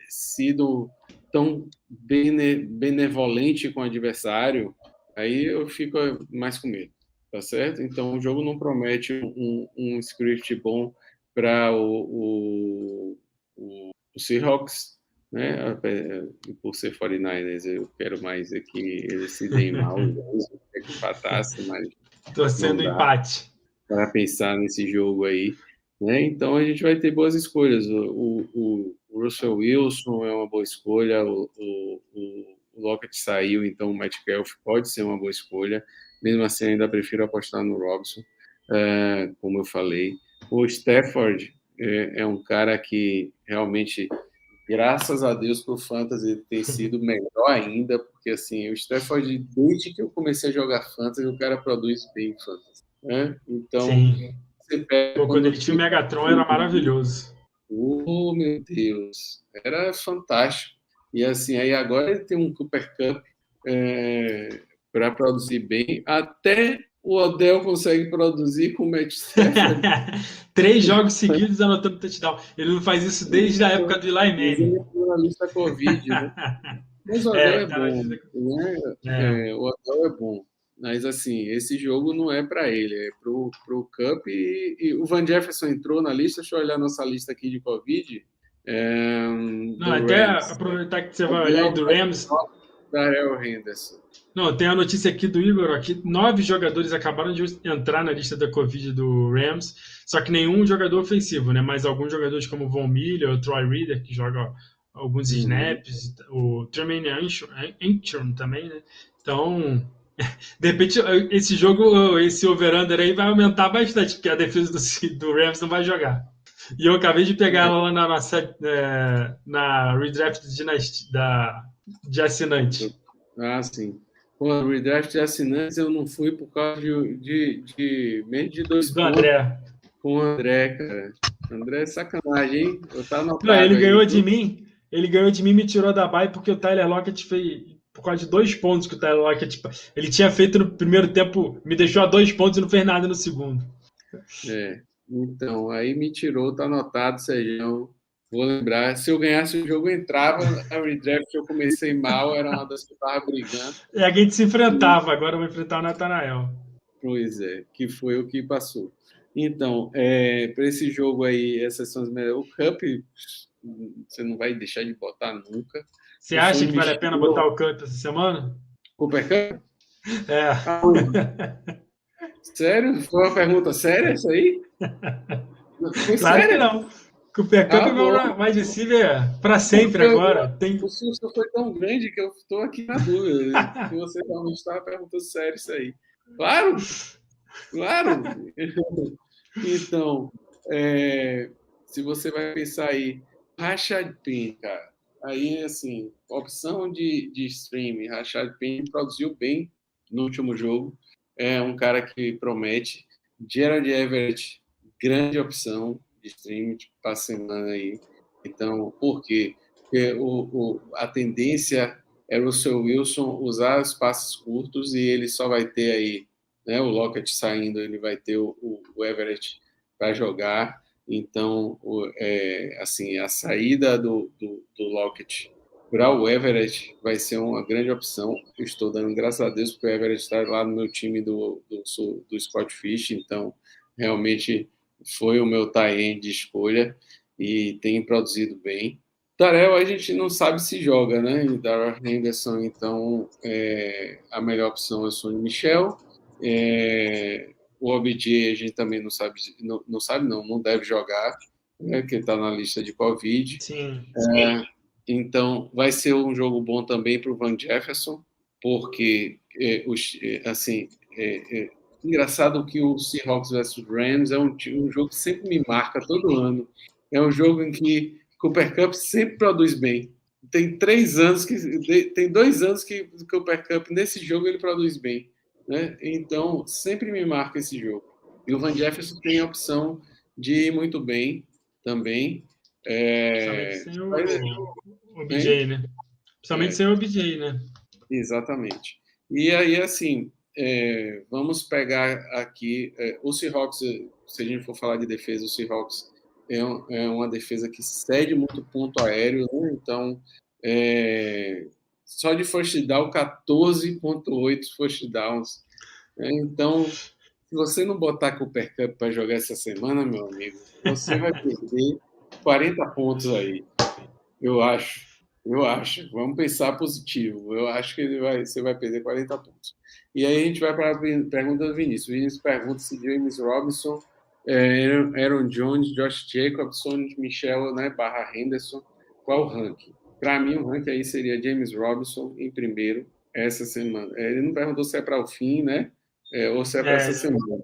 sido tão benevolente com o adversário, aí eu fico mais com medo. Tá certo? Então, o jogo não promete um script bom para o Seahawks, né? Por ser 49ers, eu quero mais que eles se deem mal, que empatasse, mas não torcendo dá empate. para pensar nesse jogo aí, né? Então, a gente vai ter boas escolhas. O Russell Wilson é uma boa escolha, o Lockett saiu, então o Metcalf pode ser uma boa escolha. Mesmo assim, ainda prefiro apostar no Robson, como eu falei. O Stafford é um cara que realmente, graças a Deus, para o Fantasy tem sido melhor ainda, porque assim, o Stafford, desde que eu comecei a jogar Fantasy, o cara produz bem Fantasy. Né? Então, Sim. você pega Pô, quando quando ele tinha o Megatron, era maravilhoso. oh, meu Deus, era fantástico. E assim, aí agora ele tem um Cooper Cup para produzir bem. Até o Odell consegue produzir com o Matt Stafford. 3 jogos seguidos anotando touchdown. Ele não faz isso desde a época do Eli Mas Manning. ele entrou na lista Covid, né? Mas o Odell é Tá na bom, lista. né? É. O Odell é bom. Mas, assim, esse jogo não é para ele, é pro Cup. E o Van Jefferson entrou na lista. Deixa eu olhar nossa lista aqui de Covid. Não, Do até Rams. aproveitar que você vai olhar aí Odell, do Rams. Darrell Henderson. Não, tem a notícia aqui do Igor, aqui 9 jogadores acabaram de entrar na lista da Covid do Rams, só que nenhum jogador ofensivo, né? Mas alguns jogadores como o Von Miller, o Troy Reader, que joga alguns Uhum. snaps, o Tremaine Anchorn também, né? Então, de repente, esse jogo, esse over-under aí vai aumentar bastante, porque a defesa do Rams não vai jogar. E eu acabei de pegar ela lá na nossa na redraft de assinante. Ah, sim. Pô, o redraft de assinantes eu não fui por causa de menos de 2 Do pontos André. com o André, cara. André é sacanagem, hein? Eu tá Não, anotado aí, viu? ele ganhou de mim e me tirou da bye porque o Tyler Lockett fez, por causa de 2 pontos que o Tyler Lockett, ele tinha feito no primeiro tempo, me deixou a 2 pontos e não fez nada no segundo. É. Então, aí me tirou, tá anotado, Sérgio. Vou lembrar. Se eu ganhasse o jogo, eu entrava na redraft. Eu comecei mal, era uma das que eu tava brigando. E a gente se enfrentava, agora eu vou enfrentar o Nathanael. Pois é, que foi o que passou. Então, para esse jogo aí, essas são as melhores. O Cup, você não vai deixar de botar nunca. Você O acha Sonny que vale a pena botar Michel, o Cup essa semana? Cooper Cup? É. Aonde? Sério? Foi uma pergunta séria isso aí? Foi Claro que séria? não. Cooper Cup Ah, é bom. meu wide receiver para sempre Porque agora. Tem... o susto foi tão grande que eu estou aqui na dúvida, né? Se você realmente estava perguntando sério isso aí. Claro, claro. Então, se você vai pensar aí, Rashad Penny, cara, aí assim, opção de streaming, Rashad Penny produziu bem no último jogo, é um cara que promete. Gerald Everett, grande opção de streaming para a semana aí. Então, por quê? Porque a tendência é o Russell Wilson usar os passes curtos e ele só vai ter aí, né, o Lockett saindo, ele vai ter o Everett para jogar. Então, assim, a saída do Lockett para o Everett vai ser uma grande opção. Eu estou dando graças a Deus porque o Everett está lá no meu time do Scott Fish, então realmente foi o meu tie-in de escolha e tem produzido bem. Darrell a gente não sabe se joga, né? E Darrell Henderson, então a melhor opção é o Sonny Michel. O OBJ a gente também não deve jogar, né? Porque está na lista de Covid. Sim. Então, vai ser um jogo bom também para o Van Jefferson, porque, assim, engraçado que o Seahawks versus Rams é um jogo que sempre me marca todo ano. É um jogo em que Cooper Kupp sempre produz bem. Tem 2 anos que o Cooper Kupp, nesse jogo, ele produz bem. Né? Então, sempre me marca esse jogo. E o Van Jefferson tem a opção de ir muito bem também. Principalmente É, sem o hein? BJ, né? Principalmente É, sem o BJ, né? exatamente. E aí, assim, vamos pegar aqui o Seahawks. Se a gente for falar de defesa, o Seahawks é uma defesa que cede muito ponto aéreo, né? Então, só de first down, 14,8 first downs. Então, se você não botar Cooper Cup para jogar essa semana, meu amigo, você vai perder 40 pontos aí. Eu acho. Eu acho. Vamos pensar positivo. Eu acho que você vai perder 40 pontos. E aí a gente vai para a pergunta do Vinícius. O Vinícius pergunta se James Robinson, Aaron Jones, Josh Jacobson, Michel, né, barra Henderson, qual o ranking? Para mim, o ranking aí seria James Robinson em primeiro essa semana. Ele não perguntou se é para o fim, né? Ou se é para essa É, semana,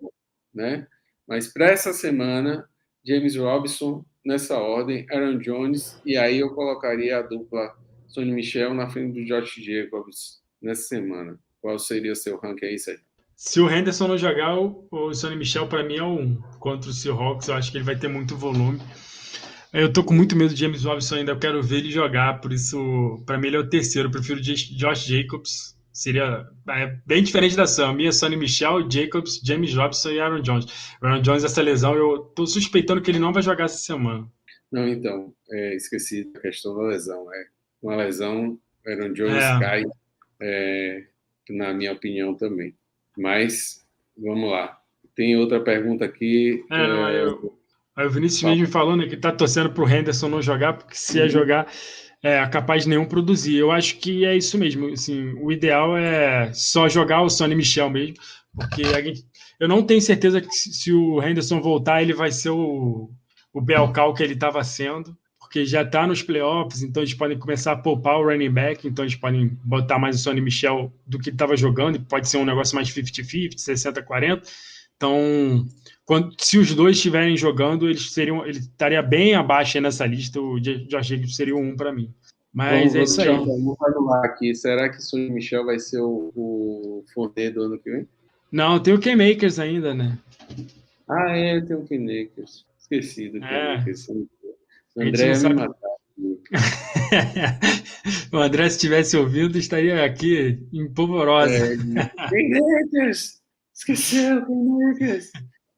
né? Mas para essa semana, James Robinson nessa ordem, Aaron Jones, e aí eu colocaria a dupla Sonny Michel na frente do Josh Jacobs nessa semana. Qual seria seu ranking aí, Sérgio? se o Henderson não jogar, o Sonny Michel para mim é o 1. Contra o Seahawks, eu acho que ele vai ter muito volume. Eu tô com muito medo de James Robinson ainda, eu quero ver ele jogar, por isso, para mim ele é o terceiro. Eu prefiro Josh Jacobs. Seria bem diferente da Sam. A minha Sonny Michel, Jacobs, James Robinson e Aaron Jones. O Aaron Jones, essa lesão, eu tô suspeitando que ele não vai jogar essa semana. Não, então, esqueci da questão da lesão. Uma lesão, Aaron Jones É, cai, na minha opinião também. Mas, vamos lá. Tem outra pergunta aqui. não, aí o Vinícius Fala. mesmo falou, né, que tá torcendo pro Henderson não jogar, porque se é jogar, é capaz de nenhum produzir. Eu acho que é isso mesmo. Assim, o ideal é só jogar o Sonny Michel mesmo, porque eu não tenho certeza que se o Henderson voltar, ele vai ser o Belcal que ele estava sendo, porque já está nos playoffs, então eles podem começar a poupar o running back, então eles podem botar mais o Sonny Michel do que ele estava jogando, e pode ser um negócio mais 50-50, 60-40. Então, se os dois estiverem jogando, ele estaria bem abaixo nessa lista. O Josh Jacobs seria o 1 para mim. Mas é Vou isso aí. deixar vamos falar aqui. Será que o Sonny Michel vai ser o Fournier do ano que vem? Não, tem o K-Makers ainda, né? Ah, é, tem o Kinakers. Esqueci do É, Kinakers. O a gente André não ia me sabe. matar. O André, se tivesse ouvido, estaria aqui em polvorosa. É, Kinakers! Esqueceu, Kinakers!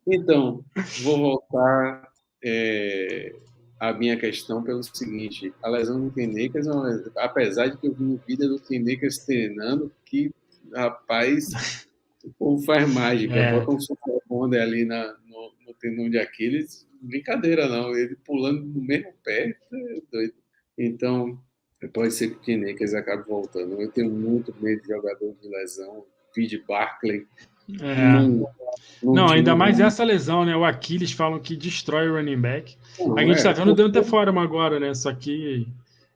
Então, vou voltar à minha questão pelo seguinte: a lesão do Kinakers, é uma lesão, apesar de que eu vi um vídeo do Kinakers treinando, que, rapaz, o povo faz mágica, É, bota um super bonder ali no tendão de Aquiles, brincadeira não, ele pulando no mesmo pé, é doido. Então, pode ser que o Kinecas acabe voltando. Eu tenho muito medo de jogador de lesão, Pete Barkley, é. num Não, ainda time mais ruim. essa lesão, né? O Aquiles falam que destrói o running back. A Não, gente tá é, vendo o Dante Foreman agora, né? Só que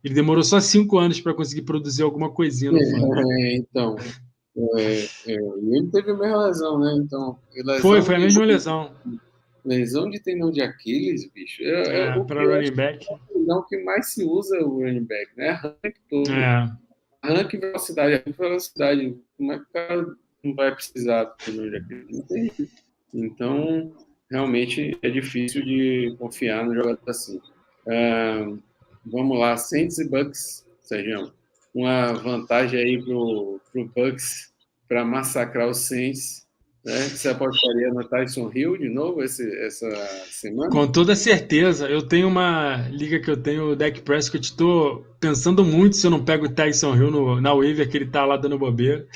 ele demorou só 5 anos para conseguir produzir alguma coisinha no fantasy. então, e ele teve a mesma lesão, né? Então, Foi a mesma lesão. lesão de tendão de Aquiles, bicho, é É, o para que eu acho running que back. é o tendão que mais se usa o running back, né? Arranque todo. É, Arranque velocidade, arranque velocidade. Como é que o cara não vai precisar do tendão de Aquiles? Não tem. Então, realmente é difícil de confiar no jogador assim. Ah, vamos lá, Saints e Bucks, Sérgio. Uma vantagem aí pro Bucks para massacrar os Saints. Né? Você apostaria no Tyson Hill de novo essa semana? com toda certeza. Eu tenho uma liga que eu tenho o Dak Prescott. Estou pensando muito se eu não pego o Tyson Hill na waiver que ele tá lá dando bobeira.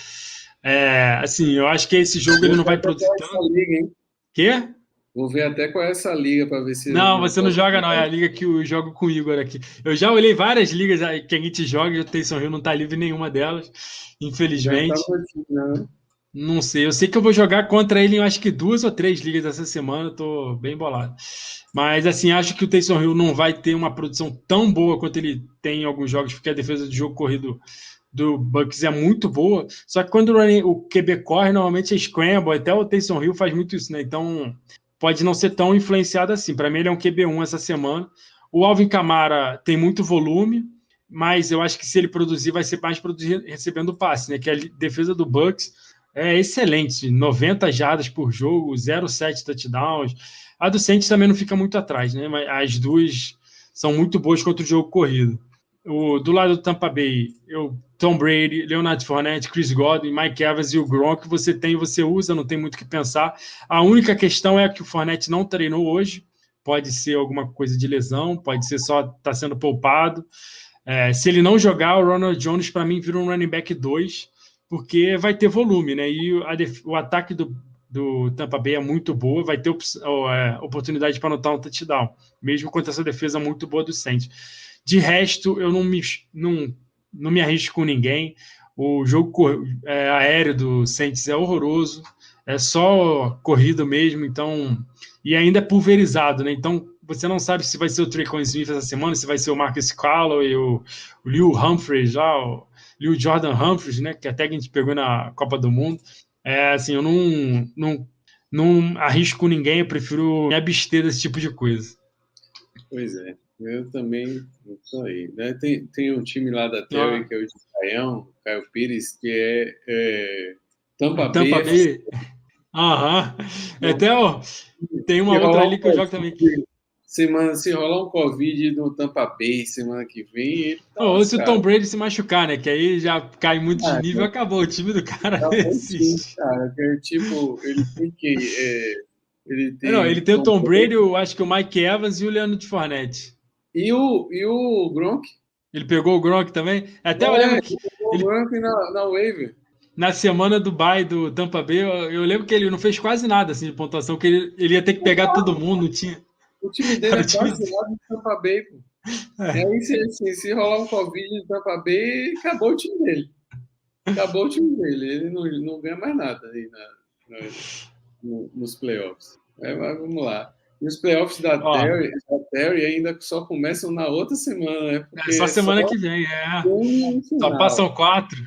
É, assim, eu acho que esse jogo ele Vou não ver vai até produzir qual é essa tanto. liga, hein? Quê? Vou ver até qual é essa liga para ver se eu Não, não você não posso. joga, não. É a liga que eu jogo com o Igor aqui. Eu já olhei várias ligas que a gente joga e o Taysom Hill não tá livre em nenhuma delas, Já tá infelizmente. no time, né? Não sei. Eu sei que eu vou jogar contra ele em acho que 2 ou 3 ligas essa semana. Eu tô bem bolado. Mas, assim, acho que o Taysom Hill não vai ter uma produção tão boa quanto ele tem em alguns jogos, porque a defesa do jogo corrido do Bucks é muito boa. Só que quando o QB corre, normalmente é scramble. Até o Taysom Hill faz muito isso, né? Então pode não ser tão influenciado assim. Para mim, ele é um QB1 essa semana. O Alvin Kamara tem muito volume, mas eu acho que se ele produzir, vai ser mais produzir recebendo passe, né? Que a defesa do Bucks é excelente, 90 jardas por jogo, 0,7 touchdowns. A do Saints também não fica muito atrás, né? Mas as duas são muito boas contra o jogo corrido. Do lado do Tampa Bay, Tom Brady, Leonard Fournette, Chris Godwin, Mike Evans e o Gronk, você usa, não tem muito o que pensar. A única questão é que o Fournette não treinou hoje, pode ser alguma coisa de lesão, pode ser só tá sendo poupado. Se ele não jogar, o Ronald Jones, para mim, vira um running back 2, porque vai ter volume, né? E o ataque do Tampa Bay é muito boa, vai ter oportunidade para anotar um touchdown, mesmo contra essa defesa muito boa do Saints. De resto, eu não me arrisco com ninguém. O jogo aéreo do Saints é horroroso, é só corrido mesmo, então. E ainda é pulverizado, né? Então você não sabe se vai ser o Tre'Quan Smith essa semana, se vai ser o Marcus Callaway, o Lil Humphreys lá, o Lil Jordan Humphreys, né? Que até a gente pegou na Copa do Mundo. Assim, eu não arrisco com ninguém, eu prefiro me abster desse tipo de coisa. Pois é, eu também estou aí. Né? Tem um time lá da Terry, Ah, que é o de Caião, Caio Pires, que é o Tampa Bay Tampa FC. Bay. Aham. Não, Até, ó, tem se uma outra rolar um ali que eu jogo também. Covid, se rolar um Covid no Tampa Bay semana que vem, ele tá Ou se o Tom lascado. Brady se machucar, né? Que aí já cai muito de Ah, nível, acabou. O time do cara acabou o time, existe. cara. Que é, tipo, ele tem que. Ele Não, ele tem tem o Tom Tom Brady, Brady eu acho que o Mike Evans e o Leandro de Fournette. e o Gronk. Ele pegou o Gronk também. Até eu É, lembro ele que pegou o ele, Gronk na waiver. na semana do bye do Tampa Bay, eu lembro que ele não fez quase nada assim, de pontuação, que ele ia ter que pegar todo mundo, não tinha. O time dele Era o é time. baseado no Tampa Bay, pô. E É, aí, se rolar um Covid no Tampa Bay, acabou o time dele. Acabou o time dele. Ele não ganha mais nada aí nos playoffs. Mas vamos lá. E os playoffs ó, da Terry ainda só começam na outra semana, né? é Porque só é só semana que vem, é. um Só passam final. 4.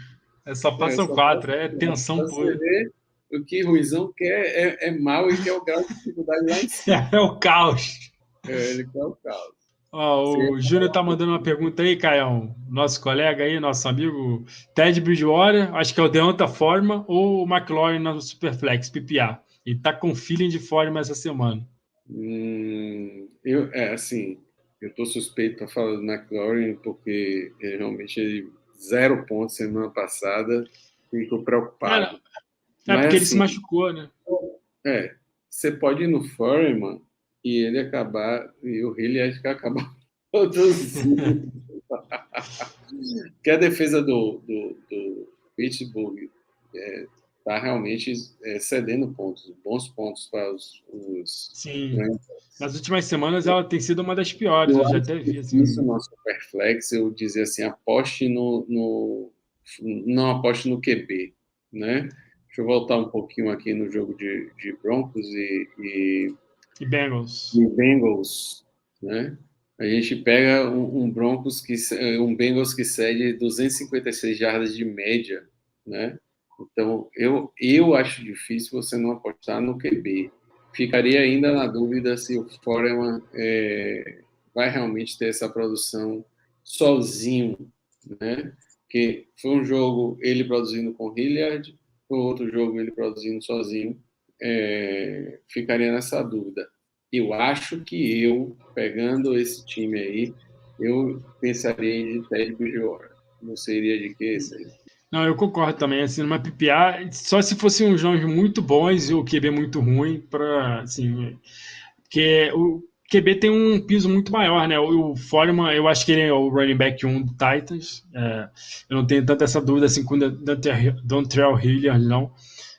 Só passam Só passa 4, é tensão pra você pura. ver o que Ruizão quer é mal e quer o grau de dificuldade lá em cima. É o caos. Ele quer o caos. Ó, o Júnior tá mandando uma pergunta aí, Caião. Nosso colega aí, nosso amigo Ted Bridgewater, acho que é o Deonta Foreman ou o McLaurin na Superflex, PPA. Ele tá com feeling de Foreman essa semana. Assim, eu estou suspeito para falar do McLaurin porque realmente ele 0 pontos semana passada, fico preocupado. Porque Mas ele se assim, machucou, né? você pode ir no Foreman e ele acabar, e o Hilliard acabar produzindo. Porque a defesa do Pittsburgh está realmente cedendo pontos, bons pontos para os Sim. Panthers. Nas últimas semanas ela tem sido uma das piores, Eu eu já acho até vi, difícil assim. no Superflex eu dizer assim, aposte não aposte no QB, né? Deixa eu voltar um pouquinho aqui no jogo de Broncos E Bengals. e Bengals, né? A gente pega um Bengals que cede 256 jardas de média, né? Então, eu acho difícil você não apostar no QB. Ficaria ainda na dúvida se o Foreman vai realmente ter essa produção sozinho, né? Porque foi um jogo ele produzindo com Hilliard, foi outro jogo ele produzindo sozinho. Ficaria nessa dúvida. Eu acho que pegando esse time aí, eu pensaria em Ted Bridgewater. Não seria de que esse aí? Não, eu concordo também, assim, numa PPA, só se fossem uns jogos muito bons e o QB muito ruim, para assim, porque o QB tem um piso muito maior, né? O Foreman, eu acho que ele é o running back 1 do Titans. Eu não tenho tanta essa dúvida assim com o Dontrell Hilliard, não.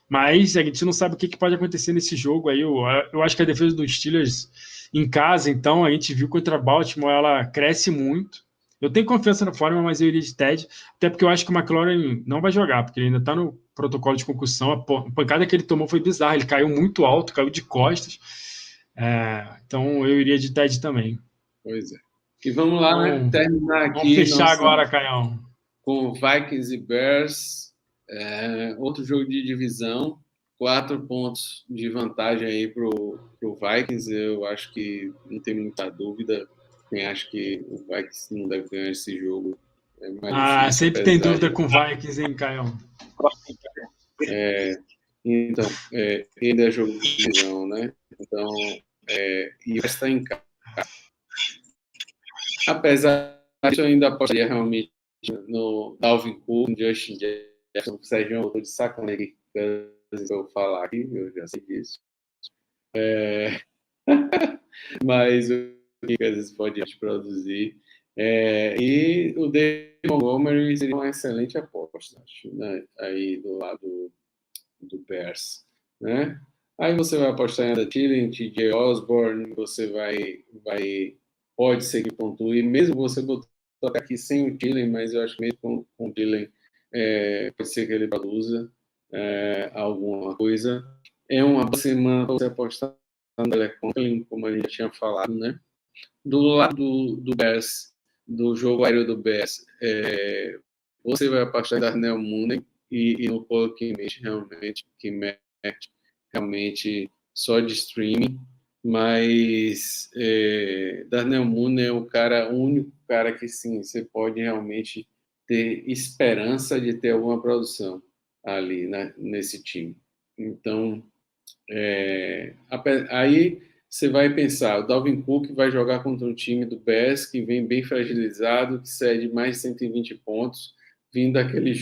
Mas a gente não sabe o que pode acontecer nesse jogo aí. Eu acho que a defesa dos Steelers em casa, então, a gente viu contra a Baltimore, ela cresce muito. Eu tenho confiança na forma, mas eu iria de Ted, até porque eu acho que o McLaurin não vai jogar, porque ele ainda está no protocolo de concussão. A pancada que ele tomou foi bizarra, ele caiu muito alto, caiu de costas. Então eu iria de Ted também. Pois é. E vamos lá, né? Então, Terminar vamos aqui fechar nossa agora, Caião. com Vikings e Bears. Outro jogo de divisão. 4 pontos de vantagem aí pro Vikings. Eu acho que não tem muita dúvida. Quem acha que o Vikings não deve ganhar esse jogo é mais difícil, Sempre tem apesar dúvida de. com Vikings, hein, Caião? Então, ainda é jogo de divisão, né? Então, e vai estar em casa. Apesar disso, eu ainda apostaria realmente no Dalvin Cook, no Justin Jefferson, o Sérgio eu tô de sacanagem que eu falar aqui, eu já sei disso. Mas o que às vezes pode produzir. E o David Montgomery seria uma excelente aposta, acho, né? Aí do lado do Bears, né? Aí você vai apostar em Adam Thielen, TJ Osborne, você pode ser que pontue, mesmo você botar aqui sem o Thielen, mas eu acho que mesmo com o Thielen pode ser que ele produza alguma coisa. É uma boa semana para você apostar no Conklin, como a gente tinha falado, né? Do lado do Bears, do jogo aéreo do Bears, você vai apostar em Darnell Mooney e no Paul Kimmich, realmente só de streaming, mas Darnell Mooney é o único cara que sim, você pode realmente ter esperança de ter alguma produção ali, né, nesse time. Então, aí você vai pensar, o Dalvin Cook vai jogar contra um time do Bears que vem bem fragilizado, que cede mais de 120 pontos, vindo daquele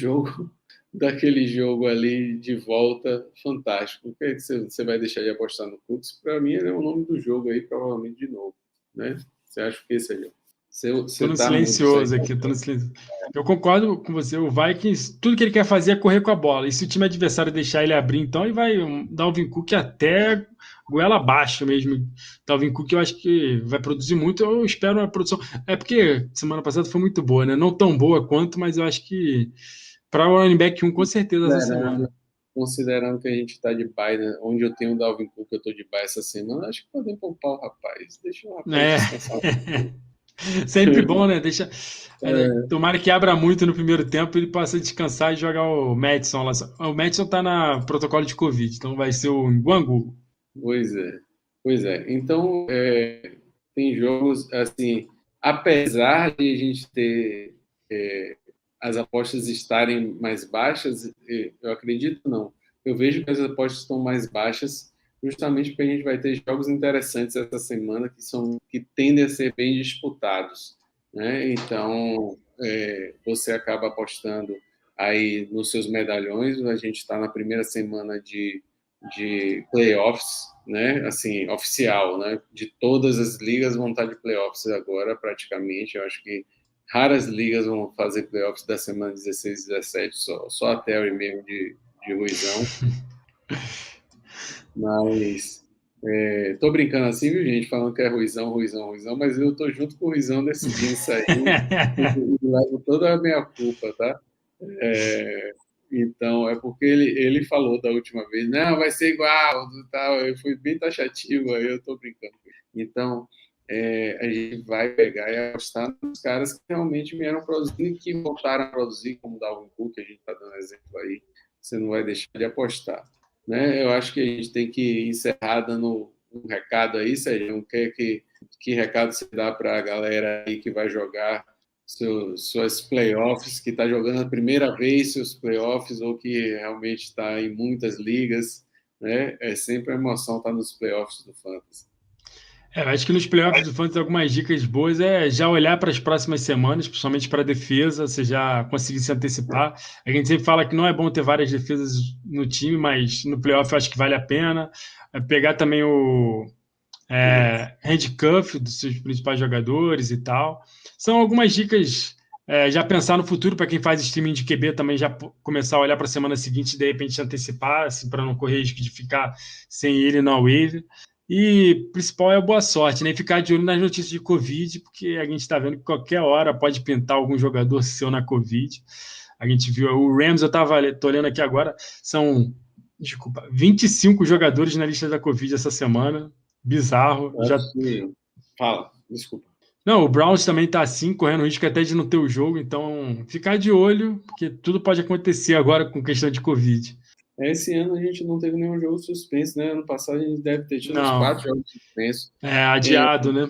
jogo ali de volta fantástico. Por que você vai deixar de apostar no Cooks? Para mim, ele é o nome do jogo aí, provavelmente de novo, né? Você acha que esse é Tô você no tá muito certo. silencioso aqui, tô no silencioso. Eu concordo com você, o Vikings, tudo que ele quer fazer é correr com a bola. E se o time adversário deixar ele abrir, então ele vai dar o Dalvin Cook até goela abaixo mesmo. Dalvin Cook eu acho que vai produzir muito, eu espero uma produção. É porque semana passada foi muito boa, né? Não tão boa quanto, mas eu acho que para o running back 1 com certeza essa semana. Considerando que a gente está de bye, né? Onde eu tenho o Dalvin Cook, eu estou de bye essa semana, acho que podem poupar o rapaz. Deixa o rapaz É. descansar um pouco. Sempre bom, né? Tomara que abra muito no primeiro tempo e ele possa descansar e jogar o Madison lá. O Madison tá na protocolo de Covid, então vai ser o Guangu. Pois é. Então, tem jogos, assim, apesar de a gente ter as apostas estarem mais baixas, eu acredito não. Eu vejo que as apostas estão mais baixas justamente porque a gente vai ter jogos interessantes essa semana que tendem a ser bem disputados, né? Então, você acaba apostando aí nos seus medalhões. A gente está na primeira semana de playoffs, né? Assim, oficial, né? De todas as ligas vão estar de playoffs agora, praticamente. Eu acho que raras ligas vão fazer playoffs da semana 16 e 17, só a Terry mesmo de Ruizão. Mas tô brincando assim, viu, gente? Falando que é Ruizão, mas eu tô junto com o Ruizão decidindo isso aí e levo toda a minha culpa, tá? Então, é porque ele falou da última vez, não, vai ser igual, tal. Eu fui bem taxativo, aí eu tô brincando. Então, a gente vai pegar e apostar nos caras que realmente vieram produzindo e que voltaram a produzir, como o Dalvin Cook, que a gente está dando exemplo aí, você não vai deixar de apostar. Né? Eu acho que a gente tem que encerrar dando um recado aí, Sérgio. Que recado você dá para a galera aí que vai jogar suas playoffs, que está jogando a primeira vez seus playoffs ou que realmente está em muitas ligas, né? É sempre a emoção estar nos playoffs do Fantasy. Eu acho que nos playoffs do Fantasy algumas dicas boas é já olhar para as próximas semanas, principalmente para a defesa, você já conseguir se antecipar. A gente sempre fala que não é bom ter várias defesas no time, mas no playoff eu acho que vale a pena. Pegar também o handcuff dos seus principais jogadores e tal. São algumas dicas, já pensar no futuro para quem faz streaming de QB também já começar a olhar para a semana seguinte e de repente antecipar, assim, para não correr risco de ficar sem ele na waiver. E o principal é a boa sorte, né? Ficar de olho nas notícias de Covid, porque a gente está vendo que qualquer hora pode pintar algum jogador seu na Covid. A gente viu o Rams, tô olhando aqui agora, são 25 jogadores na lista da Covid essa semana. Bizarro. Fala, desculpa. Não, o Browns também está assim, correndo risco até de não ter o jogo, então ficar de olho, porque tudo pode acontecer agora com questão de Covid. Esse ano a gente não teve nenhum jogo suspenso, né? Ano passado a gente deve ter tido uns 4 jogos suspensos. Adiado, né?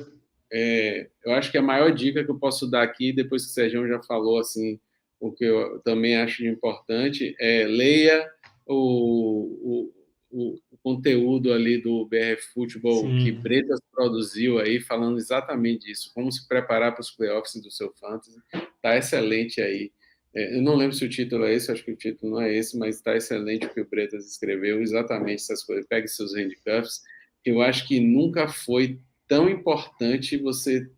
Eu acho que a maior dica que eu posso dar aqui, depois que o Sérgio já falou, assim, o que eu também acho importante, leia o conteúdo ali do BR Futebol que Bretas produziu aí, falando exatamente disso, como se preparar para os playoffs do seu fantasy. Tá excelente aí. Eu não lembro se o título é esse, acho que o título não é esse, mas está excelente o que o Bretas escreveu, exatamente essas coisas. Pegue seus handcuffs. Eu acho que nunca foi tão importante você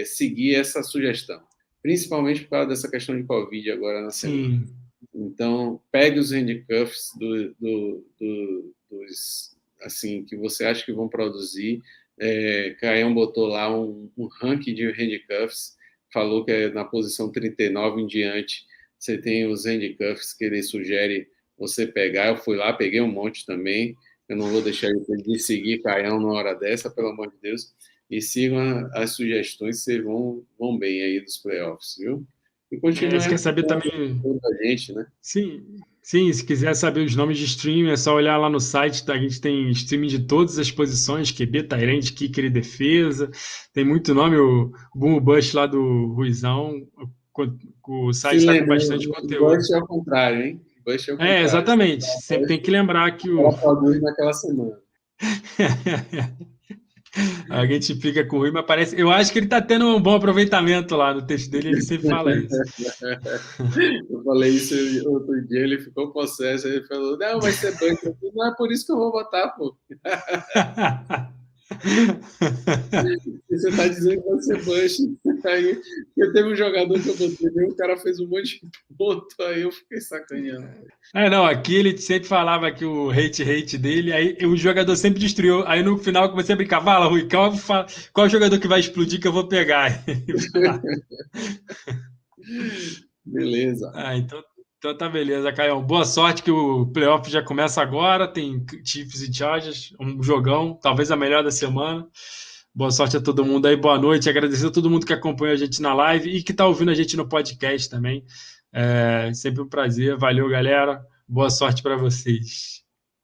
seguir essa sugestão, principalmente por causa dessa questão de Covid agora na semana. Então, pegue os handcuffs dos assim, que você acha que vão produzir. Caião botou lá um ranking de handcuffs, falou que na posição 39 em diante você tem os handcuffs que ele sugere você pegar. Eu fui lá, peguei um monte também. Eu não vou deixar de seguir Caião na hora dessa, pelo amor de Deus. E sigam as sugestões, vocês vão bem aí dos playoffs, viu? E continue se quer saber também a gente, né? Sim, se quiser saber os nomes de streaming, é só olhar lá no site, tá? A gente tem streaming de todas as posições, QB, Tyrande, Kicker e defesa. Tem muito nome, o Boom Bush lá do Ruizão. O site está com bastante conteúdo. Bush é ao contrário, hein? Bush é ao contrário. Exatamente. Sempre tem que lembrar que o... Ela produz naquela semana. A gente fica com o Rui, mas parece. Eu acho que ele está tendo um bom aproveitamento lá no texto dele, ele sempre fala isso. Eu falei isso outro dia, ele ficou possesso, ele falou: não, vai ser banco. Não é por isso que eu vou botar, pô. Você está dizendo que vai ser Bush. Aí, teve um jogador que eu botei, o cara fez um monte de ponto, aí eu fiquei sacaneando. Não, aqui ele sempre falava que o hate dele, aí o jogador sempre destruiu. Aí no final eu comecei a brincar, fala, Rui, qual jogador que vai explodir que eu vou pegar? Beleza. Então tá beleza, Caião. Boa sorte que o playoff já começa agora, tem Chiefs e Chargers, um jogão, talvez a melhor da semana. Boa sorte a todo mundo aí, boa noite. Agradecer a todo mundo que acompanhou a gente na live e que está ouvindo a gente no podcast também. Sempre um prazer. Valeu, galera. Boa sorte para vocês.